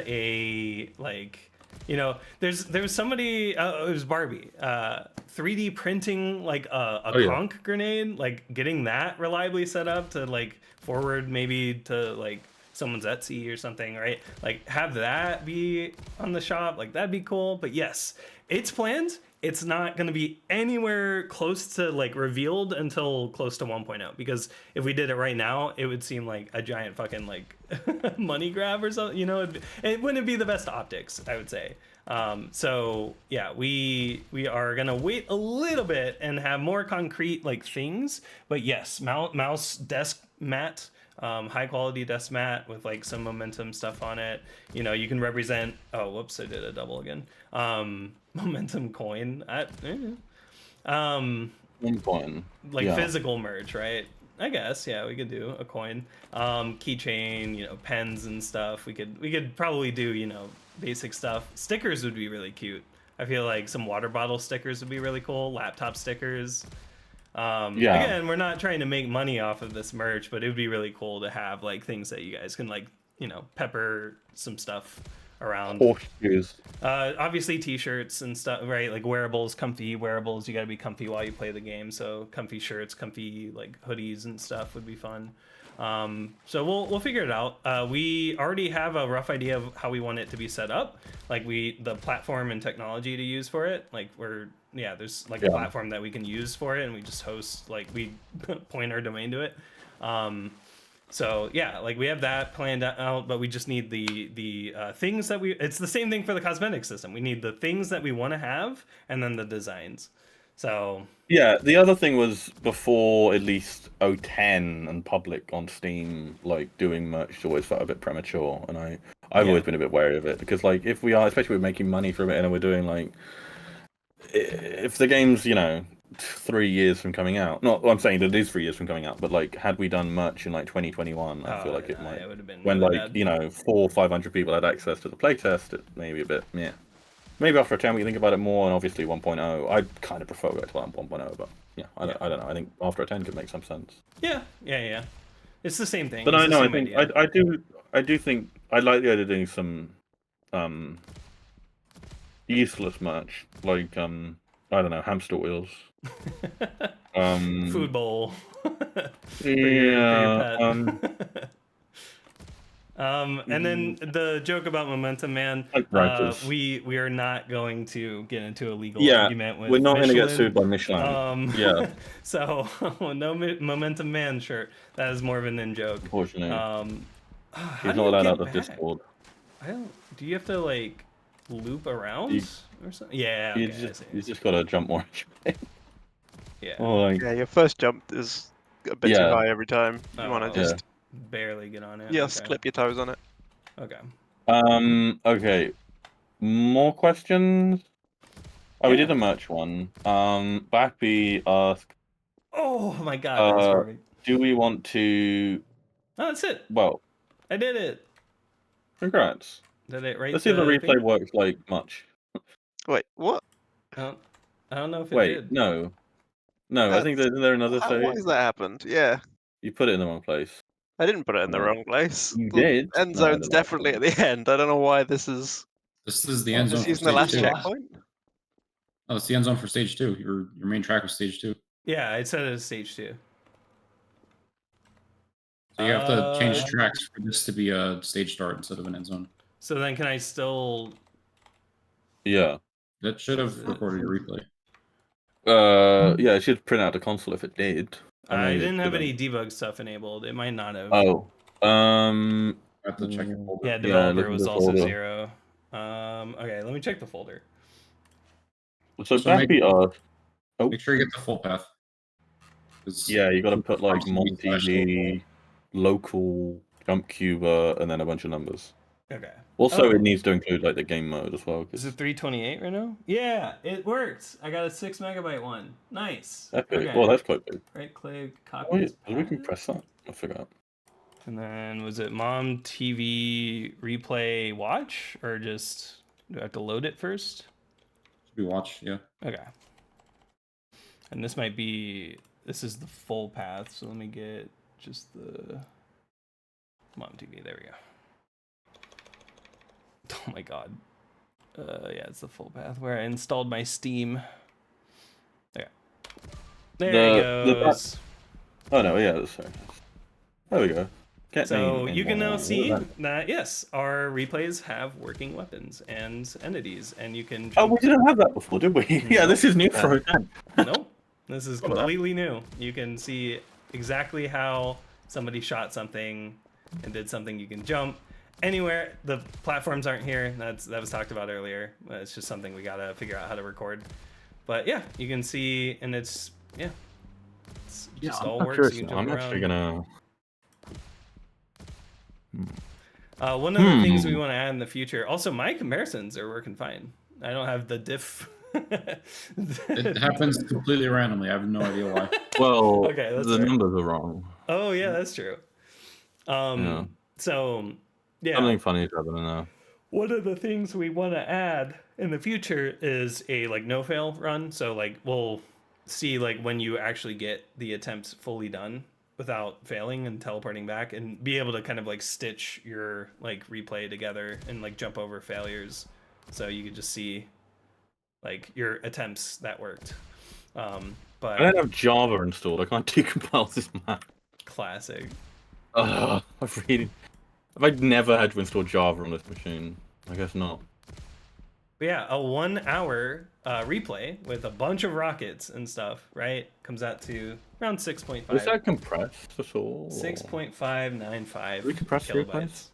there's somebody, it was Barbie, 3D printing like a conch grenade, like getting that reliably set up to like forward maybe to like someone's Etsy or something, right? Like have that be on the shop, like that'd be cool. But yes, it's planned. It's not going to be anywhere close to like revealed until close to 1.0, because if we did it right now, it would seem like a giant fucking like money grab or something, it wouldn't be the best optics, I would say. So yeah, we are gonna wait a little bit and have more concrete like things. But yes, mouse desk mat, high quality desk mat with like some momentum stuff on it. You can represent. Oh, whoops! I did a double again. Momentum coin. One coin. Like physical merch, right? I guess we could do a coin, keychain, pens and stuff. We could probably do basic stuff. Stickers would be really cute. I feel like some water bottle stickers would be really cool. Laptop stickers. Again, we're not trying to make money off of this merch, but it would be really cool to have like things that you guys can like pepper some stuff around. Horseshoes. Obviously t-shirts and stuff, right? Like wearables, comfy wearables. You gotta be comfy while you play the game. So comfy shirts, comfy like hoodies and stuff would be fun. So we'll figure it out. We already have a rough idea of how we want it to be set up. Like the platform and technology to use for it. Like there's like a platform that we can use for it, and we just host, like we point our domain to it. So like we have that planned out, but we just need the things that it's the same thing for the cosmetic system. We need the things that we want to have, and then the designs. So yeah, the other thing was before at least 010 and public on Steam, like doing merch always felt a bit premature, and I've always been a bit wary of it, because like if we are, especially we're making money from it, and we're doing like, if the game's 3 years from coming out, not I'm saying that it is 3 years from coming out, but like had we done merch in like 2021, I feel like it might, would have been when really like bad. 400 or 500 people had access to the playtest, it may be a bit maybe after a 10 we think about it more, and obviously 1.0 I'd kind of prefer go to 1.0, but I don't know, I think after a 10 could make some sense. Yeah, it's the same thing. But It's I the know, I same think idea. I do think I like the idea of doing some useless merch, like I don't know, hamster wheels. Food bowl. for yeah. your pet. And then the joke about momentum, man. We are not going to get into a legal argument with we're not going to get Michelin. sued by Michelin. So no momentum man shirt. That is more of an in joke. Unfortunately, he's not allowed out of Discord. Do you have to like loop around or something? Yeah. Okay, you just got to jump more. Yeah. Yeah, your first jump is a bit too high every time. You want to just barely get on it. just clip your toes on it. Okay. Okay. More questions? We did a merch one. Backby asked. Oh my god, that's perfect. Do we want to? Oh, that's it. Well, I did it. Congrats. Did it right? Let's see if the replay works like much. Wait, what? I don't know if it did. No. I think isn't there another save? Why has that happened? Yeah. You put it in the wrong place. I didn't put it in the wrong place. You The did. end zone's definitely at the end. I don't know why this is. This is the end zone. Just For using the stage last 2. checkpoint. Oh, it's the end zone for stage 2. Your main track was stage 2. Yeah, it said it was stage 2. So you have to change tracks for this to be a stage start instead of an end zone. So then can I still... Yeah. That should have recorded your replay. Yeah, it should print out the console if it did. I know didn't have didn't. any debug stuff enabled. It might not have. Oh, I have to check your folder. Yeah, yeah, developer look at was the also folder. 0. Okay, let me check the folder. So So make- Bappy are. Make sure you get the full path. 'Cause Yeah, you got to put like constantly MonTV, local, jump cuber, and then a bunch of numbers. Okay. Also, Oh. it needs to include like the game mode as well. Is it 328 right now? Yeah, it worked. I got a 6 megabyte one. Nice. Epic. Okay. Well, that's quite big. Right click, copy. Oh, as yeah, we can path. press that. I forgot. And then was it Mom TV replay watch or just do I have to load it first? Should be watch, yeah. Okay. And this might be this is the full path, so let me get just the Mom TV. There we go. Oh my god. Yeah, it's the full path where I installed my Steam. Okay. There he goes. Oh no, yeah, that's fair. There we go. Get So name you can now in see there. that yes, our replays have working weapons and entities, and you can. Oh, Jump... we didn't have that before, did we? Yeah, this is new for us. Nope, this is Hold on. completely new. You can see exactly how somebody shot something and did something. You can jump anywhere. The platforms aren't here. That was talked about earlier. It's just something we gotta figure out how to record. But yeah, you can see, and it's just all works. Curious You can now. jump I'm around. actually gonna. One of the things we want to add in the future. Also, my comparisons are working fine. I don't have the diff. It happens completely randomly. I have no idea why. Well, Okay, that's the fair. numbers are wrong. Oh yeah, that's true. Yeah. So yeah, Something funny is happening now. one of the things we want to add in the future is a like no fail run. So like we'll see like when you actually get the attempts fully done without failing and teleporting back, and be able to kind of like stitch your like replay together and like jump over failures, so you could just see like your attempts that worked. But I don't have Java installed. I can't decompile this map. classic. I've never had to install Java on this machine. I guess not. But yeah, a 1 hour replay with a bunch of rockets and stuff, right? Comes out to around 6.5. Is that compressed at all? 6.595 We compress kilobytes. replays?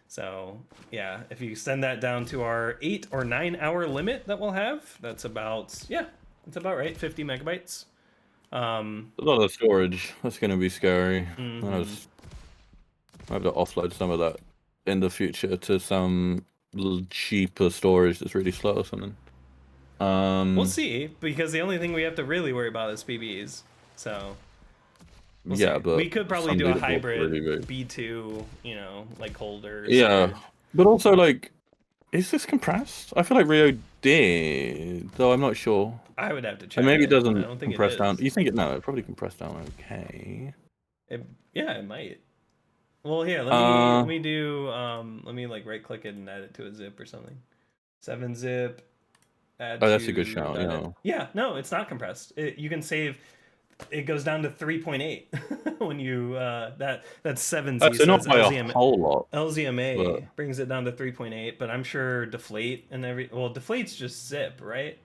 So yeah, if you extend that down to our 8 or 9 hour limit that we'll have, that's about that's about right, 50 megabytes. A lot of storage. That's going to be scary. Mhm. I have to offload some of that in the future to some cheaper storage that's really slow or something. We'll see, because the only thing we have to really worry about is PBs. So we'll yeah, see. but we could probably do some a data vault's hybrid really big. B2, like holder. Yeah, storage. but also like, is this compressed? I feel like Rio did, though I'm not sure. I would have to check. And maybe it I doesn't don't think compress it down. is. You think it? No, it probably compressed down. Okay. Yeah, it might. Well, here, let me do let me like right click it and add it to a zip or something. 7-zip. Add Oh, that's a to good shout. that. Yeah. Yeah, no, it's not compressed. You can save. It goes down to 3.8 when you that's 7Z. So not it's by a whole lot. LZMA but- brings it down to 3.8, but I'm sure deflate and deflate's just zip, right?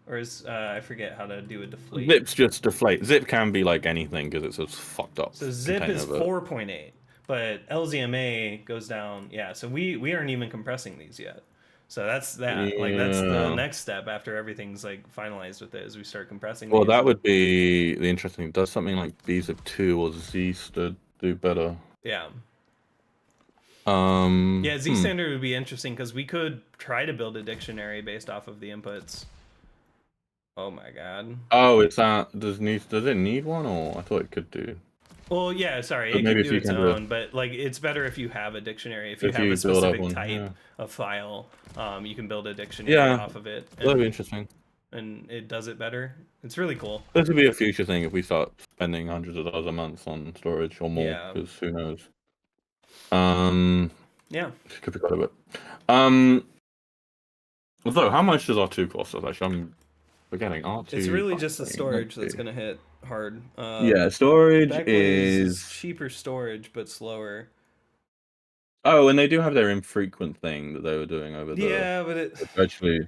Or is I forget how to do a deflate. Zip's just deflate. Zip can be like anything because it's a fucked up. So zip container, is but- 4.8, but LZMA goes down. Yeah, so we aren't even compressing these yet. So that's that. Like that's the Yeah. next step after everything's like finalized with it, is we start compressing. Well, these. that would be the interesting. Does something like bzip 2 or Z do better? Yeah. Yeah, Z standard would be interesting because we could try to build a dictionary based off of the inputs. Oh my god. Oh, it's that. Does it need one, or I thought it could do? Well, yeah, sorry, But it maybe can if do you its can do it- own, but like it's better if you have a dictionary. If you If have you a build up specific one, type yeah. of file, you can build a dictionary Yeah, off of it. That'd be interesting. And it does it better. It's really cool. This would be a future thing if we start spending hundreds of dollars a month on storage or more, Yeah. because who knows? Yeah. It could be quite a bit. Although, how much does R2 cost us? Actually, I'm forgetting. R2. It's really just the thing, storage let's that's see. gonna hit hard. Yeah, storage Backblaze is. cheaper storage but slower. Oh, and they do have their infrequent thing that they were doing over there. Yeah, but it Actually,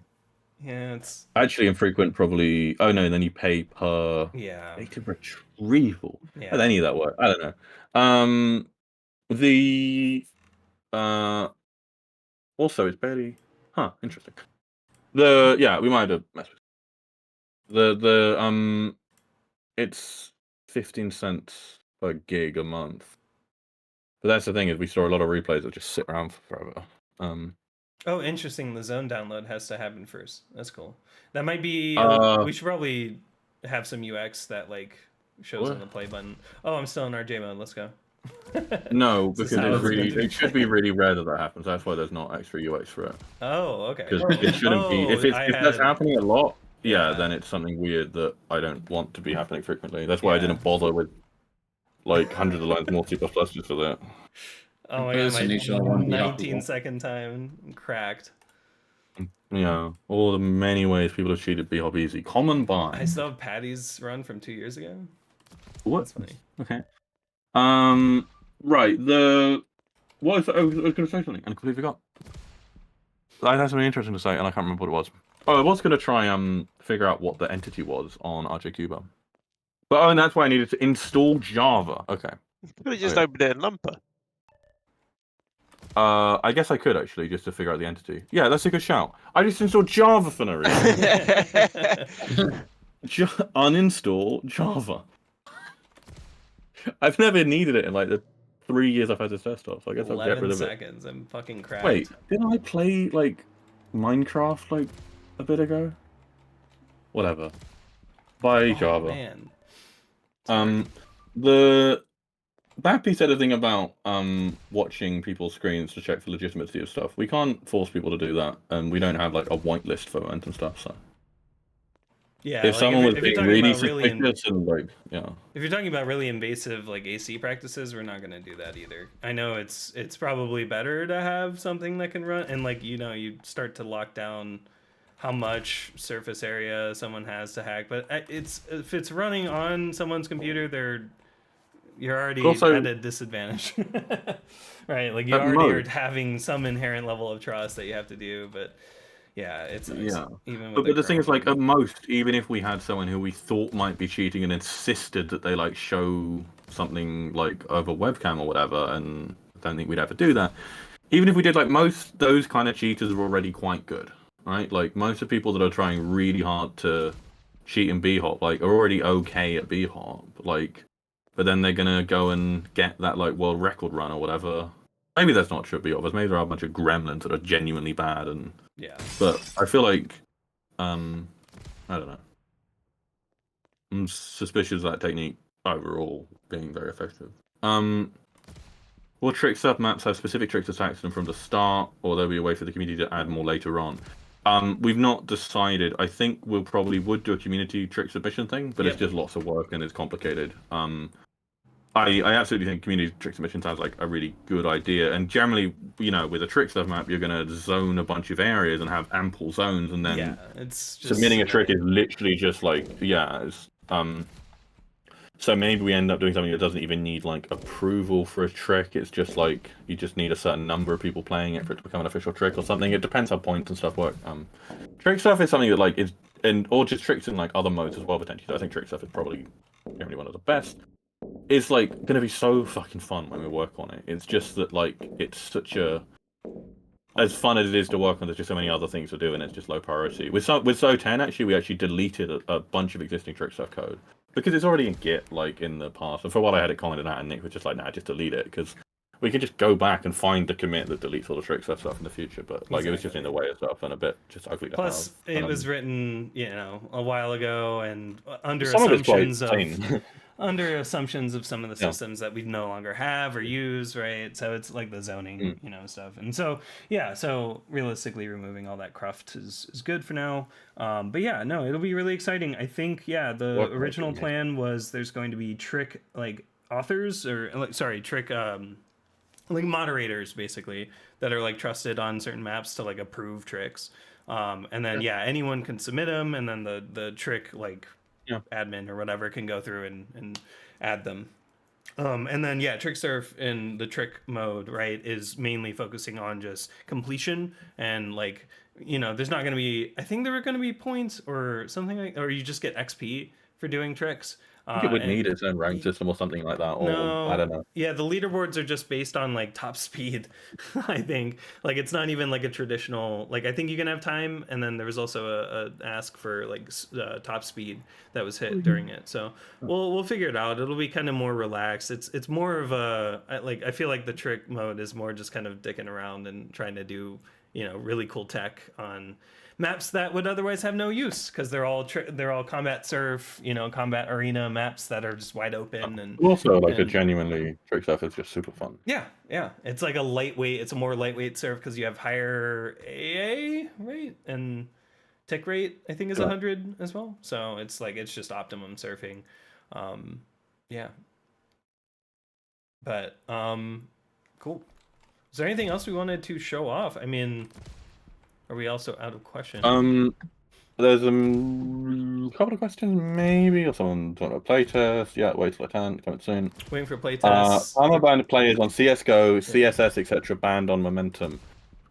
Yeah, it's Actually, infrequent probably. Oh no, then you pay per yeah, data retrieval. How does yeah. any of that work? I don't know. The also it's barely. Huh. Interesting. We might have messed with the. It's 15 cents per gig a month. But that's the thing is we saw a lot of replays that just sit around for forever. Oh, interesting. The zone download has to happen first. That's cool. That might be. Uh, We should probably have some UX that like shows on What? the play button. Oh, I'm still in RJ mode. Let's go. No, This is because how it's really meant to be it should be really rare that happens. That's why there's not extra UX for it. Oh, okay. Because it shouldn't be. Oh, If that's happening a lot, Yeah. then it's something weird that I don't want to be happening frequently. That's why I Yeah. didn't bother with like hundreds of lines more C++ just for that. Oh my god, Person my each other won't be 19 happy. second time cracked. Yeah, all the many ways people have cheated B-Hop easy. Common I bind. still have Patty's run from 2 years ago. What? That's funny. Okay. Right. I was going to say something and I completely forgot. I had something interesting to say and I can't remember what it was. Oh, I was going to try figure out what the entity was on RJCuber. But and that's why I needed to install Java. Okay. Could have just Okay. opened it in Lumper. I guess I could actually just to figure out the entity. Yeah, that's a good shout. I just installed Java for no reason. Uninstall Java. I've never needed it in like the 3 years I've had this desktop, so I guess I'll get 11 rid of it. seconds. I'm fucking cracked. Wait, didn't I play like Minecraft like a bit ago? Whatever. Buy Java. Man. The Bappy said a thing about watching people's screens to check for legitimacy of stuff. We can't force people to do that, and we don't have like a whitelist for it and stuff. So Yeah, if like someone was if you're being talking really about really suspicious and like if you're talking about really invasive like AC practices, we're not gonna do that either. I know it's probably better to have something that can run and like you start to lock down how much surface area someone has to hack, but if it's running on someone's computer, you're already also, at a disadvantage, right? Like you at already are most- having some inherent level of trust that you have to do, but yeah, it's even with But the thing is, like, current at most, even if we had someone who we thought might be cheating and insisted that they like show something like over webcam or whatever, and I don't think we'd ever do that. Even if we did, like, most those kind of cheaters are already quite good, right? Like most of the people that are trying really hard to cheat in B-Hop, like, are already okay at B-Hop, like, but then they're gonna go and get that like world record run or whatever. Maybe that's not true at B-Hop. Maybe there are a bunch of gremlins that are genuinely bad and. yeah. But I feel like, I don't know. I'm suspicious of that technique overall being very effective. Will trick submaps have specific tricks attached to them from the start, or there'll be a way for the community to add more later on? We've not decided. I think we'll probably would do a community trick submission thing, but it's just lots of work and it's complicated. I absolutely think community trick submission sounds like a really good idea. And generally, with a trick stuff map, you're going to zone a bunch of areas and have ample zones, and then it's just submitting a trick is literally just like so maybe we end up doing something that doesn't even need like approval for a trick. It's just like you just need a certain number of people playing it for it to become an official trick or something. It depends how points and stuff work. Trick stuff is something that like is or just tricks in like other modes as well potentially. I think trick stuff is probably generally one of the best. It's like going to be so fucking fun when we work on it. It's just that like it's such a as fun as it is to work on. There's just so many other things to do, and it's just low priority. With So 10 actually, we actually deleted a bunch of existing trick stuff code because it's already in Git like in the past. And for what I had it commented out, and Nick was just like, "Nah, just delete it," because we can just go back and find the commit that deletes all the trick stuff in the future. But like it was just in the way of stuff and a bit just ugly to Plus, have. it was written, a while ago, and under some of it's quite assumptions of insane. under assumptions of some of the systems that we no longer have or use, right? So it's like the zoning, stuff. And so so realistically, removing all that cruft is good for now. But yeah, no, it'll be really exciting. I think the original plan was there's going to be trick like authors or trick like moderators basically that are like trusted on certain maps to like approve tricks, and then anyone can submit them, and then the trick like admin or whatever can go through and add them. And then yeah, trick surf in the trick mode, right, is mainly focusing on just completion and like, there's not going to be, I think there are going to be points or something like, or you just get XP for doing tricks. I think it would And need its own rank system or something like that, or I no, don't know. yeah, the leaderboards are just based on like top speed. I think like it's not even like a traditional like I think you can have time, and then there was also a ask for like top speed that was hit during it. So we'll figure it out. It'll be kind of more relaxed. It's more of a I feel like the trick mode is more just kind of dicking around and trying to do really cool tech on maps that would otherwise have no use because they're all combat surf, combat arena maps that are just wide open and Also, like a genuinely trick surf is just super fun. yeah. It's like it's a more lightweight surf because you have higher AA rate and tick rate I think is 100 as well. So it's just optimum surfing. Yeah. But cool. Is there anything else we wanted to show off? I mean, are we also out of questions? There's a couple of questions, maybe, or someone talking about playtest. Yeah, wait till I can. Coming soon. Waiting for playtests. Armor banned players on CS:GO, CSS, etc. banned on Momentum.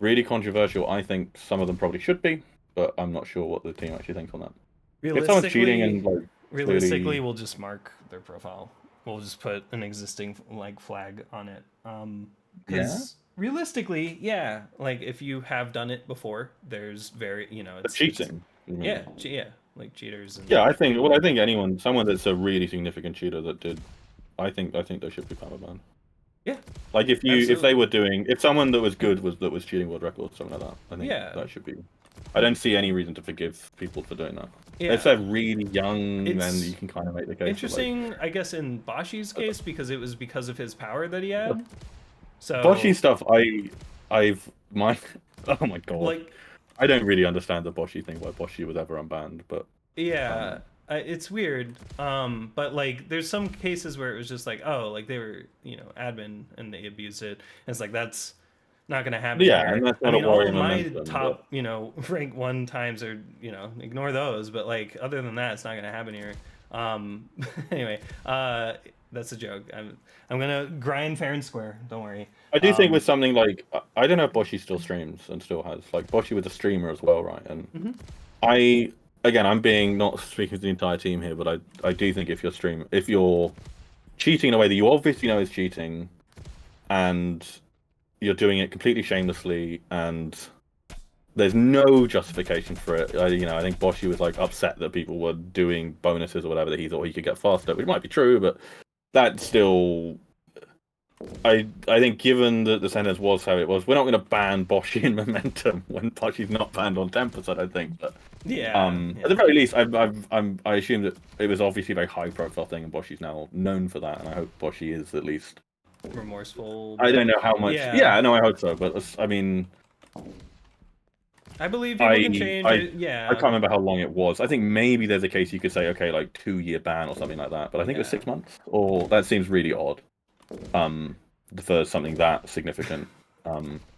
Really controversial. I think some of them probably should be, but I'm not sure what the team actually thinks on that. If someone's cheating and like realistically, we'll just mark their profile. We'll just put an existing like flag on it. Because realistically, yeah, like if you have done it before, there's it's cheating. Yeah, like cheaters. And I think someone that's a really significant cheater that did, I think they should be power banned. Yeah. Like if someone that was good that was cheating world records, something like that, I think that should be. I don't see any reason to forgive people for doing that. Yeah. If they're really young, then you can kind of make the case. Interesting, I guess, in Boshi's case because it was because of his power that he had. So Boshi stuff, oh my god, like I don't really understand the Boshi thing. Why Boshi was ever unbanned, but yeah, it's weird. But like, there's some cases where it was just like, oh, like they were admin and they abused it. And it's like that's not gonna happen. Yeah, here. and that's I not mean, all of my top rank 1 times are ignore those. But like other than that, it's not gonna happen here. Anyway, that's a joke. I'm gonna grind fair and square. Don't worry. I do think with something like I don't know if Boshi still streams and still has like Boshi was a streamer as well, right? And I'm being not speaking to the entire team here, but I do think if you're cheating in a way that you obviously know is cheating, and you're doing it completely shamelessly, and there's no justification for it. I think Boshi was like upset that people were doing bonuses or whatever that he thought he could get faster, which might be true, but that's still. I think given that the sentence was how it was, we're not going to ban Boshi in Momentum when Boshi's not banned on Tempest. I don't think, but at the very least, I assume that it was obviously a very high profile thing, and Boshi's now known for that, and I hope Boshi is at least remorseful. I don't know how much. Yeah, no, I hope so, but I mean. I believe people can change it. Yeah. I can't remember how long it was. I think maybe there's a case you could say, okay, like 2-year ban or something like that. But I think it was 6 months. Or that seems really odd. For something that significant.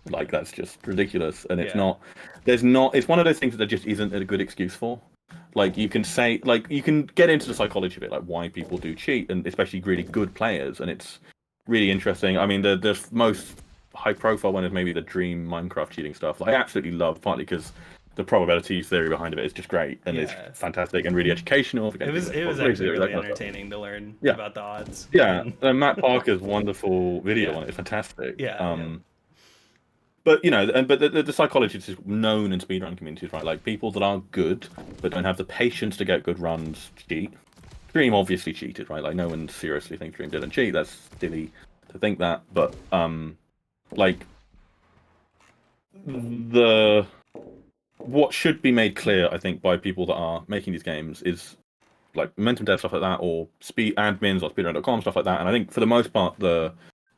Like that's just ridiculous. And it's not. It's one of those things that there just isn't a good excuse for. Like you can say, like you can get into the psychology of it, like why people do cheat, and especially really good players, and it's really interesting. I mean, the most high-profile one is maybe the Dream Minecraft cheating stuff. I absolutely love, partly because the probability theory behind it is just great and it's fantastic and really educational. It was actually really entertaining to learn about the odds. Yeah, and Matt Parker's wonderful video on it is fantastic. But but the psychologists is known in speedrun communities, right? Like people that are good but don't have the patience to get good runs cheat. Dream obviously cheated, right? Like no one seriously thinks Dream didn't cheat. That's silly to think that, but like what should be made clear, I think, by people that are making these games is like momentum dev stuff like that, or speed admins or speedrun.com stuff like that. And I think for the most part, the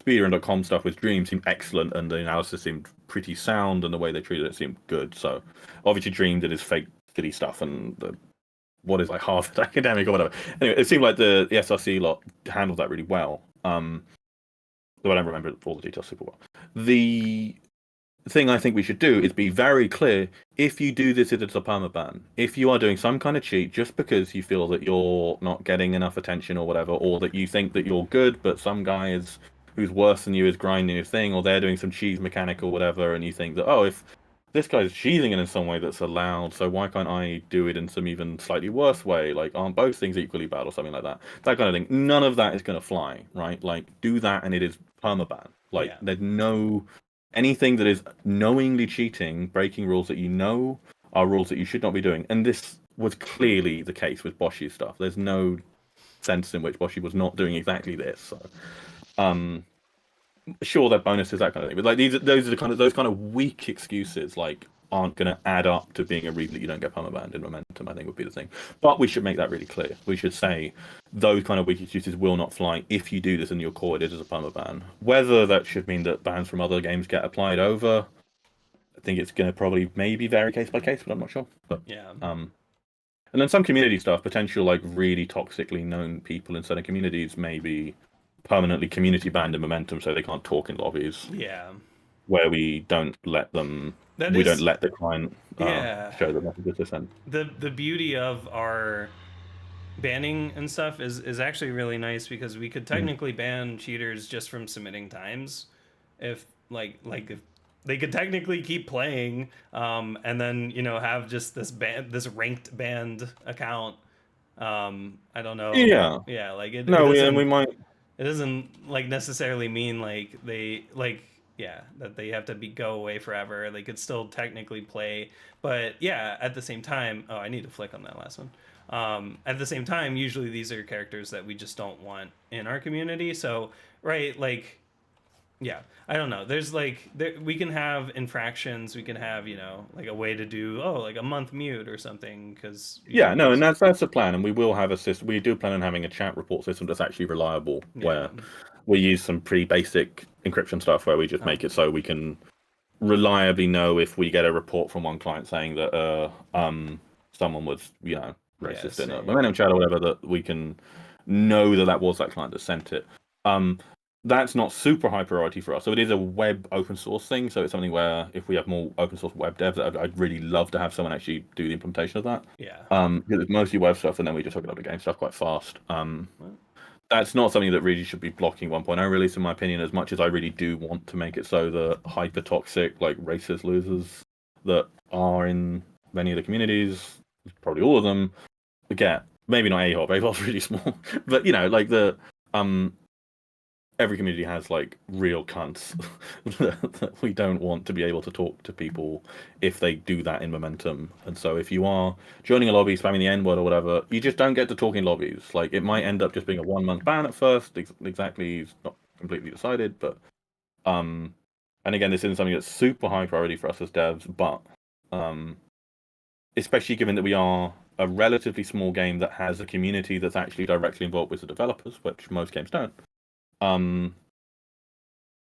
speedrun.com stuff with Dream seemed excellent, and the analysis seemed pretty sound, and the way they treated it seemed good. So obviously, Dream did his fake silly stuff, and what is like Harvard academic or whatever. Anyway, it seemed like the SRC lot handled that really well. Though I don't remember all the details super well. thing I think we should do is be very clear. If you do this, it is a permaban. If you are doing some kind of cheat just because you feel that you're not getting enough attention or whatever, or that you think that you're good, but some guy who's worse than you is grinding his thing, or they're doing some cheese mechanic or whatever, and you think that, oh, if this guy's cheesing it in some way that's allowed, so why can't I do it in some even slightly worse way? Like, aren't both things equally bad or something like that? That kind of thing. None of that is going to fly, right? Like, do that and it is permaban. Like, Yeah. there's no anything that is knowingly cheating, breaking rules that you know are rules that you should not be doing. And this was clearly the case with Boshi's stuff. There's no sense in which Boshi was not doing exactly this. So, sure, they're bonuses, that kind of thing, but like those are those kind of weak excuses, like aren't going to add up to being a reason that you don't get permabanned in momentum. I think would be the thing. But we should make that really clear. We should say those kind of weak excuses will not fly if you do this and you're caught it as a permaban. Whether that should mean that bans from other games get applied over, I think it's going to probably maybe vary case by case, but I'm not sure. But Yeah. and then some community stuff, potential like really toxically known people in certain communities may be permanently community banned in momentum, so they can't talk in lobbies. Yeah. Where we don't let them, That we is- don't let the client Yeah. show the messages they send. The beauty of our banning and stuff is actually really nice, because we could technically ban cheaters just from submitting times, if like if they could technically keep playing, and then have just this ranked banned account. I don't know. Yeah. Like it. No, it and we might. It doesn't like necessarily mean like they that they have to go away forever. They could still technically play, but yeah, at the same time, I need to flick on that last one. At the same time, usually these are characters that we just don't want in our community. So right, like, yeah, I don't know. There's we can have infractions. We can have like a way to do like a month mute or something, because Yeah, no, and that's the plan, and we will have a system. We do plan on having a chat report system that's actually reliable, where we use some pretty basic encryption stuff where we just make it so we can reliably know if we get a report from one client saying that someone was racist in a momentum chat or whatever, that we can know that was that client that sent it. That's not super high priority for us. So it is a web open source thing. So it's something where if we have more open source web devs, I'd really love to have someone actually do the implementation of that. Yeah. Because it's mostly web stuff, and then we just hook it up to game stuff quite fast. That's not something that really should be blocking 1.0 release, in my opinion, as much as I really do want to make it so the hyper toxic, like racist losers that are in many of the communities, probably all of them, get maybe not AHOP. AHOP's really small, but like the every community has like real cunts that we don't want to be able to talk to people if they do that in momentum. And so if you are joining a lobby, spamming the N word or whatever, you just don't get to talk in lobbies. Like it might end up just being a 1 month ban at first. Exactly, it's not completely decided, but and again, this isn't something that's super high priority for us as devs, but especially given that we are a relatively small game that has a community that's actually directly involved with the developers, which most games don't.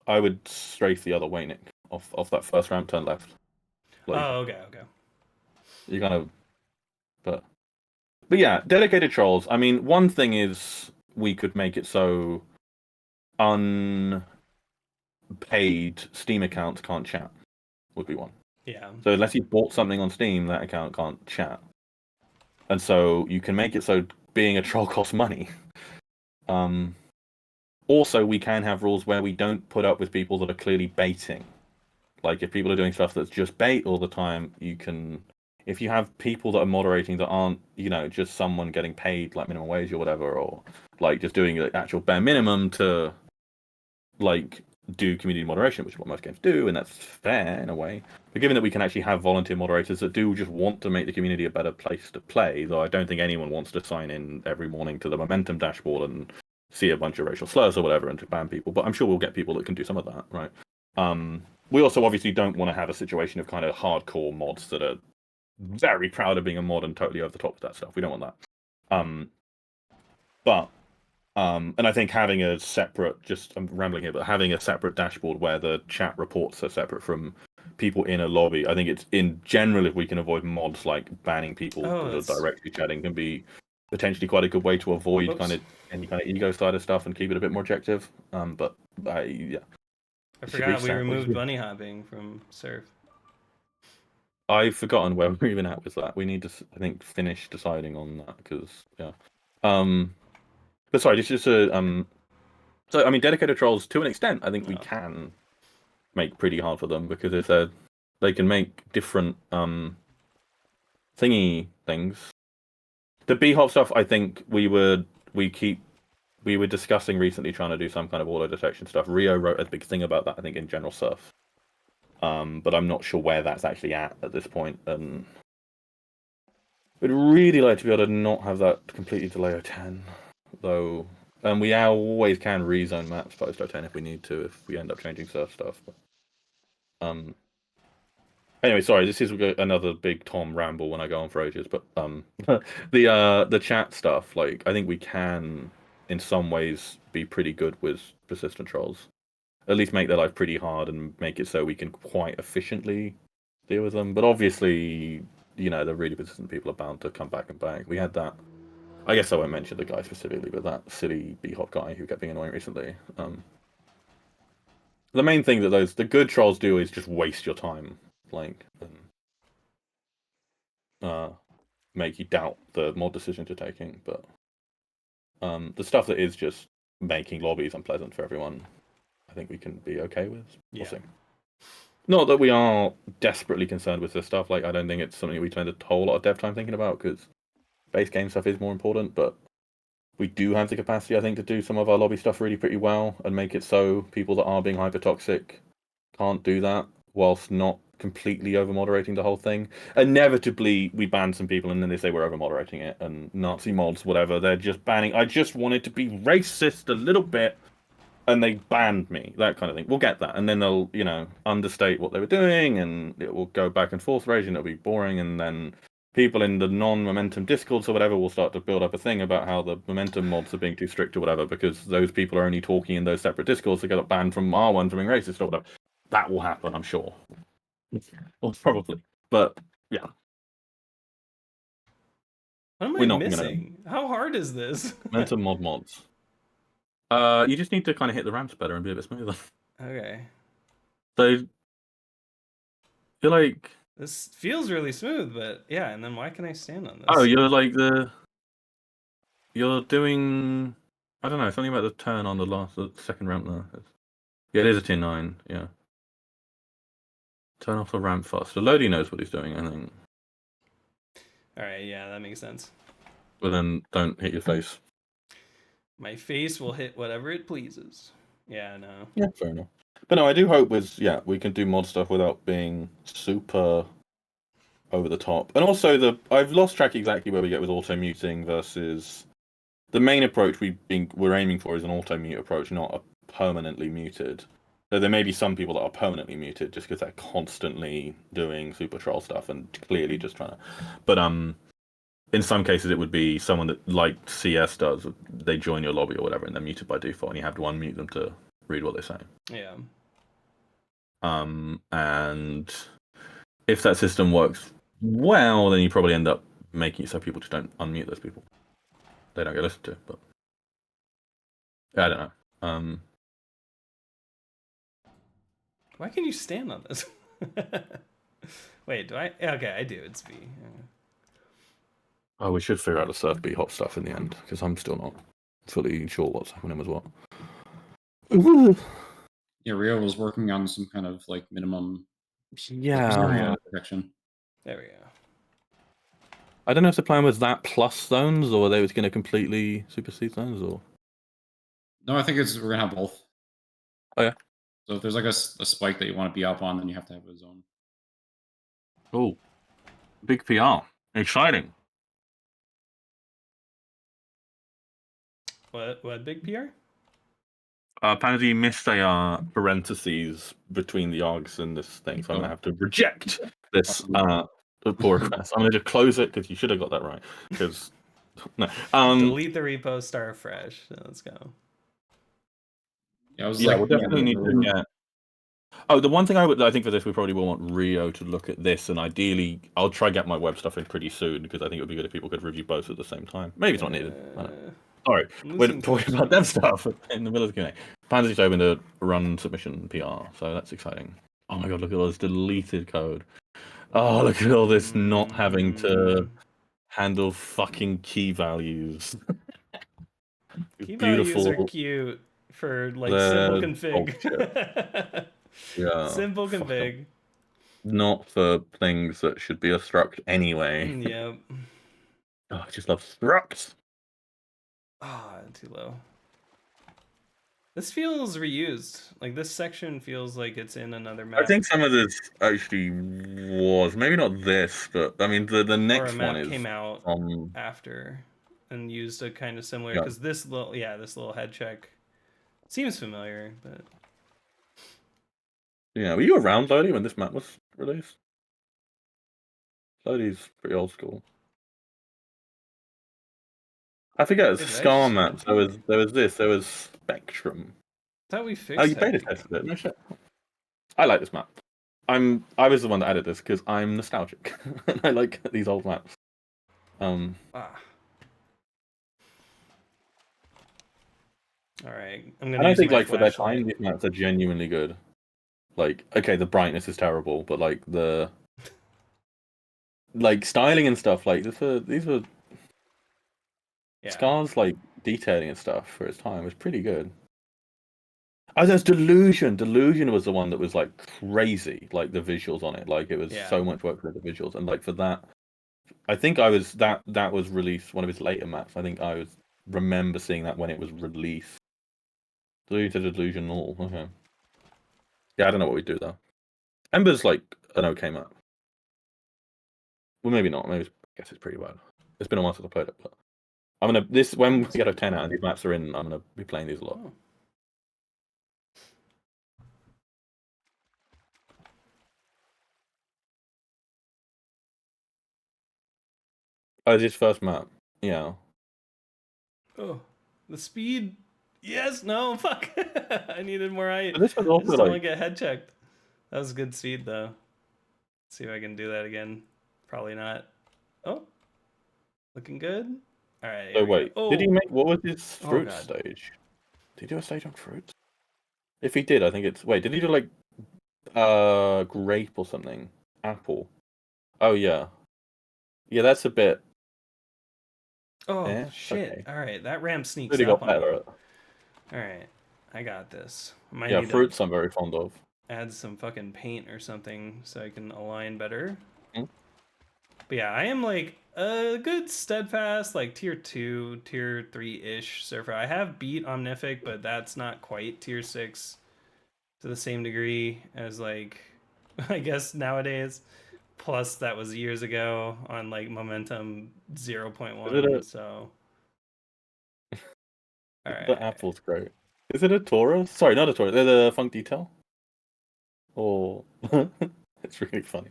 I would strafe the other way, Nick, off that first ramp, turn left. Like, okay. You kind of, but yeah, dedicated trolls. I mean, one thing is we could make it so unpaid Steam accounts can't chat. Would be one. Yeah. So unless you bought something on Steam, that account can't chat. And so you can make it so being a troll costs money. Also, we can have rules where we don't put up with people that are clearly baiting. Like, if people are doing stuff that's just bait all the time, you can... If you have people that are moderating that aren't, just someone getting paid, like, minimum wage or whatever, or, like, just doing the actual bare minimum to, like, do community moderation, which is what most games do, and that's fair in a way. But given that we can actually have volunteer moderators that do just want to make the community a better place to play, though I don't think anyone wants to sign in every morning to the momentum dashboard and see a bunch of racial slurs or whatever and to ban people, but I'm sure we'll get people that can do some of that, right? We also obviously don't want to have a situation of kind of hardcore mods that are very proud of being a mod and totally over the top with that stuff. We don't want that. And I think having a separate, I'm rambling here, but having a separate dashboard where the chat reports are separate from people in a lobby, I think it's in general, if we can avoid mods like banning people that are directly chatting, can be potentially quite a good way to avoid any kind of ego side of stuff and keep it a bit more objective. Yeah. I It should forgot we reset. removed bunny hopping from Surf. I've forgotten where we're even at with that. We need to, I think, finish deciding on that because yeah. But sorry, just So I mean, dedicated trolls to an extent, I think we No. can make pretty hard for them because if they can make different thingy things. The B-hop stuff, I think we were discussing recently trying to do some kind of auto detection stuff. Rio wrote a big thing about that, I think, in General Surf. But I'm not sure where that's actually at this point. And we'd really like to be able to not have that completely delay 10, though. And we always can rezone maps post 10 if we need to, if we end up changing surf stuff. But, anyway, sorry, this is another big Tom ramble when I go on for ages. But the chat stuff, like I think we can, in some ways, be pretty good with persistent trolls. At least make their life pretty hard and make it so we can quite efficiently deal with them. But obviously, the really persistent people are bound to come back and back. We had that. I guess I won't mention the guy specifically, but that silly B-hop guy who kept being annoying recently. The main thing that the good trolls do is just waste your time, like, make you doubt the mod decisions you're taking. But the stuff that is just making lobbies unpleasant for everyone, I think we can be okay with. We'll see. Not that we are desperately concerned with this stuff. Like, I don't think it's something we spend a whole lot of dev time thinking about because base game stuff is more important. But we do have the capacity, I think, to do some of our lobby stuff really pretty well and make it so people that are being hyper toxic can't do that whilst not completely over moderating the whole thing. Inevitably, we ban some people and then they say we're over moderating it and Nazi mods, whatever. They're just banning. I just wanted to be racist a little bit. And they banned me, that kind of thing. We'll get that, and then they'll, understate what they were doing, and it will go back and forth raging. It'll be boring, and then people in the non-momentum discords or whatever will start to build up a thing about how the momentum mods are being too strict or whatever because those people are only talking in those separate discords to get banned from our one for being racist or whatever. That will happen, I'm sure. Well, probably, but yeah. What am I missing? How hard is this? Momentum mods. You just need to kind of hit the ramps better and be a bit smoother. Okay. So, you're like... This feels really smooth, but yeah, and then why can I stand on this? Oh, you're like You're doing... I don't know, something about the turn on the second ramp there. Yeah, it is a tier 9, yeah. Turn off the ramp faster. Roady knows what he's doing, I think. Alright, yeah, that makes sense. But then don't hit your face. My face will hit whatever it pleases. Yeah, no. Yeah, fair enough. But no, I do hope we can do mod stuff without being super over the top. And also I've lost track exactly where we get with auto muting versus the main approach we're aiming for is an auto mute approach, not a permanently muted. So there may be some people that are permanently muted just because they're constantly doing super troll stuff and clearly just trying to. But in some cases, it would be someone that, like CS does, they join your lobby or whatever, and they're muted by default, and you have to unmute them to read what they say. Yeah. And if that system works well, then you probably end up making it so people just don't unmute those people. They don't get listened to, but I don't know. Why can you stand on this? Wait, do I? Okay, I do. It's V. Oh, we should figure out the surf B-hop stuff in the end, because I'm still not fully sure what's happening with what. Yeah, Rio was working on some kind of like minimum protection. There we go. I don't know if the plan was that plus zones, or they was going to completely supersede zones, or... No, I think we're going to have both. Oh, yeah. So if there's like a spike that you want to be up on, then you have to have a zone. Oh, big PR. Exciting. What big PR? Apparently missed a parentheses between the args and this thing, so I'm going to have to reject this poor request. I'm going to just close it, because you should have got that right. Because no. Delete the repo, start fresh. Let's go. Yeah, we'll definitely need to get... Oh, the one thing I think for this, we probably will want Rio to look at this, and ideally, I'll try get my web stuff in pretty soon, because I think it would be good if people could review both at the same time. Maybe it's not needed. I don't know. Sorry, I'm we're losing talking about dev stuff in the middle of the Q&A. Plans is open to run submission PR, so that's exciting. Oh my god, look at all this deleted code. Oh, look at all this not having to handle fucking key values. Key values Beautiful. are cute for like simple They're config. Yeah. Simple fuck 'em. config. Not for things that should be a struct anyway. Yep. Oh, I just love structs. Ah, too low. This feels reused. Like this section feels like it's in another map. I think some of this actually was maybe not this, but I mean the or a next map one is came out from after and used a kind of similar Yeah. because this little head check seems familiar, but yeah. Were you around Lodi when this map was released? Lodi's pretty old school. I forget it's Did Scar Reg maps. add There was this. There was Spectrum. I thought we fixed Oh, you beta tested it? No shit. I like this map. I was the one that added this because I'm nostalgic and I like these old maps. Ah. All right, I'm gonna. And I use think my like for their flashlight. time, these maps are genuinely good. Like, okay, the brightness is terrible, but like the like styling and stuff, like these were Yeah. Scar's like detailing and stuff for its time was pretty good. Oh, there's Delusion. Delusion was the one that was like crazy, like the visuals on it. Like it was Yeah. so much work for the visuals, and like for that, I think I was that was released one of his later maps. I think I was remember seeing that when it was released. Delusion all okay. Yeah, I don't know what we do though. Ember's like an okay map. Well, maybe not. Maybe I guess it's pretty bad. It's been a while since I played it, but I'm gonna when we get a 10 out and these maps are in, I'm gonna be playing these a lot. Oh. Oh, it's his first map. Yeah. Oh, the speed. Yes. No. Fuck. I needed more height. But this was I also just don't want like to get head checked. That was good speed though. Let's see if I can do that again. Probably not. Oh, looking good. All right. So here we wait, go. did he make what was his Oh, fruit God. stage? Did he do a stage on fruit? If he did, I think it's wait. Did he do like grape or something? Apple. Oh yeah, yeah. That's a bit. Oh shit! Okay. All right, that ramp sneaks Really up got on me. better at. All right, I got this. I might Yeah, need fruits to I'm very fond of. add some fucking paint or something so I can align better. Hmm? But yeah, I am like a good steadfast, like tier 2, tier 3-ish surfer. I have beat Omnific, but that's not quite tier 6 to the same degree as like I guess nowadays. Plus that was years ago on like momentum 0.1, so all right. The apple's great. Is it a Taurus? Sorry, not a Taurus. They're the Funk Detail. Oh, it's really funny.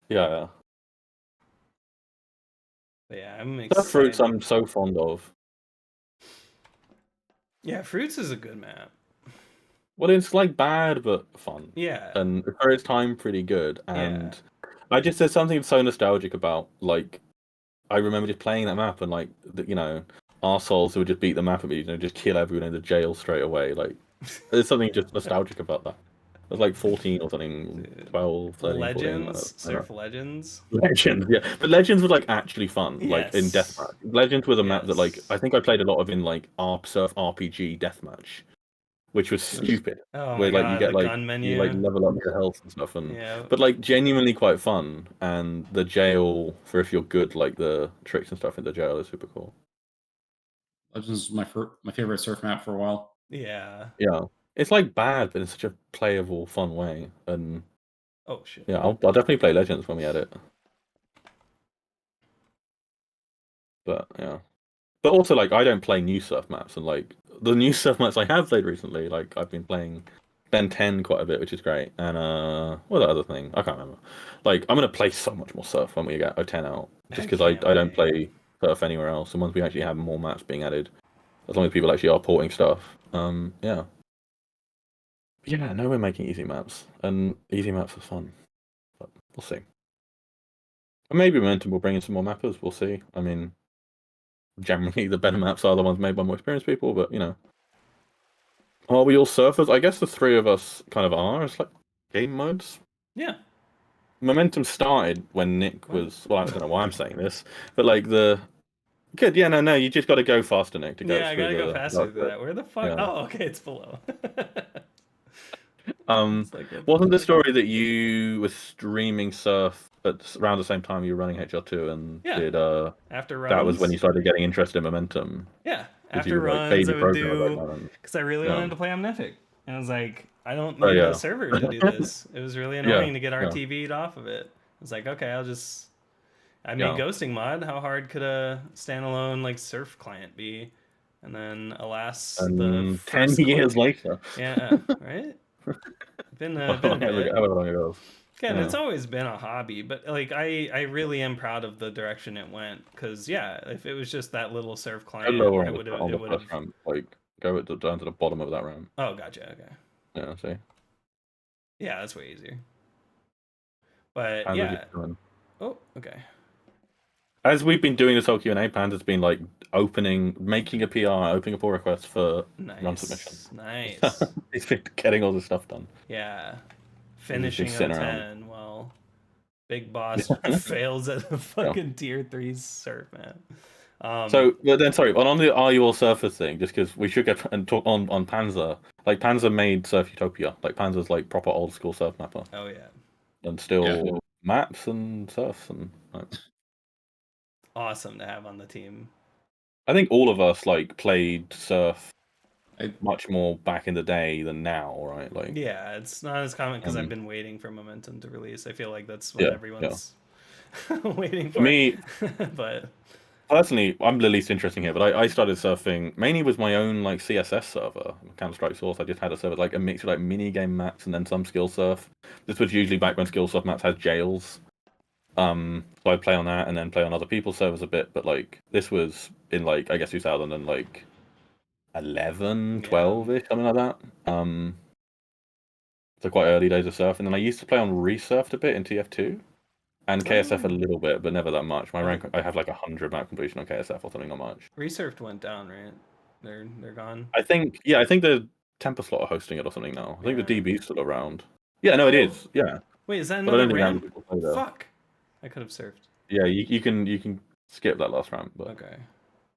Yeah, But yeah, I'm the excited. fruits I'm so fond of. Yeah, Fruits is a good map. Well, it's like bad but fun. Yeah. And for its time, pretty good. And I just there's something so nostalgic about like I remember just playing that map and like arseholes who would just beat the map at me, just kill everyone in the jail straight away. Like there's something just nostalgic about that. I was like 14 or something, 12, 13, 14. Legends, Surf Legends. Legends, yeah. But Legends was like actually fun, like in Yes. Deathmatch. Legends was a map that like Yes. I think I played a lot of in like Surf RPG Deathmatch, which was stupid. Oh Where my like you god, get the like gun menu. you like level up your health and stuff, and Yeah. but like genuinely quite fun. And the jail for if you're good, like the tricks and stuff in the jail is super cool. Legends was my favorite surf map for a while. Yeah. Yeah, it's like bad, but in such a playable, fun way. And Oh shit. yeah, I'll definitely play Legends when we add it. But yeah. But also, like, I don't play new surf maps, and like the new surf maps I have played recently, like I've been playing Ben 10 quite a bit, which is great. And what the other thing? I can't remember. Like, I'm gonna play so much more surf when we get 10 out, just because I don't play surf anywhere else. And once we actually have more maps being added, as long as people actually are porting stuff, yeah. But yeah, no, we're making easy maps, and easy maps are fun. But we'll see. And maybe Momentum will bring in some more mappers. We'll see. I mean. generally the better maps are the ones made by more experienced people. But are we all surfers? I guess the three of us kind of are. It's like game modes. Yeah. Momentum started when Nick What? was. Well, I don't know why I'm saying this, but like the good. Yeah, no. You just got to go faster, Nick, to go Yeah, I through gotta go the. faster through that. Where the fuck? Yeah. Oh, okay, it's below. Um, It's like, what the wasn't the fuck? story that you were streaming surf at around the same time you were running HR2 and Yeah. did After that was when runs? you started getting interested in momentum Yeah, because you after were like runs, baby I would programmer back do then. because I really Yeah. wanted to play Omnific, and I was like, I don't Oh need a yeah. server to do this. It was really Yeah, annoying to get yeah. RTV'd off of it. I was like, okay, I made Yeah. ghosting mod. How hard could a standalone like surf client be? And then, alas, the And 10 first years click. later. Yeah, right. Been a bit. However long it goes. Again, Yeah. it's always been a hobby, but like I really am proud of the direction it went. Because yeah, if it was just that little surf Go client, lower I on would the, have. on It the would first have. ramp. Like go down to the bottom of that ramp. Oh, gotcha. Okay. Yeah, see. Yeah, that's way easier. But Panda's yeah. just doing- Oh, okay. As we've been doing this whole Q&A, Panda's been like making a PR, opening a pull request for run submission. Nice. He's been getting all this stuff done. Yeah. He's just been Finishing sitting 010 while Big Boss fails at the fucking tier 3 surf, man. So, but then, sorry, on the Are You All Surfers thing, just because we should get and talk on Panzer. Like, Panzer made Surf Utopia. Like, Panzer's like proper old school surf mapper. Oh, yeah. And still maps and surfs. And like, Awesome to have on the team. I think all of us, like, played surf much more back in the day than now, right? Like, yeah, it's not as common because I've been waiting for Momentum to release. I feel like that's what Yeah, everyone's waiting for. For me, but personally, I'm the least interesting here, but I started surfing mainly with my own like CSS server, Counter-Strike Source. I just had a server like a mix of like mini game maps and then some skill surf. This was usually back when skill surf maps had jails. So I'd play on that and then play on other people's servers a bit, but like this was in like I guess 2000 and like 11, 12-ish, something like that. So quite early days of surf, and then I used to play on Resurfed a bit in TF2. And KSF a little bit, but never that much. My rank, I have like 100 map completion on KSF or something, not much. Resurfed went down, right? They're gone. I think the Temper Slot are hosting it or something now. I think the DB's still around. Yeah, no, it is. Yeah. Wait, is that But I another don't think that many ramp? people play there. Fuck. I could have surfed. Yeah, you can skip that last ramp, but Okay.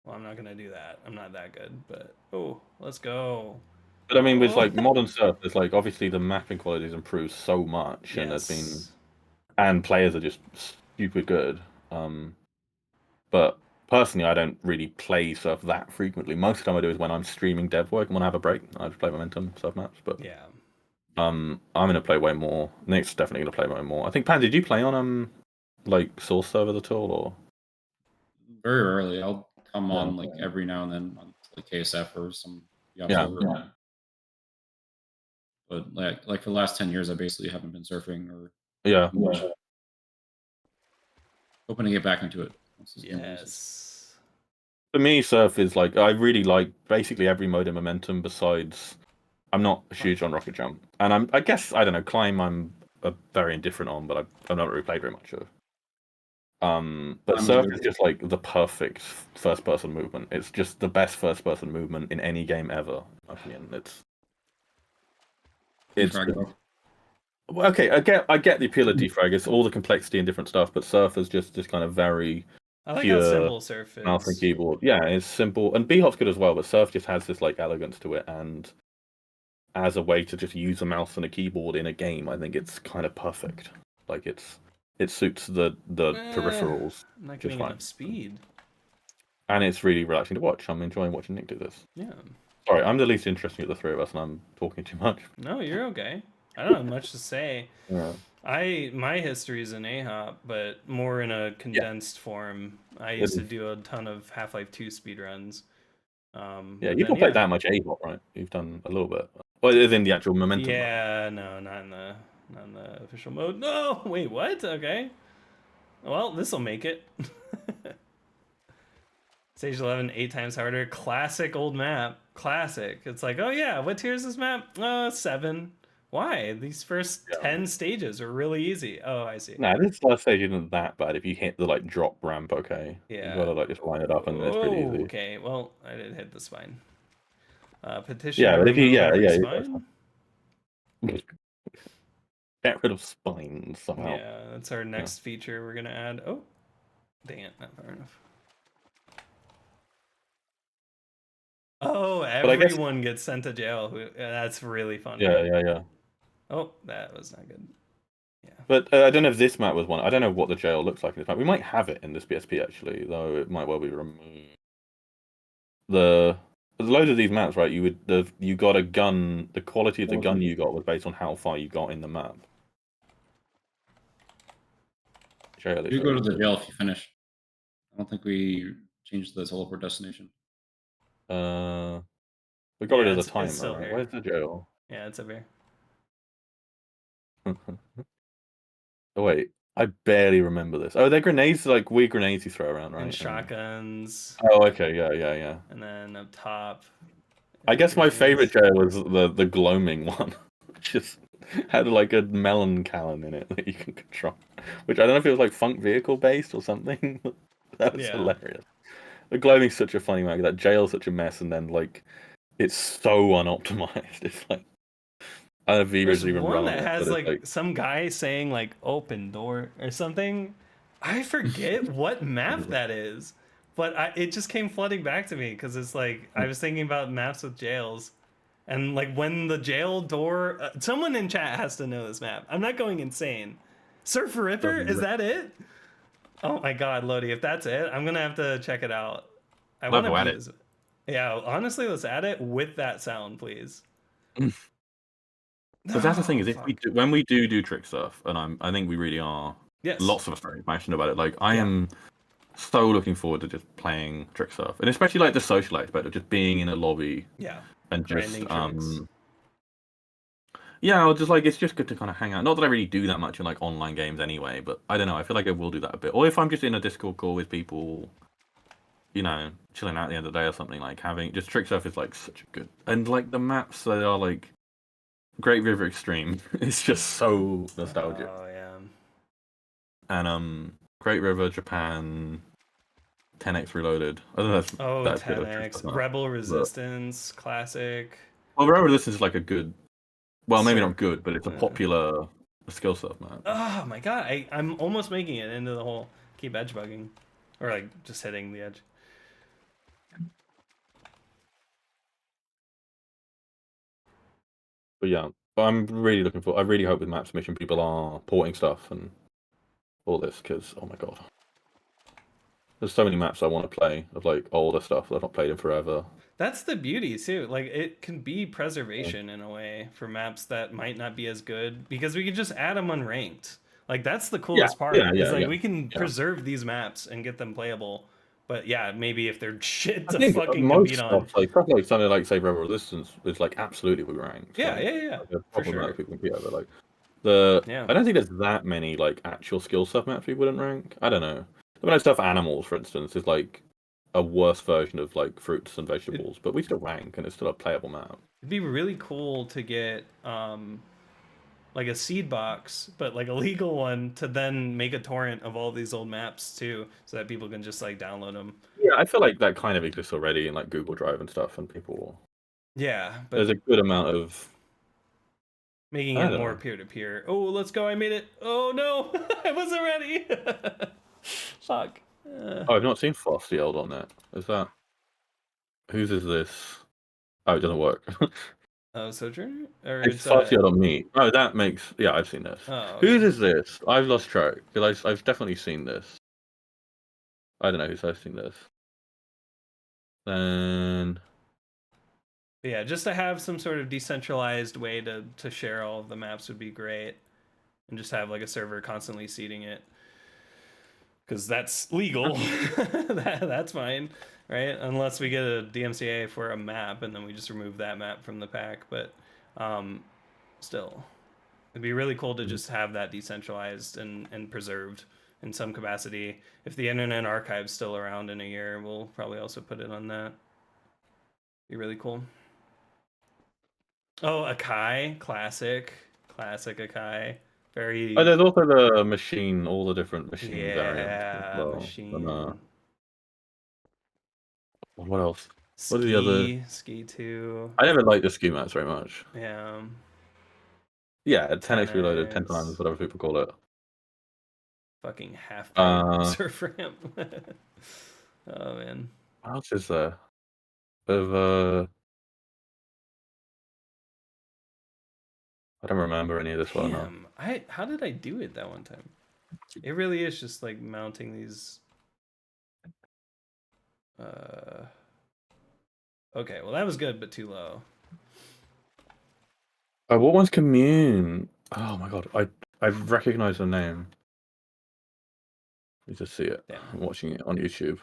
Well, I'm not gonna do that. I'm not that good, but oh, let's go. But I mean, with like modern surf, there's like obviously the mapping quality has improved so much, and there's been and players are just stupid good. But personally, I don't really play surf that frequently. Most of the time I do is when I'm streaming dev work and when I have a break, I just play Momentum surf maps. But yeah, I'm gonna play way more. Nick's definitely gonna play way more. I think Pan, did you play on like source servers at all, or very rarely? I'll come on like every now and then on like KSF or some server. Yeah. But like for the last 10 years, I basically haven't been surfing or Yeah. hoping to get back into it. Yes. For me, surf is like I really like basically every mode in Momentum. Besides, I'm not huge on rocket jump, and I guess I don't know climb. I'm very indifferent on, but I've not really played very much of. But surf is just like the perfect first-person movement. It's just the best first-person movement in any game ever, in my opinion. It's well, okay. I get the appeal of defrag. It's all the complexity and different stuff, but surf is just kind of very I like pure how simple surf is. mouse and keyboard. Yeah, it's simple, and B-Hop's good as well. But surf just has this like elegance to it, and as a way to just use a mouse and a keyboard in a game, I think it's kind of perfect. Like it suits the peripherals. I'm not getting enough speed. And it's really relaxing to watch. I'm enjoying watching Nick do this. Yeah. Sorry, I'm the least interesting of the three of us, and I'm talking too much. No, you're okay. I don't have much to say. Yeah. My history is in AHOP, but more in a condensed form. I used to do a ton of Half-Life 2 speedruns. Yeah, you've not played that much AHOP, right? You've done a little bit. Well, it is in the actual Momentum. Yeah, no, not in the official mode. No, wait, what? Okay. Well, this will make it. Stage 11, 8 times harder. Classic old map. Classic. It's like, oh yeah, what tier is this map? 7. Why? These first Yeah. 10 stages are really easy. Oh, I see. Nah, this last stage isn't that bad if you hit the like drop ramp. Okay. Yeah. You gotta like just line it up, and it's pretty easy. Okay, well, I did hit the spine. Petition Yeah, to but if you remove every yeah, spine. get rid of spines somehow. Yeah, that's our next feature we're gonna add. Oh, dang it, not far enough. Oh, I guess- everyone gets sent to jail. That's really funny. Yeah. Oh, that was not good. Yeah. But I don't know if this map was one. I don't know what the jail looks like in this map. We might have it in this BSP actually, though it might well be removed. There's a load of these maps, right? You got a gun. The quality of the gun you got was based on how far you got in the map. Jail is You go to very the jail if you finish. I don't think we changed the teleport destination. We got rid of the it's timer, still right? here. Where's the jail? Yeah, it's over here. Oh wait, I barely remember this. Oh, they're grenades, like weird grenades you throw around, right? And shotguns. Oh, okay, yeah. And then up top. I guess my grenades. favorite jail was the gloaming one. Just had like a melon cannon in it that you can control. Which I don't know if it was like Funk Vehicle based or something. That was hilarious. The gloaming's such a funny map. That jail's such a mess, and then like it's so unoptimized. It's like I don't know if There's Viva's even one run that on it, has but it's like some guy saying like open door or something. I forget what map that is, but it just came flooding back to me because it's like I was thinking about maps with jails, and like when the jail door. Someone in chat has to know this map. I'm not going insane. Surf Ripper, is that it? Oh my God, Lodi, if that's it, I'm gonna have to check it out. I want to add beat it. this. Yeah, honestly, let's add it with that sound, please. Because that's the thing is, if fuck. when we do trick stuff, and I think we really are. Yes. Lots of us very passionate about it. Like I am so looking forward to just playing trick stuff, and especially like the social aspect of just being in a lobby. Yeah. And just tricks. yeah, or just like it's just good to kind of hang out. Not that I really do that much in like online games anyway, but I don't know. I feel like I will do that a bit. Or if I'm just in a Discord call with people, you know, chilling out at the end of the day or something, like having just trick stuff is like such a good, and like the maps they are like Great River Extreme. It's just so nostalgic. Oh yeah. And Great River, Japan, 10x Reloaded. I don't know. That's 10x Rebel Resistance, classic. Well, Rebel Resistance is like a good. Well, maybe Sir. not good, but it's a popular skill set, man. Oh my God, I'm almost making it into the hole. Keep edge bugging, or like just hitting the edge. But yeah, I'm really looking for. I really hope with map submission people are porting stuff and all this because oh my God, there's so many maps I want to play of like older stuff that I've not played in forever. That's the beauty too. Like it can be preservation in a way for maps that might not be as good because we can just add them unranked. Like that's the coolest part. We can preserve these maps and get them playable. But yeah, maybe if they're shit to fucking compete on. Like something like say Rebel Resistance is like absolutely ranked. Yeah, like, yeah. Like, for sure. people compete over. Like I don't think there's that many like actual skill stuff maps we wouldn't rank. I don't know. The most stuff animals, for instance, is like a worse version of like fruits and vegetables, but we still rank and it's still a playable map. It'd be really cool to get like a seed box, but like a legal one to then make a torrent of all these old maps too, so that people can just like download them. Yeah, I feel like that kind of exists already in like Google Drive and stuff, and people. Yeah, but there's a good amount of making it more peer-to-peer. Oh, let's go! I made it. Oh no, I wasn't ready. Fuck. Oh, I've not seen Frosty Old on that. Is that whose is this? Oh, it doesn't work. Oh, Sojourner? Or It's Frosty Old on me. Oh, that makes I've seen this. Oh, okay. Whose is this? I've lost track because I've definitely seen this. I don't know who's hosting this. Then. Yeah, just to have some sort of decentralized way to share all of the maps would be great, and just have like a server constantly seeding it, because that's legal. That's fine, right? Unless we get a DMCA for a map, and then we just remove that map from the pack. But still, it'd be really cool to just have that decentralized and preserved in some capacity. If the Internet Archive's still around in a year, we'll probably also put it on that. Be really cool. Oh, Akai, classic Akai. Very Oh, there's also the machine, all the different machine variants as yeah, well. And, machine. what else? What are the other? Ski 2. I never liked the ski mats very much. Yeah. Yeah, 10x reloaded 10 10x. times, whatever people call it. Fucking half pipe Uh, surf ramp. Oh man. What else is there? Of I don't remember any of this one now. Damn. How did I do it that one time? It really is just like mounting these. Okay, well that was good, but too low. Oh, what one's Commune? Oh my god, I recognize the name. You just see it. Damn. I'm watching it on YouTube.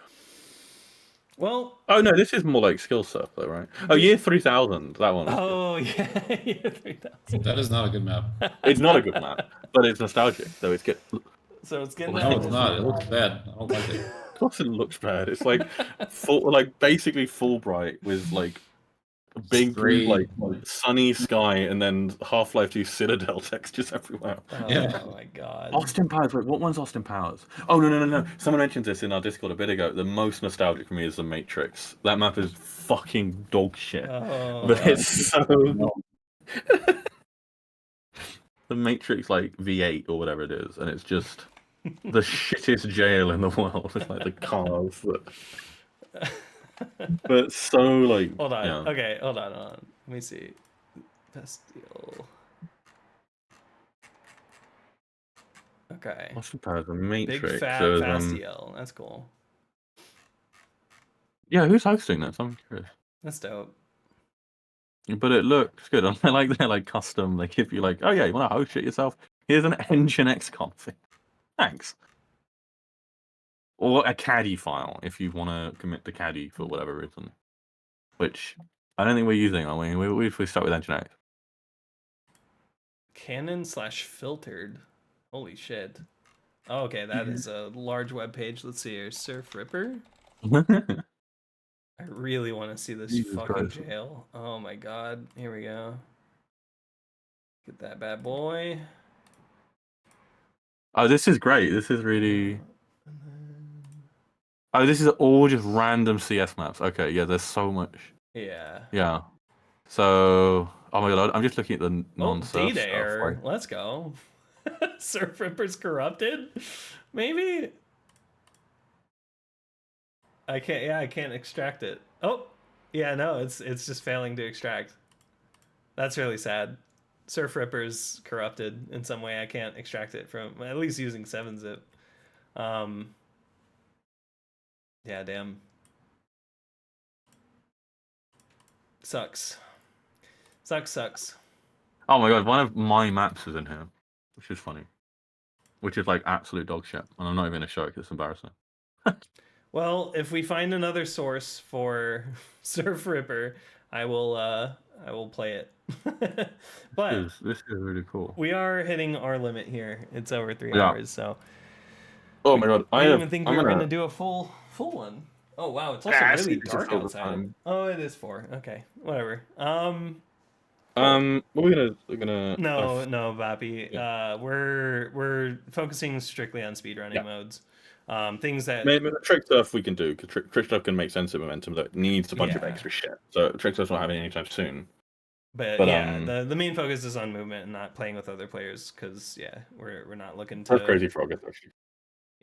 Well. Oh no, this is more like skill stuff though, right? Oh, year 3000. That one. Oh yeah, year 3000. That is not a good map. It's not a good map, but it's nostalgic, so it's good. So it's getting. No, it's not. It looks bad. I don't like it. Of course, it looks bad. It's like basically Fulbright with like a big Straight. like sunny sky and then Half-Life 2 Citadel textures everywhere. Oh Yeah. my god. Austin Powers. Wait, what one's Austin Powers? Oh no! Someone mentioned this in our Discord a bit ago. The most nostalgic for me is the Matrix. That map is fucking dog shit, Oh, but it's so. The Matrix like V8 or whatever it is, and it's just the shittest jail in the world. It's like the cars that. But so like. Hold on. Yeah. Okay, hold on. Let me see. Bastille. Okay. Austin Powers, the Matrix. Big fat So, Fastiel. That's cool. yeah, who's hosting this? I'm curious. That's dope. But it looks good. I like they're like custom. They give you like, oh yeah, you want to host it yourself? Here's an Nginx config. Thanks. Or a caddy file if you want to commit to caddy for whatever reason. Which I don't think we're using, are we? We start with Nginx. Canon/filtered. Holy shit. Oh, okay, that is a large web page. Let's see here. Surf Ripper. I really want to see this Jesus fucking Christ. jail. Oh my god. Here we go. Get that bad boy. Oh, this is great. This is really. Oh, this is all just random CS maps. Okay, yeah, there's so much. Yeah. Yeah. So, oh my god, I'm just looking at the Oh, non-surf data stuff. error. Like, Let's go. Surf Ripper's corrupted? Maybe? I can't extract it. Oh, yeah, no, it's just failing to extract. That's really sad. Surf Ripper's corrupted in some way. I can't extract it from, at least using 7-zip. Yeah, damn. Sucks. Sucks. oh my god, one of my maps is in here, which is funny. Which is like absolute dog shit, and I'm not even gonna show it because it's embarrassing. Well, if we find another source for Surf Ripper, I will play it. But This is really cool. we are hitting our limit here. It's over 3 Yeah. hours, so Oh my god, I didn't even think we were gonna do a full one. Oh wow, it's also really it's dark all the outside. time. Oh, it is 4. Okay, whatever. We're gonna. No, Bappy. We're focusing strictly on speedrunning Yeah. modes. Things that Maybe the trick stuff we can do because trick stuff can make sense of momentum that needs a bunch of Yeah. extra shit. So trick stuff's not happening anytime soon. But yeah, the main focus is on movement and not playing with other players because we're not looking to. That's Crazy Frog, especially.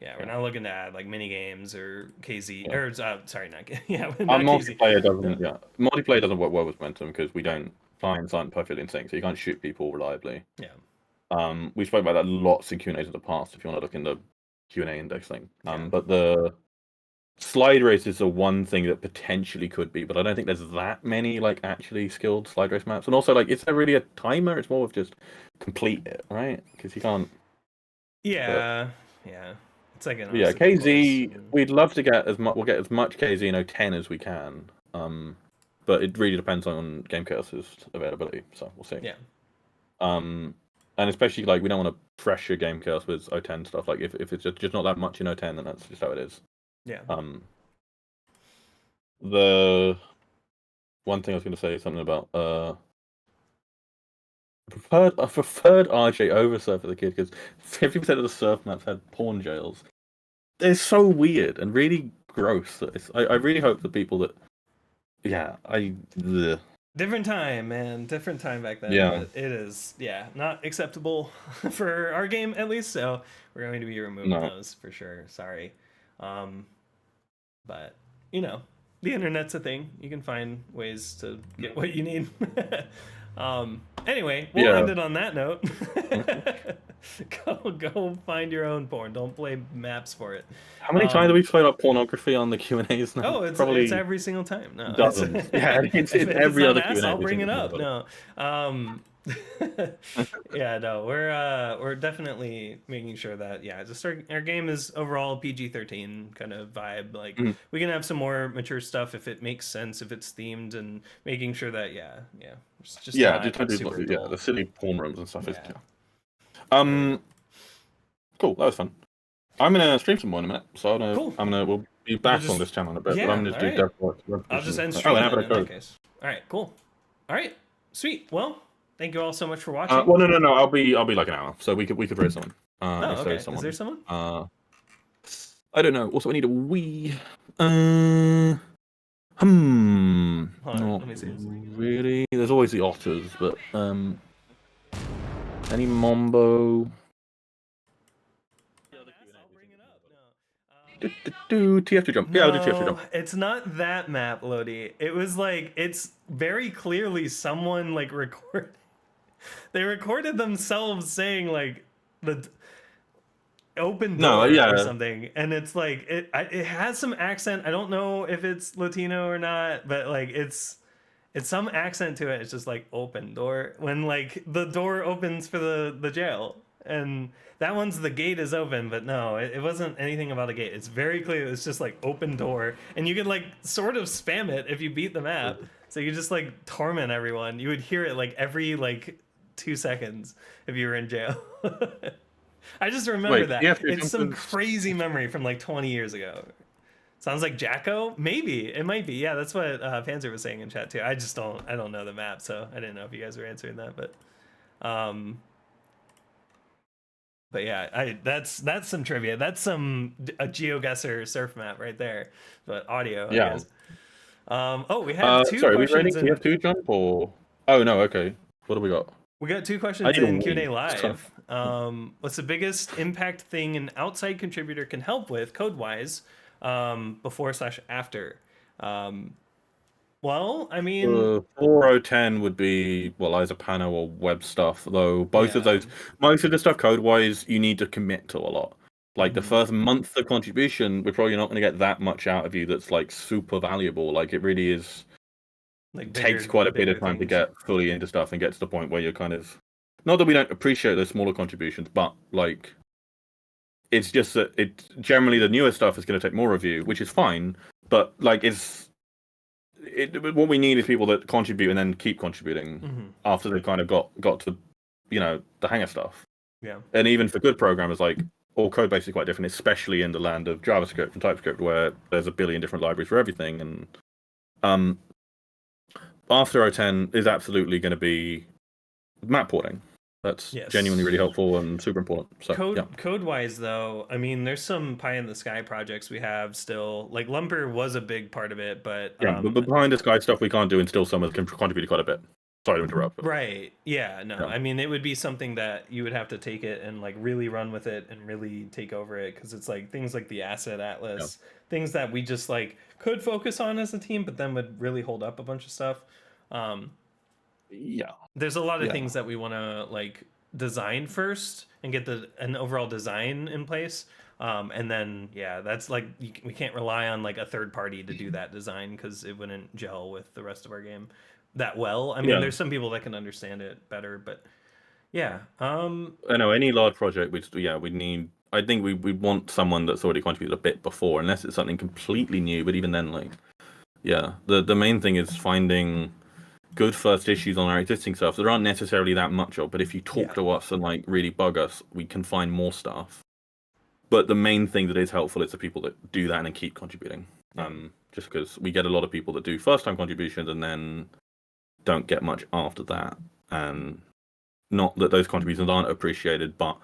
Yeah, we're not looking to add like mini games or KZ Yeah. or sorry, not yeah, not Our KZ. multiplayer doesn't. Yeah, multiplayer doesn't work well with momentum because we don't clients aren't perfectly in sync, so you can't shoot people reliably. Yeah. We spoke about that lots in Q&As in the past. If you want to look in the Q&A index thing. Yeah. But the slide race is the one thing that potentially could be, but I don't think there's that many like actually skilled slide race maps. And also, like, is there really a timer? It's more of just complete it, right? Because you can't. Yeah. It's like an Yeah, obstacle KZ. course and- We'd love to get as much. We'll get as much KZ in 010 as we can. But it really depends on Game Chaos's availability. So we'll see. Yeah. And especially like we don't want to pressure Game Chaos with 010 stuff. Like if it's just not that much in 010, then that's just how it is. Yeah. The one thing I was going to say is something about I preferred RJ over Surf as a kid because 50% of the Surf maps had porn jails. They're so weird and really gross. I really hope the people that, yeah, ugh. Different time, man. Different time back then. Yeah. But it is, yeah, not acceptable for our game at least. So we're going to be removing No. those for sure. Sorry. But you know, the internet's a thing. You can find ways to get what you need. Anyway, we'll end it on that note. Go find your own porn. Don't play maps for it. How many times have we played about pornography on the Q&As now? Oh, it's every single time. No, dozens. Yeah, it's every other Q&A. I'll bring it up. No. Yeah, no, we're definitely making sure that just our game is overall PG-13 kind of vibe. Like we can have some more mature stuff if it makes sense, if it's themed, and making sure that it's just the silly porn rooms and stuff. Cool, that was fun. I'm gonna stream some more in a minute, so we'll be back on this channel in a bit. Yeah, but I'm gonna do Death. I'll just end streaming in that case. All right, cool. All right, sweet. Well, thank you all so much for watching. Well, no. I'll be like an hour, so we could raise someone. Okay. Is there someone? I don't know. Also, I need a wee. Hold on, let me see. Really? There's always the otters, but any Mombo? TF2 jump. Yeah, I'll do TF2 jump. It's not that map, Roady. It was like, it's very clearly someone like they recorded themselves saying like the open door or something, and it's like it has some accent. I don't know if it's Latino or not, but like it's some accent to it. It's just like open door when like the door opens for the jail, and that one's the gate is open, but no, it wasn't anything about a gate. It's very clear. It's just like open door, and you could like sort of spam it if you beat the map. So you just like torment everyone. You would hear it like every like 2 seconds if you were in jail. I just remember that. It's some crazy memory from like 20 years ago. Sounds like Jacko? Maybe. It might be. Yeah, that's what Panzer was saying in chat too. I don't know the map, so I didn't know if you guys were answering that, but yeah, that's some trivia. That's a GeoGuessr surf map right there. But audio, I guess. We have two questions. We have two jump or? Oh no, okay. What do we got? We got two questions in Q&A live. What's the biggest impact thing an outside contributor can help with, code-wise, before/after? Well, I mean... 4010 would be, either Pano or web stuff, though both of those... Most of the stuff code-wise, you need to commit to a lot. Like, the first month of contribution, we're probably not going to get that much out of you that's, like, super valuable. Like, it really is... Like takes quite a bit of time to get fully into stuff and get to the point where you're kind of... Not that we don't appreciate those smaller contributions, but, like... It's just that generally the newer stuff is going to take more of you, which is fine, but, like, what we need is people that contribute and then keep contributing after they've kind of got to, the hang of stuff. Yeah. And even for good programmers, like, all code base is quite different, especially in the land of JavaScript and TypeScript, where there's a billion different libraries for everything. And after 010 is absolutely going to be map porting. That's genuinely really helpful and super important. So, Code-wise, though, I mean, there's some pie-in-the-sky projects we have still. Like, Lumper was a big part of it, but... but behind-the-sky stuff we can't do, and still some can contribute quite a bit. Sorry to interrupt. But... Right. Yeah, no. I mean, it would be something that you would have to take it and, like, really run with it and really take over it, because it's, like, things like the Asset Atlas, things that we just, like, could focus on as a team, but then would really hold up a bunch of stuff. There's a lot of things that we want to like design first and get an overall design in place, and then that's like we can't rely on like a third party to do that design because it wouldn't gel with the rest of our game that well. I mean, there's some people that can understand it better, but I know any large project we need. I think we want someone that's already contributed a bit before, unless it's something completely new. But even then, like the main thing is finding good first issues on our existing stuff. There aren't necessarily that much of, but if you talk to us and like really bug us, we can find more stuff. But the main thing that is helpful is the people that do that and then keep contributing. Just because we get a lot of people that do first time contributions and then don't get much after that. And Not that those contributions aren't appreciated, but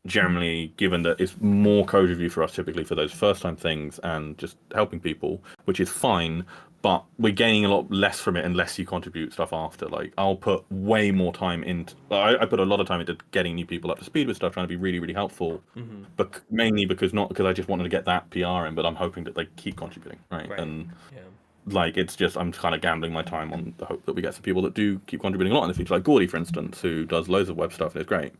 generally, given that it's more code review for us typically for those first time things and just helping people, which is fine, but we're gaining a lot less from it unless you contribute stuff after. Like, I'll put way more time into, I put a lot of time into getting new people up to speed with stuff, trying to be really, really helpful, but mainly because not because I just wanted to get that PR in, but I'm hoping that they keep contributing, right? And like, it's just, I'm kind of gambling my time on the hope that we get some people that do keep contributing a lot in the future, like Roady, for instance, who does loads of web stuff and is great.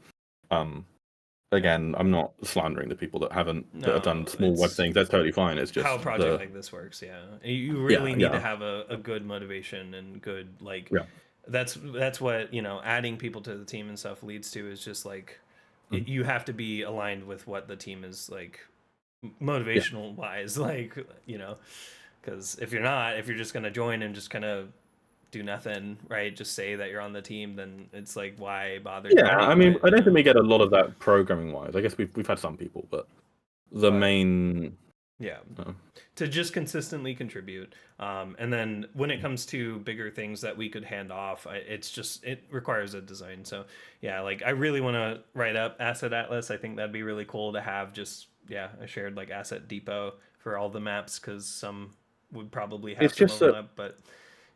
Again, I'm not slandering the people that that have done small web things. That's totally fine. It's just how a project like this works. Yeah, you really need to have a good motivation and good That's what adding people to the team and stuff leads to, is just like you have to be aligned with what the team is like motivational wise, like because if you're just gonna join and just kind of do nothing, right? Just say that you're on the team, then it's like, why bother? I mean, I don't think we get a lot of that programming wise. I guess we've had some people, but main to just consistently contribute, and then when it comes to bigger things that we could hand off, it requires a design. So like I really want to write up Asset Atlas. I think that'd be really cool to have just a shared like asset depot for all the maps, because some would probably have some overlap, but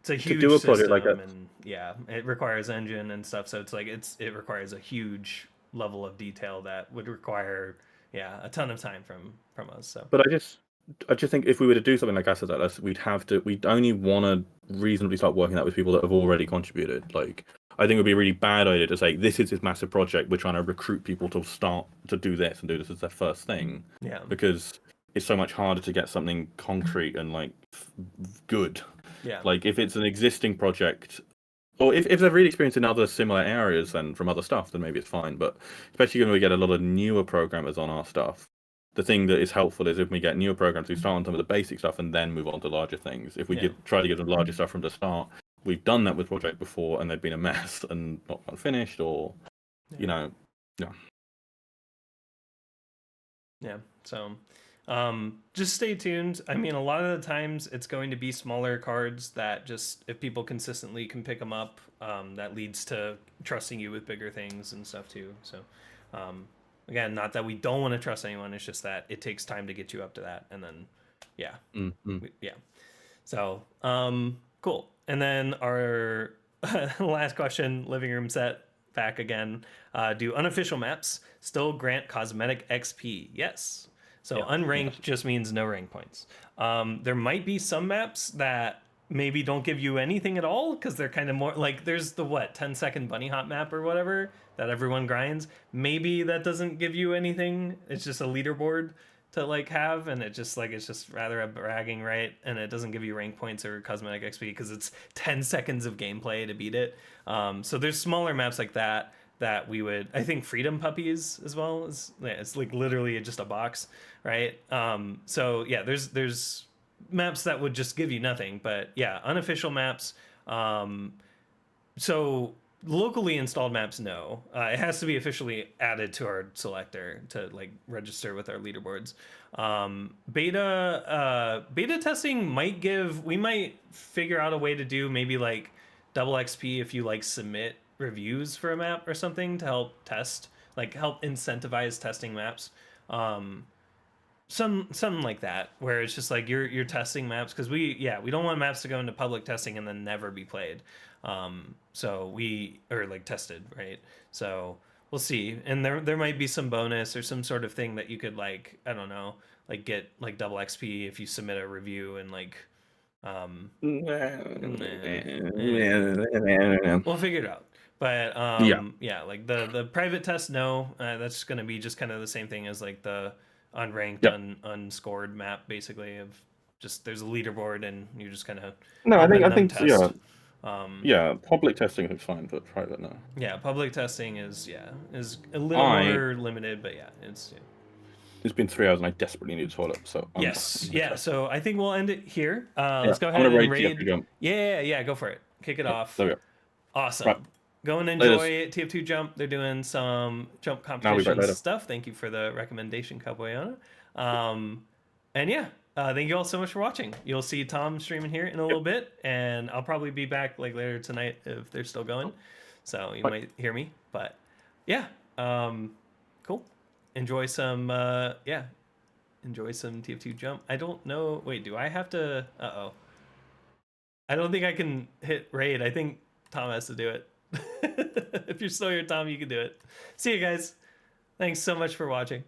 it's a huge to do a project system, like that. and it requires engine and stuff. So it's like it requires a huge level of detail that would require a ton of time from us. So, but I just think if we were to do something like Asset Atlas, we'd only want to reasonably start working that with people that have already contributed. Like, I think it would be a really bad idea to say this is this massive project. We're trying to recruit people to start to do this and do this as their first thing. Yeah, because it's so much harder to get something concrete and like good. Yeah. Like, if it's an existing project, or if they're really experienced in other similar areas and from other stuff, then maybe it's fine. But especially when we get a lot of newer programmers on our stuff, the thing that is helpful is if we get newer programs who start on some of the basic stuff and then move on to larger things. If we try to give them larger stuff from the start, we've done that with project before and they've been a mess and not finished, or So just stay tuned. I mean, a lot of the times it's going to be smaller cards that just, if people consistently can pick them up, that leads to trusting you with bigger things and stuff too. So again, not that we don't want to trust anyone, it's just that it takes time to get you up to that. And then so cool. And then our last question, living room set back again. Do unofficial maps still grant cosmetic XP? Yes. So unranked just means no rank points. There might be some maps that maybe don't give you anything at all, because they're kind of more like, there's the 10-second bunny hop map or whatever that everyone grinds. Maybe that doesn't give you anything. It's just a leaderboard to like have, and it's just rather a bragging right, and it doesn't give you rank points or cosmetic XP because it's 10 seconds of gameplay to beat it. So there's smaller maps like that we would, I think Freedom Puppies as well is, it's like literally just a box, right? So there's maps that would just give you nothing, but unofficial maps. So locally installed maps, no. It has to be officially added to our selector to like register with our leaderboards. Beta testing we might figure out a way to do maybe like double XP if you like submit reviews for a map or something to help test, like help incentivize testing maps. Something like that, where it's just like you're testing maps, because we don't want maps to go into public testing and then never be played. So we are like tested, right? So we'll see. And there might be some bonus or some sort of thing that you could, like, I don't know, like get like double XP if you submit a review, and like we'll figure it out. But like the private test, no, that's going to be just kind of the same thing as like the unranked, unscored map, basically, of just there's a leaderboard and you just kind of I think test. Public testing is fine, but private, no. Public testing is a little more limited, but it's It's been 3 hours and I desperately need a toilet, so so I think we'll end it here. Let's go ahead and raid. Go for it. Kick it off. There we go. Awesome. Right. Go and enjoy TF2 Jump. They're doing some jump competition stuff. Thank you for the recommendation, Capoeana. Thank you all so much for watching. You'll see Tom streaming here in a little bit, and I'll probably be back like later tonight if they're still going. so you Bye. might hear me. But yeah, cool. Enjoy some enjoy some TF2 jump. I don't know. Wait, do I have to? Uh-oh. I don't think I can hit raid. I think Tom has to do it. If you're still here, Tom, you can do it. See you guys. Thanks so much for watching.